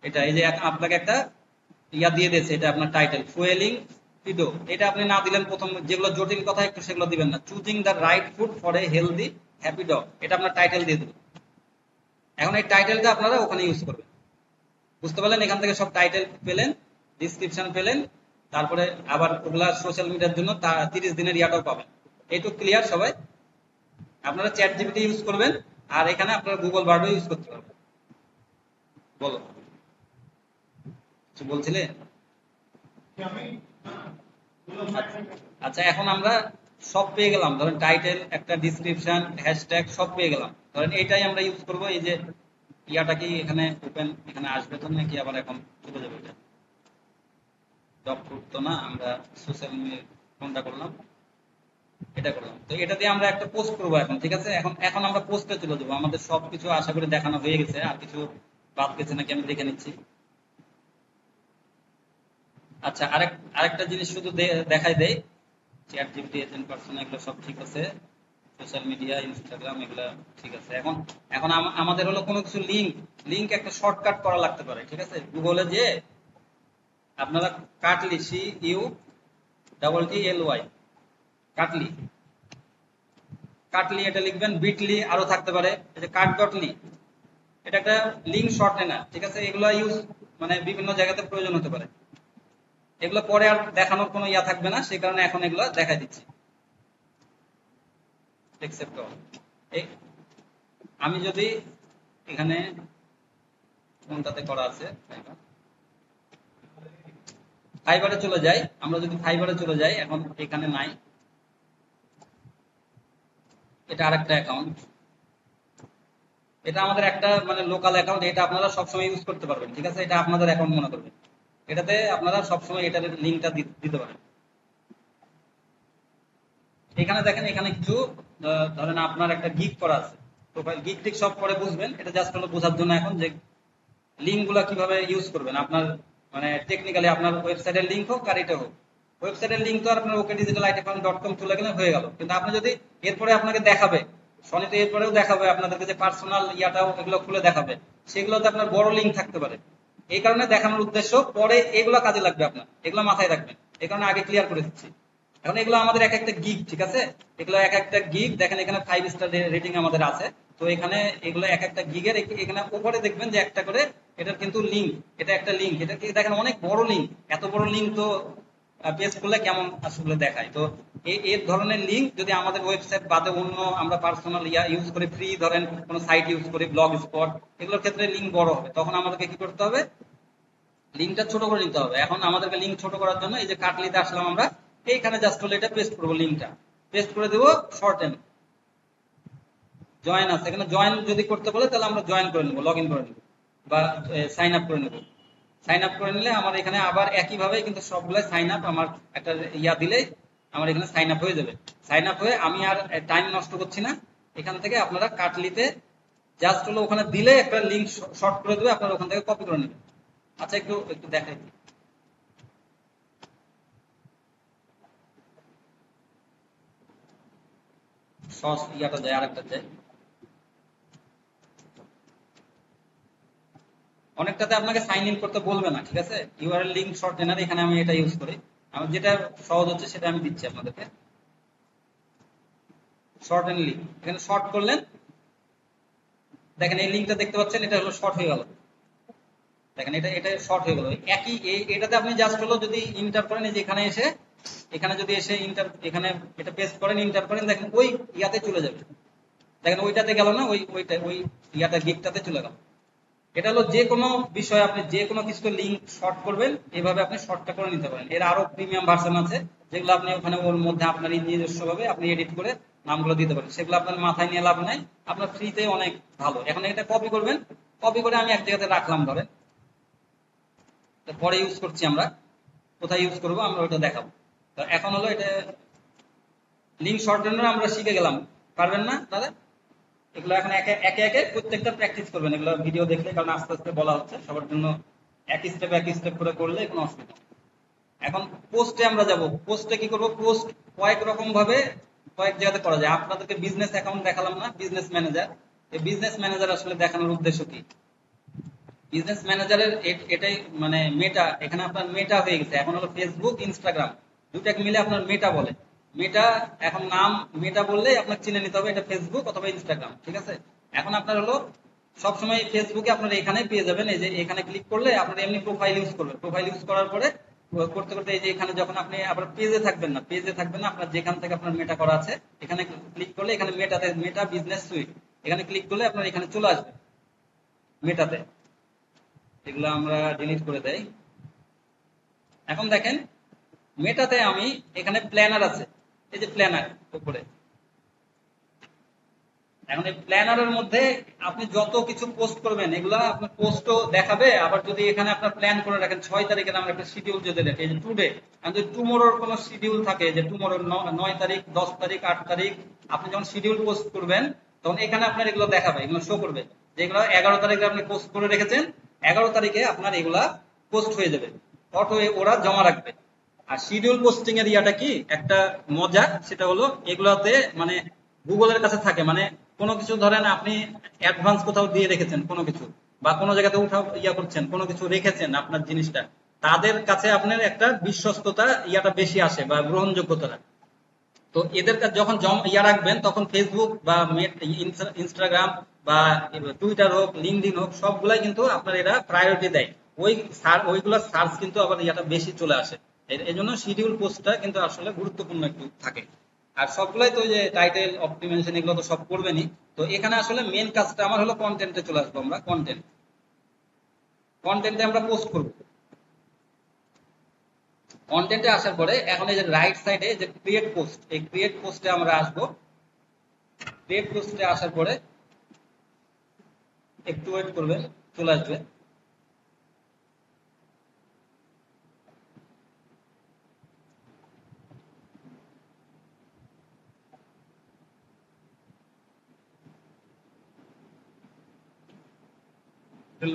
এটা এই যে আপনাকে একটা ইয়া দিয়ে দিয়েছে, এটা আপনার টাইটেল ফুয়েলিং ফিডো। এটা আপনি না দিলেন, প্রথম যেগুলো জটিল কথা একটু সেগুলো দিবেন না। Choosing the right food for a healthy happy dog, এটা আপনার টাইটেল দিয়ে দেবেন। এখন এই টাইটেলটা আপনারা ওখানে ইউজ করবেন। বুঝতে পারলেন? এখান থেকে সব টাইটেল পেলেন, ডিসক্রিপশন পেলেন, তারপরে আবার ওগুলা সোশ্যাল মিডিয়ার জন্য 30 দিনের ইয়াটাও পাবেন। এইটুকু ক্লিয়ার সবাই? আপনারা চ্যাট জিপিটি ইউজ করবেন আর এখানে আপনারা গুগল বার্ডও ইউজ করতে পারবেন। বলো, কিছু বলছিলে? আচ্ছা, এখন আমরা সব পেয়ে গেলাম, ধরেন টাইটেল, একটা ডিসক্রিপশন, হ্যাশট্যাগ সব পেয়ে গেলাম। ধরেন এইটাই আমরা ইউজ করব। এই যে ইয়াটা কি এখানে ওপেন, এখানে আসবে তো নাকি আবার এখন চলে যাবে? এটা জব করতো না, আমরা সোশ্যাল মিডিয়া কোনটা করলাম, এটা করলাম। তো এটা দিয়ে আমরা একটা পোস্ট করবো এখন, ঠিক আছে? এখন এখন আমরা পোস্টে চলে যাবো। আমাদের সবকিছু আশা করি দেখানো হয়ে গেছে, আর কিছু বাদ গেছে নাকি আমি দেখে নিচ্ছি। আচ্ছা, আরেকটা জিনিস শুধু দেখাই দেই। চ্যাট জিপিটি, এজেন্ট পার্সোনা এগুলো সব ঠিক আছে, সোশ্যাল মিডিয়া ইনস্টাগ্রাম এগুলা ঠিক আছে। এখন এখন আমাদের হলো কোনো কিছু লিংক লিংক একটা শর্টকাট করা লাগতে পারে, ঠিক আছে? গুগলে যে আপনারা কাটলি, CUTTLY, কাটলি, কাটলি এটা লিখবেন। বিটলি আরো থাকতে পারে, এই যে কাট ডট লি, এটা একটা লিংক শর্টেনার, ঠিক আছে? এগুলো ইউজ মানে বিভিন্ন জায়গাতে প্রয়োজন হতে পারে। এগুলো পরে আর দেখানোর কোনো ইয়া থাকবে না, সেই কারণে এখন এগুলো দেখাই দিচ্ছি। Accept all। আমি যদি এখানে কোনটাতে করা আছে, ফাইবারে চলে যাই। আমরা যদি ফাইবারে চলে যাই, এখন এখানে নাই, এটা আরেকটা অ্যাকাউন্ট। এটা আমাদের একটা মানে লোকাল অ্যাকাউন্ট, এটা আপনারা সবসময় ইউজ করতে পারবেন, ঠিক আছে? এটা আপনাদের অ্যাকাউন্ট মনে করবেন। এটাতে আপনারা সবসময় এটার লিঙ্কটা দিতে পারেন। এখানে দেখেন, এখানে কিছু ধরেন আপনার একটা গিগ করা আছে, প্রোফাইল গিগ টিক সব পরে বুঝবেন। এটা জাস্ট হলো বোঝার জন্য এখন যে লিঙ্ক গুলা কিভাবে ইউজ করবেন আপনার মানে টেকনিক্যালি, আপনার ওয়েবসাইটের লিঙ্ক হোক আর এটা হোক। ওয়েবসাইটের লিঙ্ক তো আপনার okdigitalITfund.com চলে গেলে হয়ে গেল, কিন্তু আপনি যদি এরপরে আপনাকে দেখাবে সনিতে, এরপরেও দেখাবে আপনাদেরকে যে পার্সোনাল ইয়াটাও এগুলো খুলে দেখাবে, সেগুলোতে আপনার বড় লিঙ্ক থাকতে পারে। এই কারণে দেখানোর উদ্দেশ্য, পরে এগুলো কাজে লাগবে আপনার, এগুলো মাথায় রাখবেন। এই কারণে আগে ক্লিয়ার করে দিচ্ছি। এখন এগুলো আমাদের এক একটা গিগ, ঠিক আছে? এগুলো এক একটা গিগ। দেখেন এখানে 5 স্টার রেটিং আমাদের আছে। তো এখানে এগুলো এক একটা গিগের, এখানে উপরে দেখবেন যে একটা করে এটার কিন্তু লিঙ্ক, এটা একটা লিঙ্ক। এটা কি দেখেন অনেক বড় লিঙ্ক, এত বড় লিঙ্ক তো পেজ করলে কেমন আসলে দেখায়। তো এই ধরনের লিঙ্ক যদি আমাদের ওয়েবসাইট বাদে অন্য আমরা পার্সোনাল ইয়া ইউজ করি, ফ্রি ধরেন কোনো সাইট ইউজ করি, ব্লগ স্পট, এগুলোর ক্ষেত্রে লিঙ্ক বড় হবে। তখন আমাদেরকে কি করতে হবে? লিঙ্কটা ছোট করে নিতে হবে। এখন আমাদেরকে লিঙ্ক ছোট করার জন্য এই যে কাটলিতে আসলাম আমরা, এইখানে জাস্ট হলে এটা পেস্ট করবো, লিঙ্কটা পেস্ট করে দেবো। শর্টেন জয়েন আছে, এখানে জয়েন যদি করতে বলে তাহলে আমরা জয়েন করে নেবো, লগ ইন করে নেবো, বা সাইন আপ করে নেবো। সাইন আপ করে নিলে আমার এখানে আবার একইভাবে কিন্তু সবগুলো সাইন আপ, আমার একটা ইয়া দিলে আমার এখানে সাইন আপ হয়ে যাবে। সাইন আপ হয়ে আমি আর টাইম নষ্ট করছি না। এখান থেকে আপনারা কাটলিতে জাস্ট হলো ওখানে দিলে একটা লিঙ্ক শর্ট করে দেবে, আপনারা ওখান থেকে কপি করে নেবেন। আচ্ছা, একটু একটু দেখাই দিই। সস ইয়াটা যায়, আরেকটা যায়। অনেকটাতে আপনাকে সাইন ইন করতে বলবে না, ঠিক আছে? ইউআরএল লিংক শর্টেনার, এখানে আমি এটা ইউজ করি। আমার যেটা সহজ হচ্ছে সেটা আমি দিচ্ছি আপনাদেরকে। শর্টেন লিঙ্ক, এখানে শর্ট করলেন, দেখেন এই লিঙ্কটা দেখতে পাচ্ছেন, এটা হলো শর্ট হয়ে গেল। দেখেন এটা এটা শর্ট হয়ে গেল। একই এটাতে আপনি জাস্ট হলো যদি ইন্টার করেন, এই যে এখানে এসে এখানে যদি এসে এখানে এটা পেস্ট করেন, ইন্টার করেন, দেখেন ওই ইয়াতে চলে যাবে। দেখেন ওইটাতে গেল না, ওই ইয়াটা গিকটাতে চলে গেল। এটা হলো যে কোনো বিষয় আপনি যে কোনো কিছু লিঙ্ক শর্ট করবেন, এভাবে আপনি শর্টটা করে নিতে পারেন। এর আরো প্রিমিয়াম ভার্সন আছে, যেগুলো আপনি ওখানে ওর মধ্যে আপনার নিজস্ব ভাবে আপনি এডিট করে নামগুলো দিতে পারেন। সেগুলো আপনার মাথায় নিয়ে লাভ নাই, আপনার ফ্রিতে অনেক ভালো। এখন এটা কপি করবেন, কপি করে আমি এক জায়গাতে রাখলাম ধরেন, পরে ইউজ করছি আমরা, কোথায় ইউজ করবো আমরা ওটা দেখাবো। তো এখন হলো এটা লিঙ্ক শর্টেনার আমরা শিখে গেলাম, পারবেন না দাদা? এগুলো এখন একে একে একে প্রত্যেকটা প্র্যাকটিস করবেন, এগুলো ভিডিও দেখলে, কারণ আস্তে আস্তে বলা হচ্ছে সবার জন্য, এক স্টেপ করে করলে কোনো অসুবিধা নেই। এখন পোস্টে আমরা যাব। পোস্টে কি করব? পোস্ট কয়েক রকম ভাবে কয়েক জায়গাতে করা যায়। আপনাদেরকে বিজনেস অ্যাকাউন্ট দেখালাম না, বিজনেস ম্যানেজার। এই বিজনেস ম্যানেজার আসলে দেখানোর উদ্দেশ্য কি? বিজনেস ম্যানেজারের এটাই মানে মেটা, এখানে আপনার মেটা হয়ে গেছে। এখন হলো ফেসবুক, ইনস্টাগ্রাম দুটাকে মিলে আপনার মেটা বলে। মেটা এখন নাম মেটা বললেই আপনার চিনে নিতে হবে এটা ফেসবুক অথবা ইনস্টাগ্রাম, ঠিক আছে? এখন আপনার হলো সবসময় ফেসবুকে আপনার এখানে পেয়ে যাবেন, এই যে এখানে ক্লিক করলে আপনার এমনি প্রোফাইল ইউজ করবেন। প্রোফাইল ইউজ করার পরে করতে করতে এই যে এখানে যখন আপনি আবার পেজে থাকবেন না, আপনার যেখান থেকে আপনার মেটা করা আছে এখানে ক্লিক করলে এখানে মেটাতে, মেটা বিজনেস সুইট, এখানে ক্লিক করলে আপনার এখানে চলে আসবে মেটাতে। এগুলো আমরা ডিলিট করে দেই। এখন দেখেন মেটাতে আমি এখানে প্ল্যানার আছে, এই যে প্ল্যানার উপরে। এখন এই প্ল্যানারের মধ্যে আপনি যত কিছু পোস্ট করবেন এগুলা আপনার পোস্টও দেখাবে। আবার যদি এখানে আপনার প্ল্যান করে রাখেন 6 তারিখের আমরা একটা শিডিউল যদি দেখি, এই যে টুডে, যদি টুমোরোর কোনো শিডিউল থাকে যে টুমোরোর 9 তারিখ, 10 তারিখ, 8 তারিখ, আপনি যখন শিডিউল পোস্ট করবেন তখন এখানে আপনার এগুলো দেখাবে, এগুলো শো করবে। যেগুলো 11 তারিখে আপনি পোস্ট করে রেখেছেন, 11 তারিখে আপনার এগুলা পোস্ট হয়ে যাবে, অটো ওরা জমা রাখবে। আর শিডিউল পোস্টিং এর ইয়াটা কি একটা মজা, সেটা হলো এগুলাতে মানে গুগলের কাছে থাকে, মানে কোনো কিছু ধরেন আপনি অ্যাডভান্স কোথাও দিয়ে রেখেছেন কোনো কিছু, বা কোনো জায়গাতে উঠা ইয়া করছেন, কোনো কিছু রেখেছেন আপনার জিনিসটা, তাদের কাছে আপনার একটা বিশ্বস্ততা ইয়াটা বেশি আসে বা গ্রহণযোগ্যতাটা। তো এদের কাছে যখন ইয়া রাখবেন তখন ফেসবুক বা ইনস্টাগ্রাম বা টুইটার হোক, লিঙ্কডিন হোক, সবগুলাই কিন্তু আপনার এরা প্রায়োরিটি দেয়। ওইগুলো সার্চ কিন্তু আবার ইয়াটা বেশি চলে আসে। এই জন্য শিডিউল পোস্টটা কিন্তু আসলে গুরুত্বপূর্ণ একটু থাকে। আর সবগুলাই তো যে টাইটেল, অপটিমাইজেশন এগুলো তো সব করবেনই। তো এখানে আসলে মেন কাজটা আমার হলো কন্টেন্টে চলে আসবো আমরা। কন্টেন্টে আমরা পোস্ট করব। কন্টেন্টে আসার পরে এখন এই যে রাইট সাইডে যে ক্রিয়েট পোস্ট, এই ক্রিয়েট পোস্টে আমরা আসবো। ক্রিয়েট পোস্টে আসার পরে একটু ওয়েট করবেন, চলে আসবে।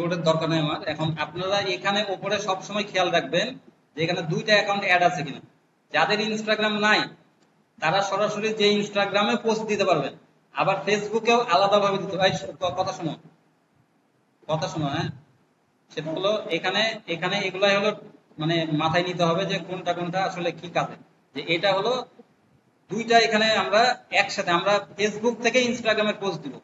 লোডের দরকার নেই আমার। এখন আপনারা এখানে উপরে সবসময় খেয়াল রাখবেন যে এখানে দুইটা অ্যাকাউন্ট অ্যাড আছে কিনা। যাদের ইনস্টাগ্রাম নাই তারা সরাসরি যে ইনস্টাগ্রামে পোস্ট দিতে পারবেন, আবার ফেসবুকেও আলাদাভাবে দিতে পারবেন। কথা শোনো, কথা শোনো, হ্যাঁ। সেটা হলো এখানে এখানে এগুলাই হলো মানে মাথায় নিতে হবে যে কোনটা কোনটা আসলে কি কাজে। যে এটা হলো দুইটা, এখানে আমরা একসাথে আমরা ফেসবুক থেকে ইনস্টাগ্রামে পোস্ট দিব,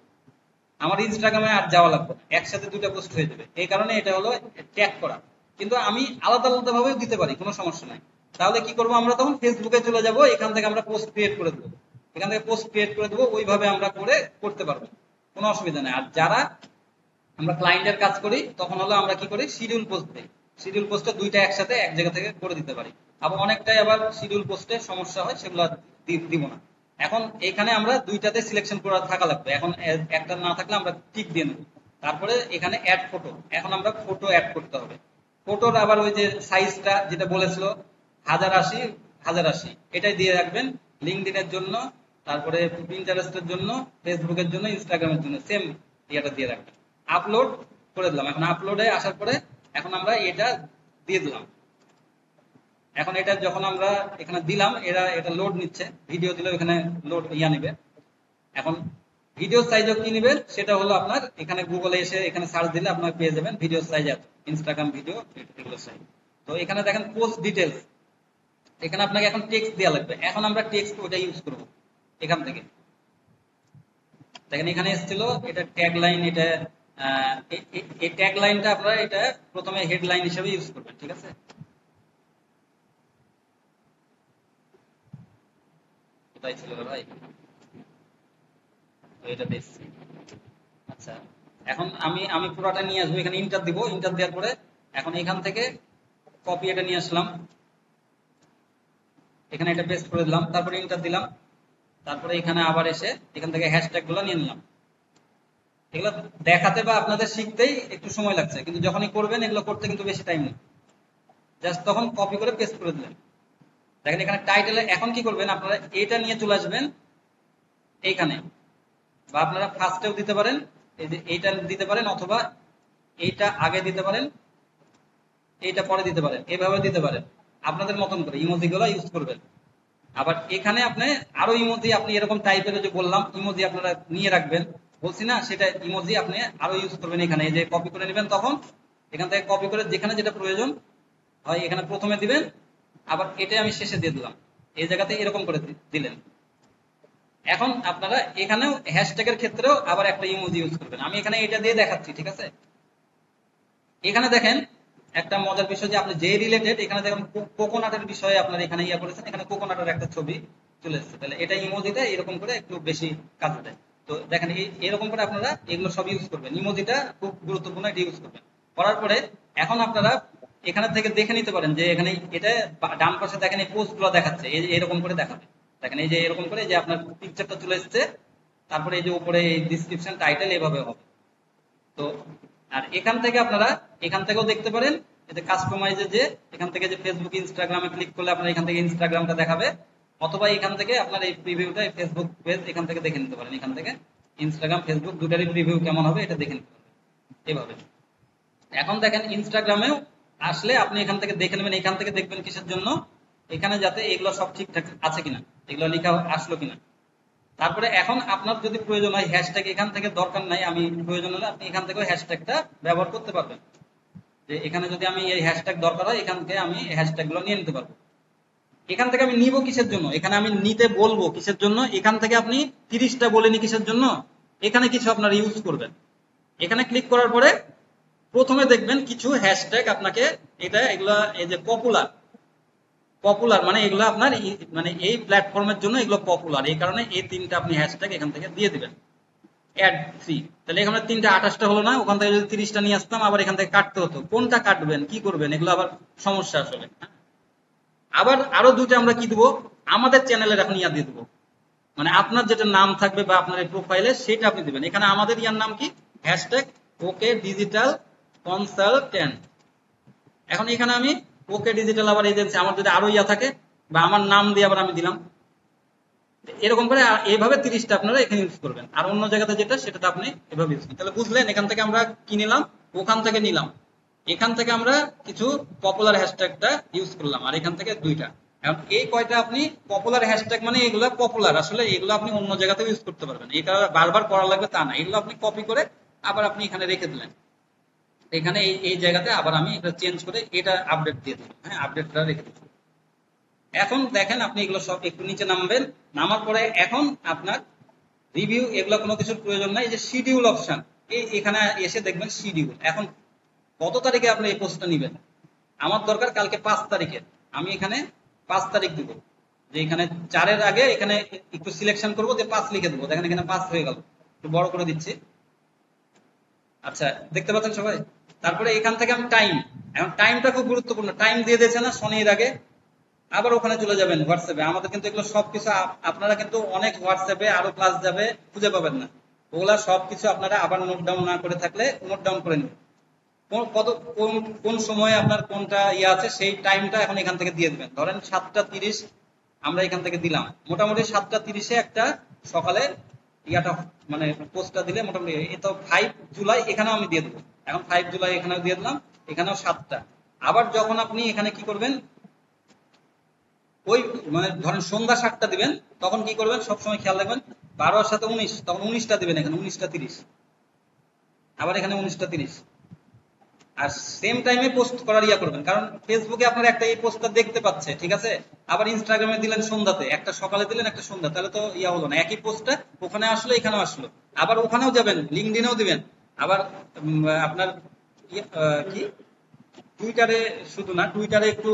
আমার ইনস্টাগ্রামে আর যাওয়া লাগবে না, একসাথে দুইটা পোস্ট হয়ে যাবে। এই কারণে এটা হলো ট্যাগ করা। কিন্তু আমি আলাদা আলাদা ভাবেও দিতে পারি, কোনো সমস্যা নাই। তাহলে কি করবো আমরা? তখন ফেসবুকে চলে যাব, এখান থেকে আমরা পোস্ট ক্রিয়েট করে দেবো, এখান থেকে পোস্ট ক্রিয়েট করে দেবো, ওইভাবে আমরা করতে পারবো, কোনো অসুবিধা নেই। আর যারা আমরা ক্লায়েন্টের কাজ করি তখন হলো আমরা কি করি, শিডিউল পোস্ট দিই। শিডিউল পোস্টে দুইটা একসাথে এক জায়গা থেকে করে দিতে পারি। আবার অনেকটাই আবার শিডিউল পোস্টে সমস্যা হয়, সেগুলো দিব না। এখন এখানে আমরা দুইটাতে সিলেকশন করা থাকা লাগবে। এখন একটা না থাকলে আমরা টিক দিয়ে নেব। তারপরে এখানে অ্যাড ফটো, এখন আমরা ফটো অ্যাড করতে হবে। ফটোর আবার ওই যে সাইজটা যেটা বলেছিল 1080 1080 এটাই দিয়ে রাখবেন। লিঙ্কডইনের জন্য, তারপরে পিন্টারেস্টের জন্য, ফেসবুকের জন্য, ইনস্টাগ্রামের জন্য সেম ইয়েটা দিয়ে রাখবেন। আপলোড করে দিলাম। এখন আপলোডে আসার পরে এখন আমরা এটা দিয়ে দিলাম। এখন এটা যখন আমরা এখানে দিলাম, এটা লোড নিচ্ছে, ভিডিও দিলেও এখানে লোড ইয়া নেবে। এখন ভিডিও সাইজও কি নেবেন সেটা হলো আপনার এখানে গুগলে এসে এখানে সার্চ দিলে আপনার পেয়ে যাবেন ভিডিও সাইজ এত, ইনস্টাগ্রাম ভিডিও এগুলো সাইজ। তো এখানে দেখেন পোস্ট ডিটেলস, এখানে আপনাকে এখন টেক্সট দেওয়া লাগবে। এখন আমরা টেক্সট ওটা ইউজ করব এখান থেকে। দেখেন এখানে এসেছিল এটা ট্যাগ লাইন, এটা এই ট্যাগ লাইনটা আপনারা এটা প্রথমে হেডলাইন হিসেবে ইউজ করবেন, ঠিক আছে? কোথায় ছিল রে ভাই? তো এটা দেখছি। আচ্ছা, এখন আমি আমি পুরোটা নিয়ে আসবো, এখানে ইন্টার দিব, ইন্টার দেওয়ার পরে এখন এখান থেকে কপি এটা নিয়ে আসলাম, এখানে এটা পেস্ট করে দিলাম, তারপরে ইন্টার দিলাম, তারপরে এখানে আবার এসে এখান থেকে হ্যাশট্যাগ গুলো নিয়ে নিলাম। এগুলো দেখাতে বা আপনাদের শিখতেই একটু সময় লাগছে, কিন্তু যখনই করবেন এগুলো করতে কিন্তু বেশি টাইম নেই। জাস্ট তখন কপি করে পেস্ট করে দিলেন। দেখেন এখানে টাইটেলে এখন কি করবেন, আপনারা এটা নিয়ে চলে আসবেন এইখানে, বা আপনারা ফার্স্টেও দিতে পারেন, এই যে এইটা দিতে পারেন, অথবা এইটা আগে দিতে পারেন, এইটা পরে দিতে পারেন, এভাবে দিতে পারেন, আপনাদের মতন করে ইমোজি গুলো ইউজ করবেন। আবার এখানে আপনি আরো ইমোজি, আপনি এরকম টাইপের যে বললাম ইমোজি আপনারা নিয়ে রাখবেন, বলছি না, সেটা ইমোজি আপনি আরো ইউজ করবেন। এখানে এই যে কপি করে নেবেন, তখন এখান থেকে কপি করে যেখানে যেটা প্রয়োজন হয় এখানে প্রথমে দিবেন, আবার এটাই আমি শেষে দিয়ে দিলাম, এই জায়গাতে এরকম করে দিলেন। এখন আপনারা এখানেও হ্যাশট্যাগের ক্ষেত্রেও আবার একটা ইমোজি ইউজ করবেন, আমি এখানে এটা দিয়ে দেখাচ্ছি, ঠিক আছে? এখানে দেখেন একটা মজার বিষয় যে আপনি যে রিলেটেড, এখানে দেখেন কোকোনাটের বিষয়ে আপনার এখানে ইয়া করেছেন, এখানে কোকোনাটের একটা ছবি চলে এসেছে, তাহলে এটা ইমোজিটা এরকম করে একটু বেশি কাজে দেয়। তো দেখেন এরকম করে আপনারা এগুলো সব ইউজ করবেন, ইমোজিটা খুব গুরুত্বপূর্ণ, এটা ইউজ করবেন। করার পরে এখন আপনারা এখানে থেকে দেখে নিতে পারেন যে এখানে এটা ডান পাশে দেখেন এই পোস্ট গুলো দেখাচ্ছে, এই যে এরকম করে দেখাবে, দেখেন এই যে এরকম করে যে আপনার পিকচারটা চলে এসেছে, তারপরে এই যে উপরে ডিসক্রিপশন টাইটেল এভাবে হবে। তো আর এখান থেকে আপনারা এখান থেকেও দেখতে পারেন, এতে কাস্টমাইজে যে এখান থেকে যে ফেসবুক ইনস্টাগ্রামে ক্লিক করলে আপনার এখান থেকে ইনস্টাগ্রামটা দেখাবে, অথবা এখান থেকে আপনার এই প্রিভিউটা ফেসবুক পেজ এখান থেকে দেখে নিতে পারেন, এখান থেকে ইনস্টাগ্রাম ফেসবুক দুটারই প্রিভিউ কেমন হবে এটা দেখে নিতে পারেন এভাবে। এখন দেখেন ইনস্টাগ্রামেও আসলে আপনি এখান থেকে দেখে নেবেন, এখান থেকে দেখবেন কিসের জন্য, এখানে যাতে এগুলো সব ঠিকঠাক আছে কিনা, এগুলো লেখা আসলো কিনা। তারপরে এখন আপনার যদি প্রয়োজন হয় হ্যাশট্যাগ, এখান থেকে দরকার নাই, আমি প্রয়োজন হলে আপনি এখান থেকে হ্যাশট্যাগটা ব্যবহার করতে পারবেন, যে এখানে যদি আমি এই হ্যাশট্যাগ দরকার হয় এখান থেকে আমি হ্যাশট্যাগ গুলো নিয়ে নিতে পারবো। এখান থেকে আমি নিব কিসের জন্য, এখানে আমি নিতে বলবো কিসের জন্য, এখান থেকে আপনি 30টা বলেনি কিসের জন্য, এখানে কিছু আপনারা ইউজ করবেন। এখানে ক্লিক করার পরে প্রথমে দেখবেন কিছু হ্যাশট্যাগ আপনাকে, এটা এগুলা এই যে পপুলার, পপুলার মানে এগুলো আপনার মানে এই প্ল্যাটফর্মের জন্য এগুলো পপুলার, এই কারণে এই 3টা আপনি হ্যাশট্যাগ এখান থেকে দিয়ে দিবেন, অ্যাড 3। তাহলে এখানে 3টা 28টা হলো না, ওখান থেকে যদি 30টা নিয়ে আসতাম আবার এখান থেকে কাটতে হতো, কোনটা কাটবেন কি করবেন এগুলো আবার সমস্যা আসলে। আবার আরো 2টা আমরা কি দেবো, আমাদের চ্যানেলের এখন ইয়া দিয়ে দেবো, মানে আপনার যেটা নাম থাকবে বা আপনার এই প্রোফাইলে সেটা আপনি দিবেন। এখানে আমাদের ইয়ার নাম কি, হ্যাশট্যাগ ওকে ডিজিটাল কনসালটেন্ট। এখন এখানে আমি ওকে ডিজিটাল আবার এজেন্সি, আমার যদি আরো ইয়া থাকে বা আমার নাম দিয়ে আবার আমি দিলাম, এরকম করে এইভাবে 30টা আপনারা এখানে ইউজ করবেন। আর অন্য জায়গাতে যেটা সেটা আপনি এভাবে ইউজ করবেন। তাহলে বুঝলেন, এখান থেকে আমরা কি নিলাম, ওখান থেকে নিলাম, এখান থেকে আমরা কিছু পপুলার হ্যাশট্যাগটা ইউজ করলাম, আর এখান থেকে 2টা। এখন এই কয়টা আপনি পপুলার হ্যাশট্যাগ মানে এগুলো পপুলার, আসলে এগুলো আপনি অন্য জায়গাতে ইউজ করতে পারবেন, এটা বারবার করা লাগবে তা না, এগুলো আপনি কপি করে আবার আপনি এখানে রেখে দিলেন, এখানে এই এই জায়গাতে আবার আমি এটা চেঞ্জ করে এটা আপডেট দিয়ে দিলাম, হ্যাঁ আপডেটটা রেখে দিলাম। এখন দেখেন আপনি এগুলো সব একটু নিচে নামবেন, নামার পরে এখন আপনার রিভিউ এগুলো কোনো কিছুর প্রয়োজন নাই, এই যে শিডিউল অপশন, এই এখানে এসে দেখবেন শিডিউল, এখন কত তারিখে আপনি এই পোস্টটা নেবেন। আমার দরকার কালকে 5 তারিখে, আমি এখানে 5 তারিখ দিব, যে এখানে 4-এর আগে এখানে একটু সিলেকশন করবো, যে 5 লিখে দেবো, দেখেন এখানে 5 হয়ে গেল, একটু বড় করে দিচ্ছি। আচ্ছা, দেখতে পাচ্ছেন সবাই? তারপরে এখান থেকে আমি টাইম, এখন টাইমটা খুব গুরুত্বপূর্ণ, টাইম দিয়ে দিয়েছে না শনির আগে, আবার ওখানে চলে যাবেন হোয়াটসঅ্যাপে, আমাদের কিন্তু এগুলো সবকিছু আপনারা কিন্তু অনেক হোয়াটসঅ্যাপে আরো ক্লাস যাবে খুঁজে পাবেন না, ওগুলা সবকিছু আপনারা আবার নোট ডাউন না করে থাকলে নোট ডাউন করে নেবেন, কত কোন সময়ে আপনার কোনটা ইয়ে আছে সেই টাইমটা এখন এখান থেকে দিয়ে দিবেন। ধরেন 7টা 30 আমরা এখান থেকে দিলাম, মোটামুটি 7টা 30-এ একটা সকালে ইয়াটা মানে পোস্টটা দিলে মোটামুটি এই তো 5 জুলাই এখানেও আমি দিয়ে দেবো, এখন 5 জুলাই এখানেও দিয়ে দিলাম, এখানেও 7টা। আবার যখন আপনি এখানে কি করবেন, ওই মানে ধরেন সন্ধ্যা 7টা দিবেন, তখন কি করবেন সবসময় খেয়াল রাখবেন, 12-এর সাথে 19, তখন 19টা দিবেন, এখানে 19টা 30, আবার এখানে 19টা 30। আর সেম টাইমে পোস্ট করার ইয়া করবেন, কারণ ফেসবুকে আপনার একটা এই পোস্টটা দেখতে পাচ্ছে, ঠিক আছে, আবার ইনস্টাগ্রামে দিলেন সন্ধ্যাতে, একটা সকালে দিলেন একটা সন্ধ্যা, তাহলে তো ইয়া হলো না, একই পোস্টটা ওখানে আসলো এখানেও আসলো, আবার ওখানেও যাবেন লিঙ্কডইনেও দিবেন, আবার আপনার কি টুইটারে, শুধু না টুইটারে একটু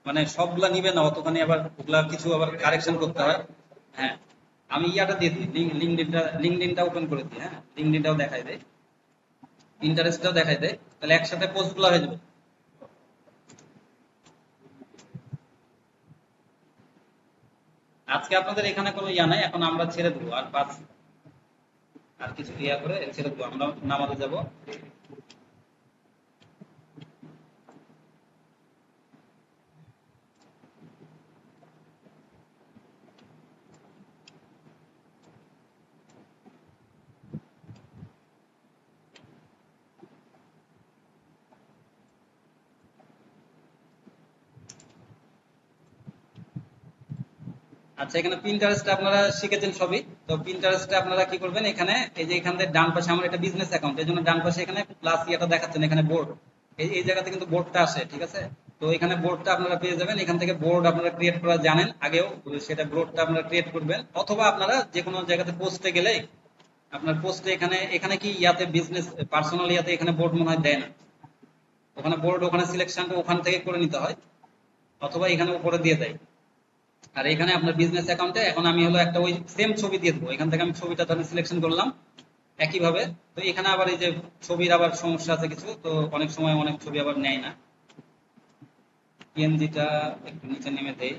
মানে সবগুলা নিবে না অতখানি, আবার ওগুলা কিছু আবার কারেকশন করতে হয়, হ্যাঁ, আমি ইয়াটা দিয়ে দিই, লিঙ্কডইনটা ওপেন করে দিই। হ্যাঁ, লিঙ্কডইনটাও দেখাই দেয়, ইন্টারেস্টটাও দেখাই দেয়, তাহলে একসাথে পোস্টগুলো হয়ে যাবে। আজকে আপনাদের এখানে কোনো ইয়া নাই, এখন আমরা ছেড়ে দেবো আর আর কিছু ইয়া করে ছেড়ে দেবো, আমরা নামাজে যাব। আচ্ছা, এখানে পিন্টারেস্ট আপনারা শিখেছেন সবই। তো পিন্টারেস্টে আপনারা কি করবেন, এখানে এই যে এখান থেকে ডান পাশে আমার এটা বিজনেস অ্যাকাউন্ট, এই জন্য ডান পাশে এখানে প্লাস ইয়েটা দেখাচ্ছেন, এখানে বোর্ড, এই এই জায়গাতে কিন্তু বোর্ডটা আসে, ঠিক আছে। তো এখানে বোর্ডটা আপনারা পেয়ে যাবেন, এখান থেকে বোর্ড আপনারা ক্রিয়েট করা জানেন আগেও, সেটা বোর্ডটা আপনারা ক্রিয়েট করবেন, অথবা আপনারা যে কোনো জায়গাতে পোস্টে গেলে আপনার পোস্টে এখানে এখানে কি ইয়াতে বিজনেস পার্সোনাল ইয়াতে এখানে বোর্ড মনে হয় দেয় না, ওখানে বোর্ড ওখানে সিলেকশনটা ওখান থেকে করে নিতে হয়, অথবা এখানে উপরে দিয়ে দেয়। আর এখানে আপনার বিজনেস অ্যাকাউন্টে এখন আমি হলো একটা ওই সেম ছবি দিয়ে দেবো, এখান থেকে আমি ছবিটা ধরেন সিলেকশন করলাম একইভাবে। তো এখানে আবার এই যে ছবির আবার সমস্যা আছে কিছু, তো অনেক সময় অনেক ছবি আবার নেয় না, পিএনজিটা একটু নিচে নেমে দেয়।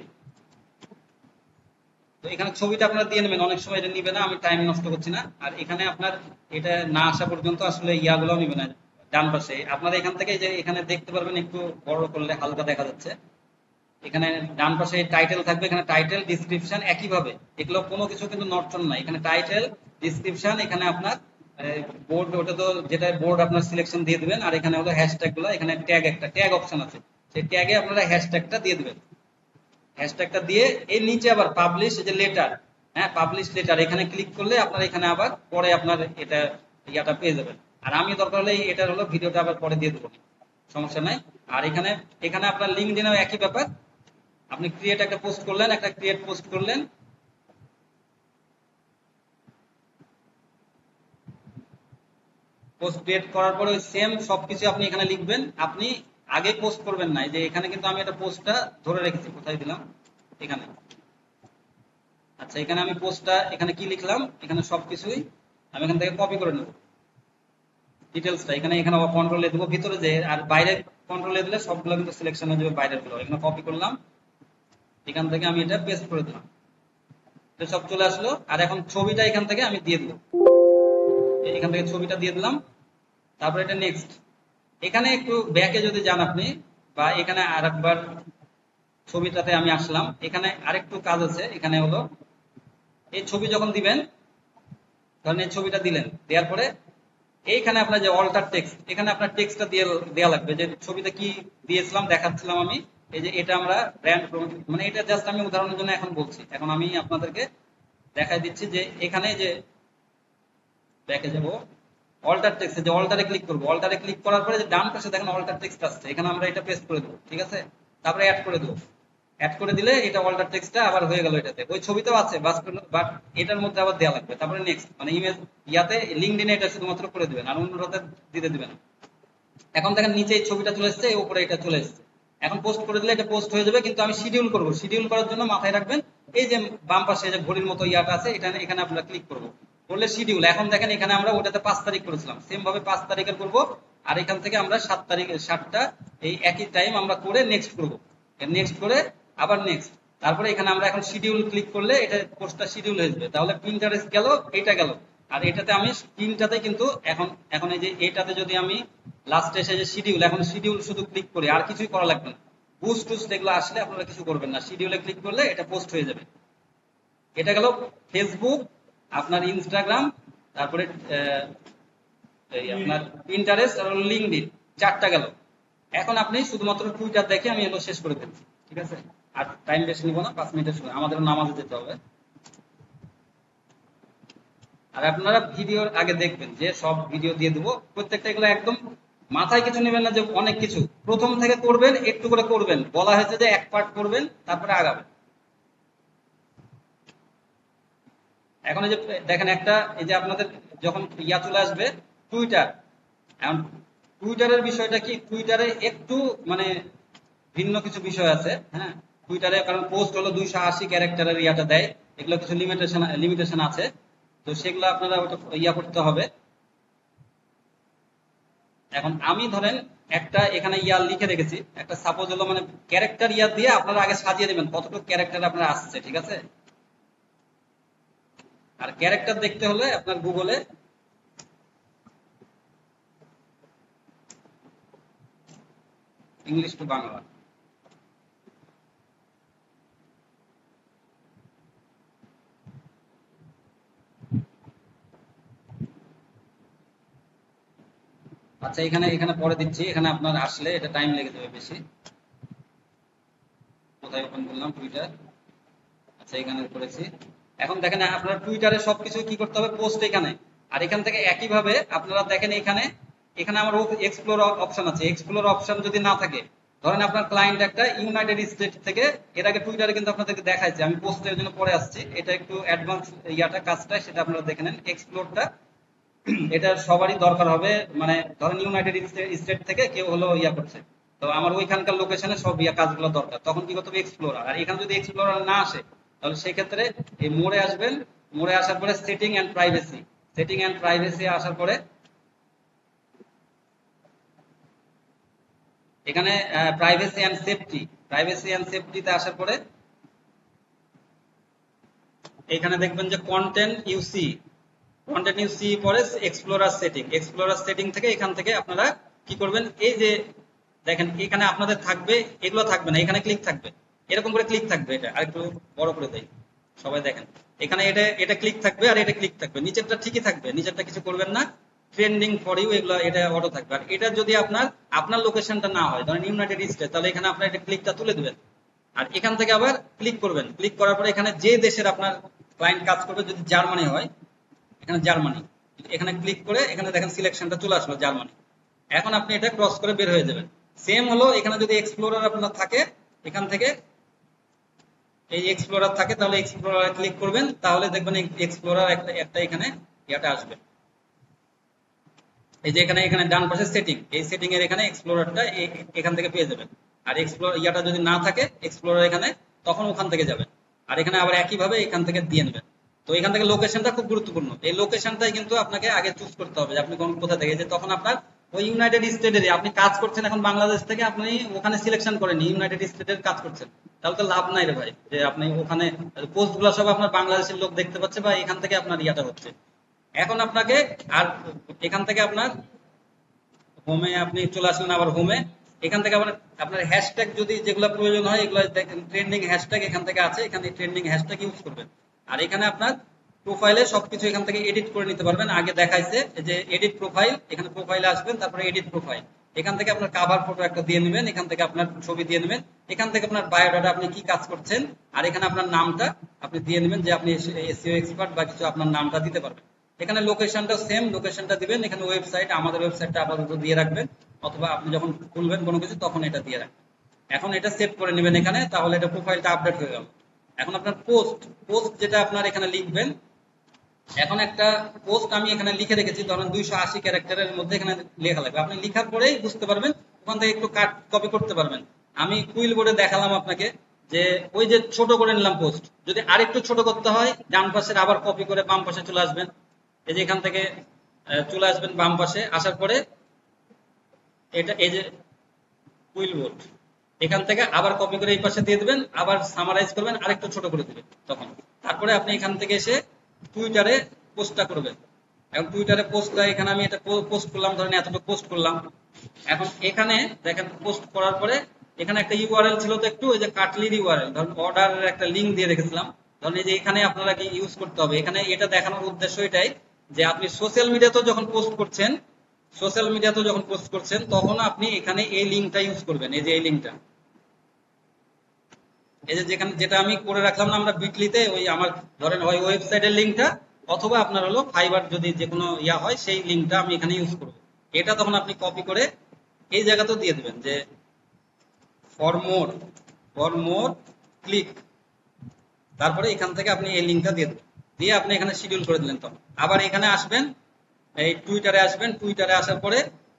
তো এখানে ছবিটা আপনারা দিয়ে নেবেন, অনেক সময় এটা নিবে না, আমি টাইম নষ্ট করছি না। আর এখানে আপনার এটা না আসা পর্যন্ত আসলে ইয়াগুলো নিবে না। ডান পাশে আপনারা এখান থেকে যে এখানে দেখতে পারবেন, একটু বড় করলে হালকা দেখা যাচ্ছে, এখানে ডান পাশে টাইটেল থাকবে, এখানে টাইটেল ডিসক্রিপশন একইভাবে, এগুলো কোনো কিছু কিন্তু নড়চড় নাই, এখানে টাইটেল ডিসক্রিপশন, এখানে আপনার বোর্ড, ওটা তো যেটা বোর্ড আপনার সিলেকশন দিয়ে দিবেন, আর এখানে হলো হ্যাশট্যাগ গুলো, এখানে ট্যাগ একটা ট্যাগ অপশন আছে, সেই ট্যাগে আপনারা হ্যাশট্যাগটা দিয়ে দিবেন। হ্যাশট্যাগটা দিয়ে এর নিচে আবার পাবলিশ, যে লেটার, হ্যাঁ পাবলিশ লেটার, এখানে ক্লিক করলে আপনার এখানে আবার পরে আপনার এটা ইয়াটা পেয়ে যাবেন। আর আমি দরকার হলে এটার হলো ভিডিওটা আবার পরে দিয়ে দেবো, সমস্যা নাই। আর এখানে এখানে আপনার লিঙ্কডইনেও একই ব্যাপার, আপনি ক্রিয়েট একটা পোস্ট করলেন, একটা ক্রিয়েট পোস্ট করলেন, পোস্ট ক্রিয়েট করার পরে ওই সেম সবকিছু আপনি এখানে লিখবেন। আপনি আগে পোস্ট করবেন না, এই যে এখানে কিন্তু আমি একটা পোস্টটা ধরে রেখেছি, কোথায় দিলাম, এখানে। আচ্ছা, এখানে আমি পোস্টটা এখানে কি লিখলাম, এখানে সবকিছুই আমি এখান থেকে কপি করে নেব, ডিটেলসটা এখানে এখানে কন্ট্রোল এ দেবো ভিতরে যে, আর বাইরে কন্ট্রোল এ দিলে সবগুলো কিন্তু সিলেকশন হয়ে যাবে বাইরের গুলো, এখানে কপি করলাম, এখান থেকে আমি এটা পেস্ট করে দিলাম, এটা সব চলে আসলো। আর এখন ছবিটা এখান থেকে আমি দিয়ে দিলাম, এখান থেকে ছবিটা দিয়ে দিলাম, তারপরে এটা নেক্সট। এখানে একটু ব্যাকে যদি যান আপনি, বা এখানে আরেকবার ছবিটাতে আমি আসলাম, এখানে আরেকটু কাজ আছে, এখানে হলো এই ছবি যখন দিবেন, ধরেন এই ছবিটা দিলেন, দেওয়ার পরে এইখানে আপনার যে অল্টার টেক্সট, এখানে আপনার টেক্সটটা দিয়ে দেওয়া লাগবে, যে ছবিতে কি দিয়েছিলাম দেখাচ্ছিলাম আমি, এই যে এটা আমরা ব্র্যান্ড, মানে এটা জাস্ট আমি উদাহরণের জন্য এখন বলছি, এখন আমি আপনাদেরকে দেখাই দিচ্ছি যে এখানে যে ব্যাকে যাব, অল্টার টেক্সট, যে অল্টারে ক্লিক করবো, অল্টারে ক্লিক করার পরে যে ডান পাশে দেখেন অল্টার টেক্সট আসছে, এখানে আমরা এটা পেস্ট করে দেবো, ঠিক আছে। তারপরে অ্যাড করে দেবো, অ্যাড করে দিলে এটা অল্টার টেক্সটটা আবার হয়ে গেল, এটাতে ওই ছবিতেও আছে বাট এটার মধ্যে আবার দেওয়া লাগবে। তারপরে নেক্সট, মানে ইমেজ ইয়াতে লিঙ্কডইনে এটা শুধুমাত্র করে দিবেন, আর অন্যটাতে দিতে দিবেন। এখন দেখেন নিচে এই ছবিটা চলে এসেছে, উপরে এটা চলে এসেছে, এখন পোস্ট করে দিলে এটা পোস্ট হয়ে যাবে। কিন্তু আমি শিডিউল করব, শিডিউল করার জন্য মাথায় রাখবেন এই যে বাম পাশে যে ঘড়ির মতো ইয়াটা আছে, এটা এখানে আমরা ক্লিক করব, করলে শিডিউল। এখন দেখেন এখানে আমরা ওটাতে 5 তারিখ করেছিলাম, সেম ভাবে 5 তারিখের করব, আর এখান থেকে আমরা 7 তারিখ 7টা এই একই টাইম আমরা করে নেক্সট করব, নেক্সট করে আবার নেক্সট। তারপরে এখানে আমরা এখন শিডিউল ক্লিক করলে এটা পোস্টটা শিডিউল হয়ে যাবে। তাহলে পিন্টারেস্ট গেল, এটা গেল, আর এটাতে আমি তিনটাতে কিন্তু এখন এখন এই যে এটাতে যদি আমি লাস্টে এসে যে শিডিউল, এখন শিডিউল শুধু ক্লিক করি, আর কিছুই করা লাগবে না। বুস্ট টুস্ট এগুলো আসলে আপনারা কিছু করবেন না, শিডিউলে ক্লিক করলে এটা পোস্ট হয়ে যাবে। এটা গেল ফেসবুক, আপনার ইনস্টাগ্রাম, তারপরে এই আপনার পিন্টারেস্ট আর লিঙ্কডইন, 4টা গেল। এখন আপনি শুধুমাত্র টুইটার দেখে আমি এগুলো শেষ করে ফেলছি, ঠিক আছে। আর টাইম বেশি নিব না, 5 মিনিটের সময়, আমাদের নামাজে যেতে হবে। আর আপনারা ভিডিওর আগে দেখবেন যে সব ভিডিও দিয়ে দেবো, প্রত্যেকটা এগুলো একদম মাথায় কিছু নেবেন না যে অনেক কিছু, প্রথম থেকে করবেন, একটু করে করবেন, বলা হয়েছে যে এক পার্ট করবেন তারপরে আগাবেন। এখন এই যে দেখেন একটা, এই যে আপনাদের যখন ইয়া চলে আসবে টুইটার, এখন টুইটারের বিষয়টা কি, টুইটারে একটু মানে ভিন্ন কিছু বিষয় আছে, হ্যাঁ। টুইটারে কারণ পোস্ট হলো 280 ক্যারেক্টারের ইয়াটা দেয়, এগুলো কিছু লিমিটেশন আছে, তো সেগুলো আপনারা ওটা ইয়া করতে হবে। এখন আমি ধরেন একটা এখানে ইয়ার লিখে রেখেছি, একটা সাপোজ হলো মানে ক্যারেক্টার ইয়ার দিয়ে আপনারা আগে সাজিয়ে নেবেন কতটুকু ক্যারেক্টার আপনার আসছে, ঠিক আছে? আর ক্যারেক্টার দেখতে হলে আপনার গুগলে ইংলিশ টু বাংলা, আচ্ছা এখানে এখানে পরে দিচ্ছি, এখানে আপনার আসলে এটা টাইম লেগে যাবে বেশি। কোথায় ওপেন করলাম? টুইটার। আচ্ছা এখানে করেছি। এখন দেখেন আপনার টুইটারে সবকিছু কি করতে হবে, পোস্ট এখানে। আর এখান থেকে একইভাবে আপনারা দেখেন এখানে, এখানে আমার এক্সপ্লোর অপশন আছে। এক্সপ্লোর অপশন যদি না থাকে, ধরেন আপনার ক্লায়েন্ট একটা ইউনাইটেড স্টেট থেকে, এর আগে টুইটারে কিন্তু আপনাদেরকে দেখাইছে, আমি পোস্টের জন্য পরে আসছি, এটা একটু অ্যাডভান্স ইয়াটা কাজটা সেটা আপনারা দেখে নেন। এক্সপ্লোরটা এটা সবারই দরকার হবে, মানে ধরেন ইউনাইটেড স্টেট থেকে কেউ হলো ইয়া করছে, তো আমার ওইখানকার লোকেশনে সব ইয়া কাজগুলো দরকার, তখন কি করতে হবে এক্সপ্লোরার। আর এখানে যদি এক্সপ্লোরার না আসে, তাহলে সেক্ষেত্রে এই মোড়ে আসবেন, মোড়ে আসার পরে setting and privacy, setting and privacy আসার পরে এখানে privacy and safety, privacy and সেফটিতে আসার পরে এখানে দেখবেন যে কন্টেন্ট ইউসি, কন্টেন্ট ইউসি পরে এক্সপ্লোরার সেটিং, এক্সপ্লোরার সেটিং থেকে এখান থেকে আপনারা কি করবেন, এই যে দেখেন এখানে আপনাদের থাকবে, এগুলো থাকবে না, এখানে ক্লিক থাকবে, এরকম করে ক্লিক থাকবে। এটা আরেকটু বড় করে দেই, সবাই দেখেন এখানে এটা এটা ক্লিক থাকবে আর এটা ক্লিক থাকবে, নিচেরটা ঠিকই থাকবে, নিচেরটা কিছু করবেন না, ট্রেন্ডিং ফর ইউ এগুলো এটা অটো থাকবে। আর এটা যদি আপনার আপনার লোকেশনটা না হয়, ধরেন ইউনাইটেড স্টেট, তাহলে এখানে আপনার এটা ক্লিকটা তুলে দিবেন। আর এখান থেকে আবার ক্লিক করবেন, ক্লিক করার পরে এখানে যে দেশের আপনার ক্লায়েন্ট কাজ করবে, যদি জার্মানি হয় এখানে জার্মানি, এখানে ক্লিক করে এখানে দেখেন সিলেকশনটা চলে আসলো জার্মানি। এখন আপনি এটা ক্রস করে বের হয়ে যাবেন। সেম হলো এখানে যদি এক্সপ্লোরার আপনার থাকে, এখান থেকে এই এক্সপ্লোরার থাকে, তাহলে এক্সপ্লোরার ক্লিক করবেন, তাহলে দেখবেন এক্সপ্লোরার একটা একটা এখানে ইয়াটা আসবে, এই যে এখানে এখানে ডান পাশে সেটিং, এই সেটিং এর এখানে এক্সপ্লোরারটা এখান থেকে পেয়ে যাবেন। আর এক্সপ্লোর ইয়াটা যদি না থাকে এক্সপ্লোরার এখানে, তখন ওখান থেকে যাবেন। আর এখানে আবার একইভাবে এখান থেকে দিয়ে নেবেন। তো এখান থেকে লোকেশনটা খুব গুরুত্বপূর্ণ, এই লোকেশনটাই কিন্তু আপনাকে আগে চুজ করতে হবে যে আপনি কোন কোথা থেকে, যে তখন আপনার ওই ইউনাইটেড স্টেটের আপনি কাজ করছেন, এখন বাংলাদেশ থেকে আপনি ওখানে সিলেকশন করেন ইউনাইটেড স্টেটের কাজ করছেন, তাহলে তো লাভ নাই রে ভাই, যে আপনি ওখানে পোস্ট গুলো সব আপনার বাংলাদেশের লোক দেখতে পাচ্ছে বা এখান থেকে আপনার ইয়াটা হচ্ছে। এখন আপনাকে আর এখান থেকে আপনার হোমে আপনি চলে আসলেন, আবার হোমে এখান থেকে আবার আপনার হ্যাশট্যাগ যদি যেগুলো প্রয়োজন হয়, এগুলো দেখেন ট্রেন্ডিং হ্যাশট্যাগ এখান থেকে আছে, এখানে ট্রেন্ডিং হ্যাশট্যাগ ইউজ করবেন। আর এখানে আপনার প্রোফাইলে সবকিছু এখান থেকে এডিট করে নিতে পারবেন। আগে দেখাইছে যে এডিট প্রোফাইল, এখানে প্রোফাইলে আসবেন, তারপরে এডিট প্রোফাইল, এখান থেকে আপনার কাভার ফটো একটা দিয়ে নেবেন, এখান থেকে আপনার ছবি দিয়ে নেবেন, এখান থেকে আপনার বায়োডাটা আপনি কি কাজ করছেন, আর এখানে আপনার নামটা আপনি দিয়ে নেবেন, যে আপনি এসইও এক্সপার্ট বা কিছু আপনার নামটা দিতে পারবেন। এখানে লোকেশনটা সেম, লোকেশনটা দিবেন, এখানে ওয়েবসাইট, আমাদের ওয়েবসাইটটা আপাতত দিয়ে রাখবেন, অথবা আপনি যখন খুলবেন কোনো কিছু তখন এটা দিয়ে রাখবেন। এখন এটা সেভ করে নেবেন এখানে, তাহলে এটা প্রোফাইলটা আপডেট হয়ে গেল। এখন আপনার পোস্ট, পোস্ট যেটা আপনার এখানে লিখবেন, এখন একটা পোস্ট আমি এখানে লিখে রেখেছি, ধরেন 280 ক্যারেক্টারের মধ্যে এখানে লেখা লাগবে, আপনি লেখার পরেই বুঝতে পারবেন, ওখান থেকে একটু কাট কপি করতে পারবেন। আমি কুইল বোর্ডে দেখালাম আপনাকে, যে ওই যে ছোট করে নিলাম পোস্ট, যদি আরেকটু ছোট করতে হয় ডান পাশের আবার কপি করে বাম পাশে চলে আসবেন, এই যে এখান থেকে চলে আসবেন বাম পাশে, আসার পরে এটা এই যে কুইল বোর্ড, এখান থেকে আবার কপি করে এই পাশে দিয়ে দিবেন, আবার সামারাইজ করবেন, আরেকটু ছোট করে দিবেন তখন। তারপরে আপনি এখান থেকে এসে টুইটারে পোস্টটা করবেন। এখন টুইটারে পোস্টটা এখানে আমি এটা পোস্ট করলাম, ধরেন এতটুকু পোস্ট করলাম। এখন এখানে দেখেন পোস্ট করার পরে এখানে একটা ইউআরএল ছিল, তো একটু ওই যে কাটলির ইউআরএল, ধরুন অর্ডারের একটা লিঙ্ক দিয়ে রেখেছিলাম, ধরুন এই যে এখানে আপনারা কি ইউজ করতে হবে, এখানে এটা দেখানোর উদ্দেশ্য এটাই যে আপনি সোশ্যাল মিডিয়াতেও যখন পোস্ট করছেন, সোশ্যাল মিডিয়াতেও যখন পোস্ট করছেন তখন আপনি এখানে এই লিঙ্কটা ইউজ করবেন, এই যে এই লিঙ্কটা, এই যে যেখানে যেটা আমি করে রাখলাম না আমরা বিটলিতে, ওই আমার ধরেন ওই ওয়েবসাইটের লিঙ্কটা, অথবা আপনার হলো ফাইবার যদি যে কোনো ইয়া হয় সেই লিঙ্কটা আমি এখানে ইউজ করব। এটা তখন আপনি কপি করে এই জায়গাতেও দিয়ে দেবেন, যে ফর মোর ক্লিক, তারপরে এখান থেকে আপনি এই লিঙ্কটা দিয়ে দেবেন, দিয়ে আপনি এখানে শিডিউল করে দিলেন। তখন আবার এখানে আসবেন, এই টুইটারে আসবেন, টুইটারে আসার পরে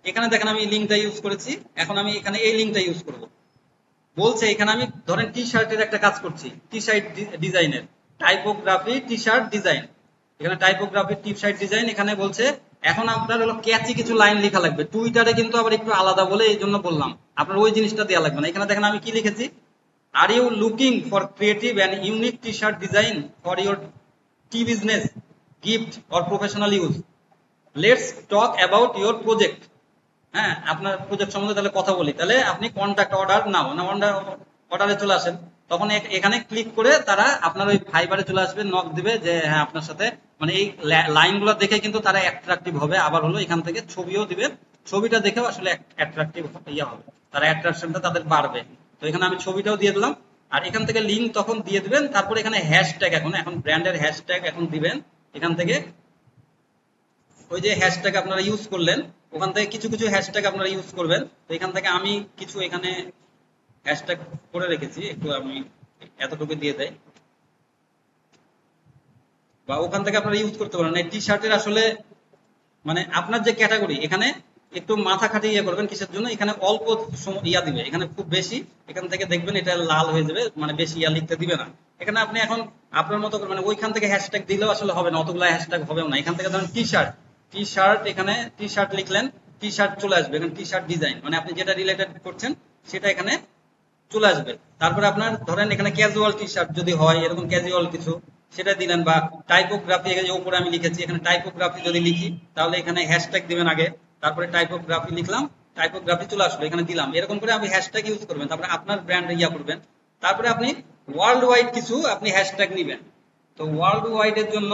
এখানে দেখেন আমি লিঙ্কটা ইউজ করেছি, এখন আমি এখানে এই লিঙ্কটা ইউজ করব। বলছে এখানে আমি ধরেন টি শার্টের একটা কাজ করছি, টি শার্ট ডিজাইনের, টাইপোগ্রাফি টি শার্ট ডিজাইন, এখানে টাইপোগ্রাফি টি শার্ট ডিজাইন এখানে বলছে এখন আপনার হলো ক্যাচি কিছু লাইন লেখা লাগবে। টুইটারে কিন্তু আবার একটু আলাদা বলে এই জন্য বললাম, আপনার ওই জিনিসটা দেওয়া লাগবে না। এখানে দেখেন আমি কি লিখেছি, are you looking for creative and unique T shirt design for your T business, gift or professional use, let's talk about your project. হ্যাঁ, আপনার প্রজেক্ট সম্বন্ধে তাহলে কথা বলি, তাহলে আপনি কন্ট্যাক্ট অর্ডার নাও না অর্ডারে চলে আসেন। তখন এখানে ক্লিক করে তারা আপনার ওই ফাইবারে চলে আসবে, নক দিবে যে হ্যাঁ আপনার সাথে, মানে এই লাইনগুলো দেখে কিন্তু তারা অ্যাট্রাকটিভ হবে। আবার হলো এখান থেকে ছবিও দিবে, ছবিটা দেখেও আসলে অ্যাট্রাকটিভ ইয়ে হবে, তারা অ্যাট্রাকশনটা তাদের বাড়বে। তো এখানে আমি ছবিটাও দিয়ে দিলাম, আর এখান থেকে লিঙ্ক তখন দিয়ে দিবেন। তারপরে এখানে হ্যাশট্যাগ, এখন ব্র্যান্ডের হ্যাশট্যাগ এখন দিবেন। এখান থেকে ওই যে হ্যাশট্যাগ আপনারা ইউজ করলেন, ওখান থেকে কিছু কিছু হ্যাশট্যাগ আপনারা ইউজ করবেন। তো এখান থেকে আমি কিছু এখানে হ্যাশট্যাগ করে রেখেছি, একটু আমি এতটুকু দিয়ে দেয়, বা ওখান থেকে আপনারা ইউজ করতে পারেন। এই টি শার্টের আসলে মানে আপনার যে ক্যাটাগরি, এখানে একটু মাথা খাটিয়ে ইয়ে করবেন। কিসের জন্য? এখানে অল্প ইয়া দিবে, এখানে খুব বেশি, এখান থেকে দেখবেন এটা লাল হয়ে যাবে, মানে বেশি ইয়া লিখতে দিবে না। এখানে আপনি এখন আপনার মতো মানে ওইখান থেকে হ্যাশট্যাগ দিলেও আসলে হবে না, অতগুলো হ্যাশট্যাগ হবেও না। এখান থেকে ধরেন টি শার্ট, টি শার্ট, এখানে টি শার্ট লিখলেন, টি শার্ট চলে আসবে এখানে, টি শার্ট ডিজাইন, মানে আপনি যেটা রিলেটেড করছেন সেটা এখানে চলে আসবে। তারপরে আপনার ধরেন এখানে ক্যাজুয়াল টি শার্ট যদি হয়, এরকম ক্যাজুয়াল কিছু সেটা দিলেন, বা টাইপোগ্রাফি উপরে আমি লিখেছি, এখানে টাইপোগ্রাফি যদি লিখি তাহলে এখানে হ্যাশট্যাগ দিবেন আগে, তারপরে টাইপোগ্রাফি লিখলাম, টাইপোগ্রাফি চলে আসলো, এখানে দিলাম। এরকম করে আপনি হ্যাশট্যাগ ইউজ করবেন, তারপরে আপনার ব্র্যান্ড ইয়া করবেন। তারপরে আপনি ওয়ার্ল্ড ওয়াইড কিছু আপনি হ্যাশট্যাগ নিবেন। তো ওয়ার্ল্ড ওয়াইড এর জন্য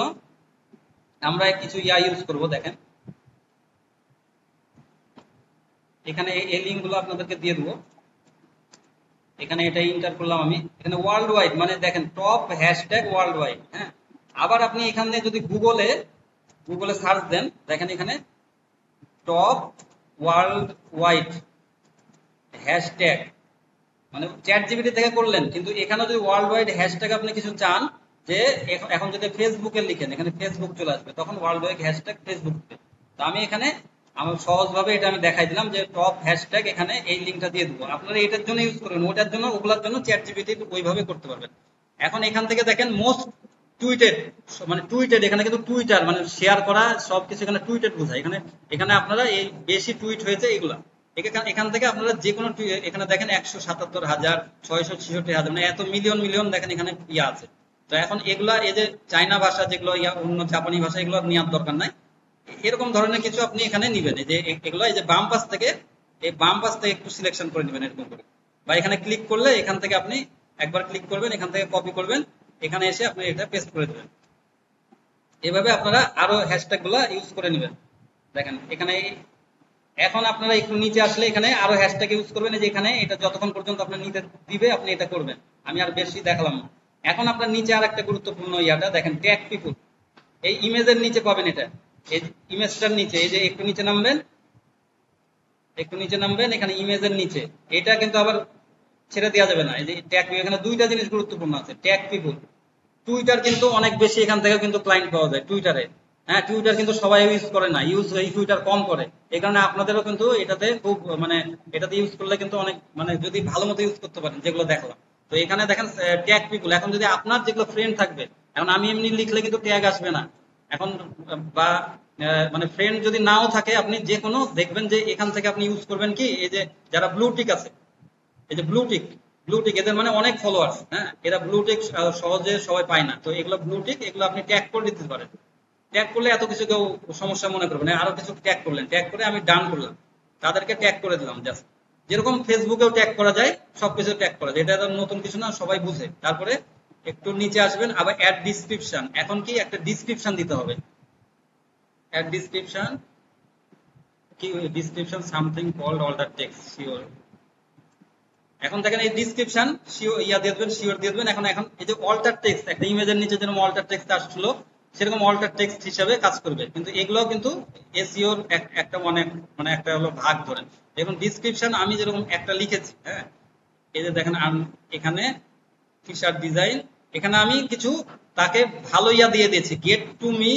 আমরা কিছু ইয়া ইউজ করব। দেখেন এখানে এই লিঙ্ক গুলো আপনাদেরকে দিয়ে দেবো, এখানে এটা এন্টার করলাম আমি, এখানে ওয়ার্ল্ড ওয়াইড মানে দেখেন টপ হ্যাশট্যাগ ওয়ার্ল্ড ওয়াইড। হ্যাঁ, আবার আপনি এখানে যদি গুগলে সার্চ দেন, দেখেন এখানে টপ ওয়ার্ল্ড ওয়াইড হ্যাশট্যাগ, মানে চ্যাট জিপিটি থেকে করলেন, কিন্তু এখানে যদি ওয়ার্ল্ড ওয়াইড হ্যাশট্যাগ আপনি কিছু চান, যে এখন যদি ফেসবুকে লিখেন, এখানে ফেসবুক চলে আসবে, তখন ওয়ার্ল্ড ওয়াইড হ্যাশট্যাগ ফেসবুক। তো আমি এখানে আমার সহজভাবে এটা আমি দেখাই দিলাম যে টপ হ্যাশট্যাগ, এখানে এই লিঙ্কটা দিয়ে দেবো। আপনারা এটার জন্য ইউজ করবেন, ওটার জন্য ওগুলোর জন্য চ্যাট জিপিটি ওইভাবে করতে পারবেন। এখন এখান থেকে দেখেন মোস্ট টুইটেড, মানে টুইটেড, এখানে কিন্তু টুইটার মানে শেয়ার করা সবকিছু এখানে টুইটেড বোঝায়। এখানে এখানে আপনারা এই বেশি টুইট হয়েছে এগুলা, এখান থেকে আপনারা যে কোনো এখানে দেখেন 177,666,000, মানে এত মিলিয়ন মিলিয়ন দেখেন এখানে ইয়া আছে। তো এখন এগুলা এই যে চাইনা ভাষা যেগুলো ইয়া, অন্য জাপানি ভাষা, এগুলো নেওয়ার দরকার নাই। এরকম ধরনের কিছু আপনি এখানে নিবেন, এই যে এগুলো এই যে বাম পাশ থেকে, এই বাম পাশ থেকে একটু সিলেকশন করে নেবেন এরকম করে, বা এখানে ক্লিক করলে এখান থেকে আপনি একবার ক্লিক করবেন, এখান থেকে কপি করবেন, এখানে এসে আপনি এটা পেস্ট করে দেবেন। এভাবে আপনারা আরো হ্যাশট্যাগ গুলা ইউজ করে নেবেন। দেখেন এখানে এখন আপনারা একটু নিচে আসলে এখানে আরো হ্যাশট্যাগ ইউজ করবেন, যে এখানে এটা যতক্ষণ পর্যন্ত আপনার নিতে দিবে আপনি এটা করবেন, আমি আর বেশি দেখালাম না। এখন আপনার নিচে আর একটা গুরুত্বপূর্ণ ইয়াটা দেখেন, ট্যাগ পিপুল, এই ইমেজের নিচে পাবেন এটা, এই ইমেজটার নিচে, এই যে একটু নিচে নামবেন, একটু নিচে নামবেন, এখানে ইমেজের নিচে এটা কিন্তু আবার ছেড়ে দেওয়া যাবে না। এই যে ট্যাগ, এখানে দুইটা জিনিস গুরুত্বপূর্ণ আছে, ট্যাগ পিপুল। টুইটার কিন্তু অনেক বেশি এখান থেকে কিন্তু ক্লায়েন্ট পাওয়া যায় টুইটারে। হ্যাঁ, টুইটার কিন্তু সবাই ইউজ করে না, এই টুইটার কম করে, এই কারণে আপনাদেরও কিন্তু এটাতে খুব মানে এটাতে ইউজ করলে কিন্তু অনেক, মানে যদি ভালো মতো ইউজ করতে পারেন, যেগুলো দেখলাম। তো এখানে দেখেন ট্যাগ পিপুল, এখন যদি আপনার যেগুলো ফ্রেন্ড থাকবে, এখন আমি এমনি লিখলে কিন্তু ট্যাগ আসবে না এখন, বা মানে ফ্রেন্ড যদি নাও থাকে, আপনি যে কোনো দেখবেন যে এখান থেকে আপনি ইউজ করবেন কি, এই যে যারা ব্লু টিক আছে, এই যে ব্লু টিক এদের মানে অনেক ফলোয়ার্স। হ্যাঁ, এরা ব্লু টিক সহজে সবাই পায় না, তো এগুলো ব্লু টিক, এগুলো আপনি ট্যাগ করে দিতে পারেন। ট্যাগ করলে এত কিছু কেউ সমস্যা মনে করবেন না, আরো কিছু ট্যাগ করলেন, ট্যাগ করে আমি ডান করলাম, তাদেরকে ট্যাগ করে দিলাম জাস্ট। যেরকম ফেসবুকেও ট্যাগ করা যায়, সবকিছু ট্যাগ করা যায়, এটা নতুন কিছু না, সবাই বুঝে। তারপরে একটু নিচে আসবেন, আবার অ্যাড ডিসক্রিপশন, এখন কি একটা ডিসক্রিপশন দিতে হবে, অ্যাড ডিসক্রিপশন, কি description something called alt text sure. এখন দেখেন এই ডিসক্রিপশন শিওর ইয়া দিয়ে দেবেন, শিওর দিয়ে দেবেন। এখন এখন এই যে অল্টার টেক্সট, একটা ইমেজের নিচে যেরকম অল্টার টেক্সট আসছিল, সেরকম অল্টার টেক্সট হিসেবে কাজ করবে, কিন্তু এগুলোও কিন্তু এসইওর একটা অনেক মানে একটা হলো ভাগ ধরেন। এখন ডিসক্রিপশন আমি যেরকম একটা লিখেছি, হ্যাঁ, এই যে দেখেন এখানে টি শার্ট ডিজাইন, এখানে আমি কিছু তাকে ভালো ইয়া দিয়ে দিয়েছি, গেট টু মি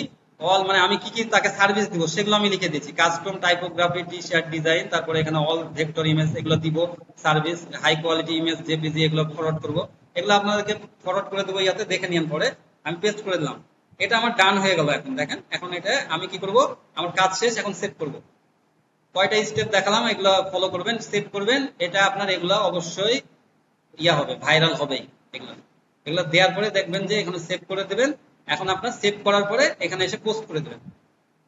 অল, মানে আমি কি কি তাকে সার্ভিস দিব সেগুলো আমি লিখে দিয়েছি, custom typography T shirt design, তারপরে এখানে অল ভেক্টর ইমেজ এগুলো দিব, service high quality image JPG এগুলো ফরওয়ার্ড করবো, এগুলো আপনাদেরকে ফরওয়ার্ড করে দেবো, ইয়াতে দেখে নিন পরে। আমি পেস্ট করে দিলাম, এটা আমার ডান হয়ে গেল। এখন দেখেন, এখন এটা আমি কি করব, আমার কাজ শেষ, এখন সেভ করব। কয়টা স্টেপ দেখালাম, এগুলো ফলো করবেন, সেভ করবেন। এটা আপনার এগুলা অবশ্যই ইয়া হবে, ভাইরাল হবেই। এগুলো এগুলো দেওয়ার পরে দেখবেন যে এখানে সেভ করে দেবেন। এখন আপনার সেভ করার পরে এখানে এসে পোস্ট করে দেবেন।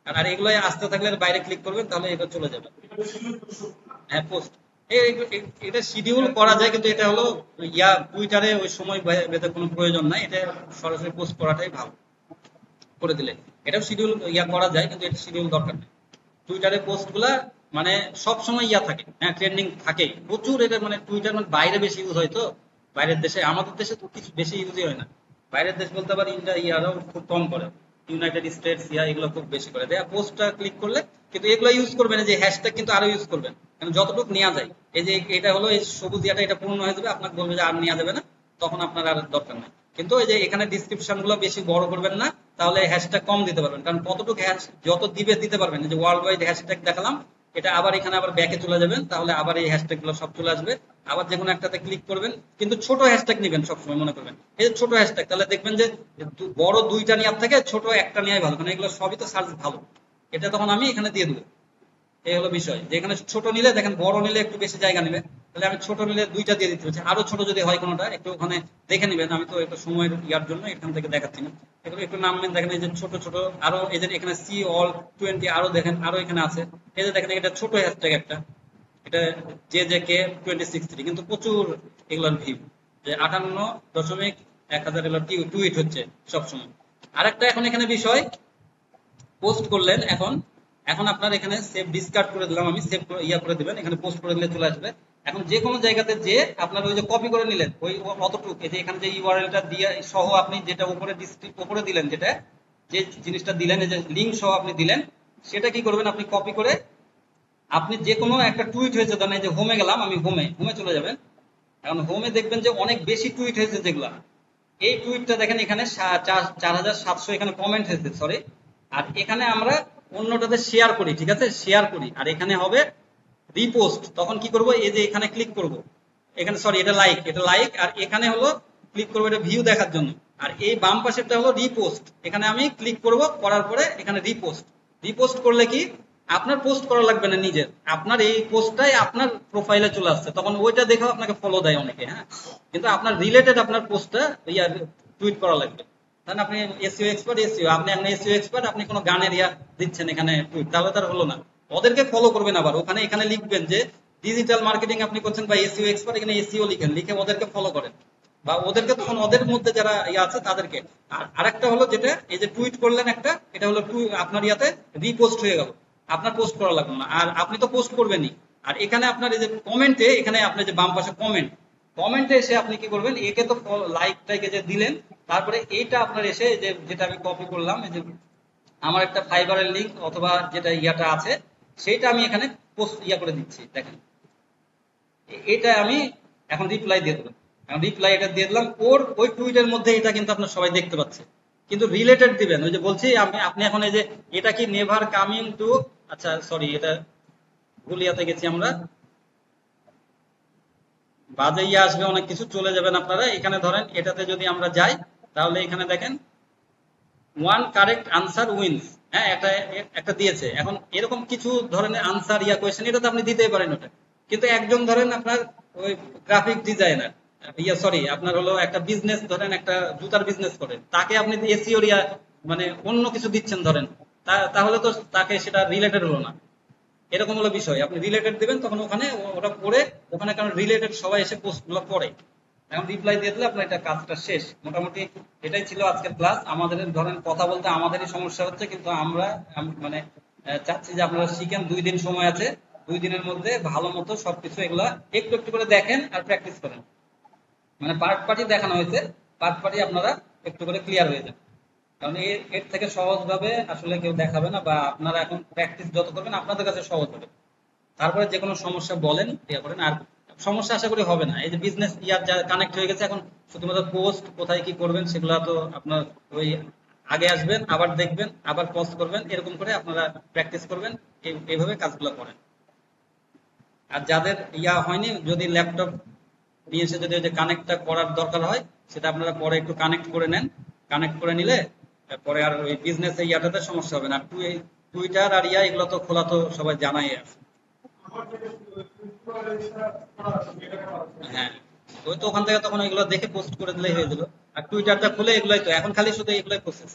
আর এগুলো আসতে থাকলে বাইরে ক্লিক করবেন, তাহলে এটা চলে যাবে। হ্যাঁ, পোস্ট এটা শিডিউল করা যায়, কিন্তু এটা হলো ইয়া টুইটারে ওই সময় বেঁধে কোনো প্রয়োজন নাই, এটা সরাসরি পোস্ট করাটাই ভালো করে দিলে। এটাও শিডিউল ইয়া করা যায়, কিন্তু এটা শিডিউল দরকার নেই। টুইটারে পোস্ট গুলা মানে সব সময় ইয়া থাকে, হ্যাঁ, ট্রেন্ডিং থাকে প্রচুর। এটা মানে টুইটার মানে বাইরে বেশি ইউজ হয় তো, বাইরের দেশে, আমাদের দেশে তো কিছু বেশি ইউজই হয় না। বাইরের দেশ বলতে আবার ইন্ডিয়া ইয়ারাও খুব কম করে, ইউনাইটেড স্টেটস ইয়া এগুলো খুব বেশি করে দেয় পোস্টটা ক্লিক করলে। কিন্তু এগুলো ইউজ করবেন, যে হ্যাশট্যাগ কিন্তু আরো ইউজ করবেন, কারণ যতটুকু নেওয়া যায়। এই যে এটা হলো এই সবুজ ইয়াটা, এটা পূর্ণ হয়ে যাবে, আপনাকে বলবে যে আর নেওয়া যাবে না, তখন আপনার আর দরকার নেই। কিন্তু এই যে এখানে ডিসক্রিপশন গুলো বেশি বড় করবেন না, তাহলে হ্যাশট্যাগ কম দিতে পারবেন। কারণ কতটুকু যত দিতে পারবেন, যে ওয়ার্ল্ড ওয়াইড হ্যাশট্যাগ দেখালাম, এটা আবার এখানে আবার ব্যাকে চলে যাবেন, তাহলে আবার এই হ্যাশট্যাগ গুলো সব চলে আসবে। আবার যে কোনো একটাতে ক্লিক করবেন, কিন্তু ছোট হ্যাশট্যাগ নেবেন সবসময়, মনে করবেন এই যে ছোট হ্যাশট্যাগ, তাহলে দেখবেন যে বড় দুইটা নেওয়ার থেকে ছোট একটা নেওয়াই ভালো, কারণ এগুলো সবই তো সার্চ ভালো। এটা তখন আমি এখানে দিয়ে দেবো। এই হলো বিষয়, যে এখানে ছোট নিলে দেখেন, বড় নিলে একটু বেশি জায়গা নেবে, তাহলে আমি ছোট নিলে দুইটা দিয়ে দিতে হচ্ছে। আরো ছোট যদি হয় কোনোটা, একটু ওখানে দেখে নেবেন। আমি তো একটু সময়ের ইয়ার জন্য এখান থেকে দেখাচ্ছি না, এগুলো একটু নামবেন। দেখেন এই যে ছোট ছোট আরো, এই যে এখানে সি অল 20 আরো দেখেন, আরো এখানে আছে। এই যে দেখেন, এটা ছোট হ্যাশট্যাগ একটা, এটা JJK 2063, কিন্তু প্রচুর এগুলোর ভিউ, যে 58.1000 এগুলো টুইট হচ্ছে সবসময়। আরেকটা এখন এখানে বিষয়, পোস্ট করলেন, এখন এখন আপনার এখানে সেভ ডিসকার্ড করে দিলাম আমি, সেভ ইয়া করে দিবেন, এখানে পোস্ট করে দিলে চলে আসবে। এখন যে কোনো জায়গাতে যে আপনার ওই যে কপি করে নিলেন ওই অতটুকু, এই যে এখানে যে ইউআরএলটা দিয়ে সহ আপনি যেটা উপরে উপরে দিলেন, যেটা যে জিনিসটা দিলেন, এই যে লিঙ্ক সহ আপনি দিলেন, সেটা কি করবেন, আপনি কপি করে আপনি যে কোনো একটা টুইট হয়েছে, ধরেন এই যে হোমে গেলাম, আমি হোমে হোমে চলে যাবেন। এখন হোমে দেখবেন যে অনেক বেশি টুইট হয়েছে যেগুলা, এই টুইটটা দেখেন এখানে 4700 এখানে কমেন্ট হয়েছে, সরি। আর এখানে আমরা অন্যটাতে শেয়ার করি, ঠিক আছে, শেয়ার করি, আর এখানে হবে রিপোস্ট। তখন কি করব, এই যে এখানে ক্লিক করব, এখানে সরি এটা লাইক, এটা লাইক, আর এখানে হলো ক্লিক করবো এটা ভিউ দেখার জন্য। আর এই বাম পাশেরটা হলো রিপোস্ট, এখানে আমি ক্লিক করব, করার পরে এখানে রিপোস্ট। রিপোস্ট করলে কি আপনার পোস্ট করা লাগবে না নিজের, আপনার এই পোস্টটাই আপনার প্রোফাইলে চলে আসছে, তখন ওইটা দেখেও আপনাকে ফলো দেয় অনেকে, হ্যাঁ। কিন্তু আপনার রিলেটেড আপনার পোস্টটা ইয়া টুইট করা লাগবে। তাহলে আপনি এসইও এক্সপার্ট, এসইও আপনি এখন এসইও এক্সপার্ট, আপনি কোনো গানের ইয়া দিচ্ছেন এখানে টুইট, তাহলে তার হলো না। ওদেরকে ফলো করবেন, আবার ওখানে এখানে লিখবেন যে ডিজিটাল মার্কেটিং আপনি করছেন বা এসইও এক্সপার্ট, এখানে এসইও লিখেন, লিখে ওদেরকে ফলো করেন, বা ওদেরকে তখন ওদের মধ্যে যারা ইয়ে আছে তাদেরকে। আর আরেকটা হলো যেটা, এই যে টুইট করলেন একটা, এটা হলো আপনার ইয়াতে রিপোস্ট হয়ে গেল, আপনার পোস্ট করা লাগবে না, আর আপনি তো পোস্ট করবেনই। আর এখানে আপনার এই যে কমেন্টে, এখানে আপনি যে বাম পাশে কমেন্ট, কমেন্টে এসে আপনি কি করবেন, একে তো লাইক টাইকে যে দিলেন, তারপরে এইটা আপনার এসে যে যেটা আমি কপি করলাম, এই যে আমার একটা ফাইবারের লিঙ্ক অথবা যেটা ইয়াটা আছে, সেইটা আমি এখানে পোস্ট ইয়া করে দিচ্ছি, দেখেন এটা আমি এখন রিপ্লাই দিয়ে দেবো। এখন রিপ্লাই এটা দিয়ে দিলাম, ওর ওই টুইটের মধ্যে এটা কিন্তু আপনার সবাই দেখতে পাচ্ছে, কিন্তু রিলেটেড দিবেন। ওই যে বলছি আপনি এখন এই যে এটা কি নেভার কামিং টু, আচ্ছা সরি এটা ভুল ইয়াতে গেছি আমরা, বাজে ইয়ে আসবে, অনেক কিছু চলে যাবেন আপনারা। এখানে ধরেন এটাতে যদি আমরা যাই, তাহলে এখানে দেখেন ওয়ান কারেক্ট আনসার উইন্স, হ্যাঁ একটা একটা দিয়েছে। এখন এরকম কিছু ধরনের আনসার ইয়া কোয়েশ্চেন, এটা তো আপনি দিতেই পারেন ওটা, কিন্তু একজন ধরেন আপনার ওই গ্রাফিক ডিজাইনার, ইয়া সরি আপনার হলো একটা বিজনেস, ধরেন একটা জুতার বিজনেস করেন, তাকে আপনি এসইও ইয়া মানে অন্য কিছু দিচ্ছেন ধরেন, তাহলে তো তাকে সেটা রিলেটেড হলো না। এরকম হলো বিষয়, আপনি রিলেটেড দিবেন, তখন ওখানে ওরা পড়ে, ওখানে কারণ রিলেটেড সবাই এসে পোস্ট গুলো পড়ে। এখন রিপ্লাই দিয়ে দিলে আপনার এটা কাজটা শেষ মোটামুটি। এটাই ছিল আজকের ক্লাস। আমাদের ধরেন কথা বলতে আমাদেরই সমস্যা হচ্ছে, কিন্তু আমরা মানে চাচ্ছি যে আপনারা শিখেন, 2 দিন সময় আছে, 2 দিনের মধ্যে ভালো মতো সবকিছু এগুলা একটু একটু করে দেখেন আর প্র্যাকটিস করেন। মানে পার্ট পার্টি দেখানো হয়েছে, পার্ট পার্টি আপনারা একটু করে ক্লিয়ার হয়ে যান, কারণ এর থেকে সহজ ভাবে আসলে কেউ দেখাবে না, বা আপনারা এখন প্র্যাকটিস যত করবেন আপনাদের কাছে সহজ হবে। তারপরে যে কোনো সমস্যা বলেন, ইয়া করেন, আর সমস্যা আশা করি হবে না। এই যে বিজনেস ইয়ার যা কানেক্ট হয়ে গেছে, এখন শুধুমাত্র পোস্ট কোথায় কি করবেন সেগুলো তো আপনার ওই আগে আসবেন, আবার দেখবেন, আবার পোস্ট করবেন, এরকম করে আপনারা প্র্যাকটিস করবেন, এইভাবে কাজগুলো করেন। আর যাদের ইয়া হয়নি, যদি ল্যাপটপ নিয়ে এসে যদি ওই যে কানেক্টটা করার দরকার হয়, সেটা আপনারা পরে একটু কানেক্ট করে নেন, কানেক্ট করে নিলে পরে আর ওই বিজনেস ইয়াটাতে সমস্যা হবে না। আর টুইটার আর এগুলো তো খোলা তো সবাই জানাই আছে। হ্যাঁ, ওই তো ওখান থেকে তখন ওইগুলো দেখে পোস্ট করে দিলেই হয়ে গেল। আর টুইটারটা খুলে এগুলাই তো এখন খালি শুধু এগুলাই প্রসেস।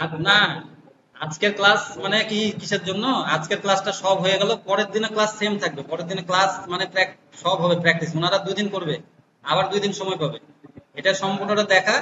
আর না, আজকের ক্লাস মানে কি কিসের জন্য? আজকের ক্লাসটা সব হয়ে গেল, পরের দিনে ক্লাস সেম থাকবে। পরের দিনে ক্লাস মানে সব হবে প্র্যাকটিস, ওনারা 2 দিন করবে, আবার 2 দিন সময় পাবে। এটা সম্পূর্ণটা দেখা।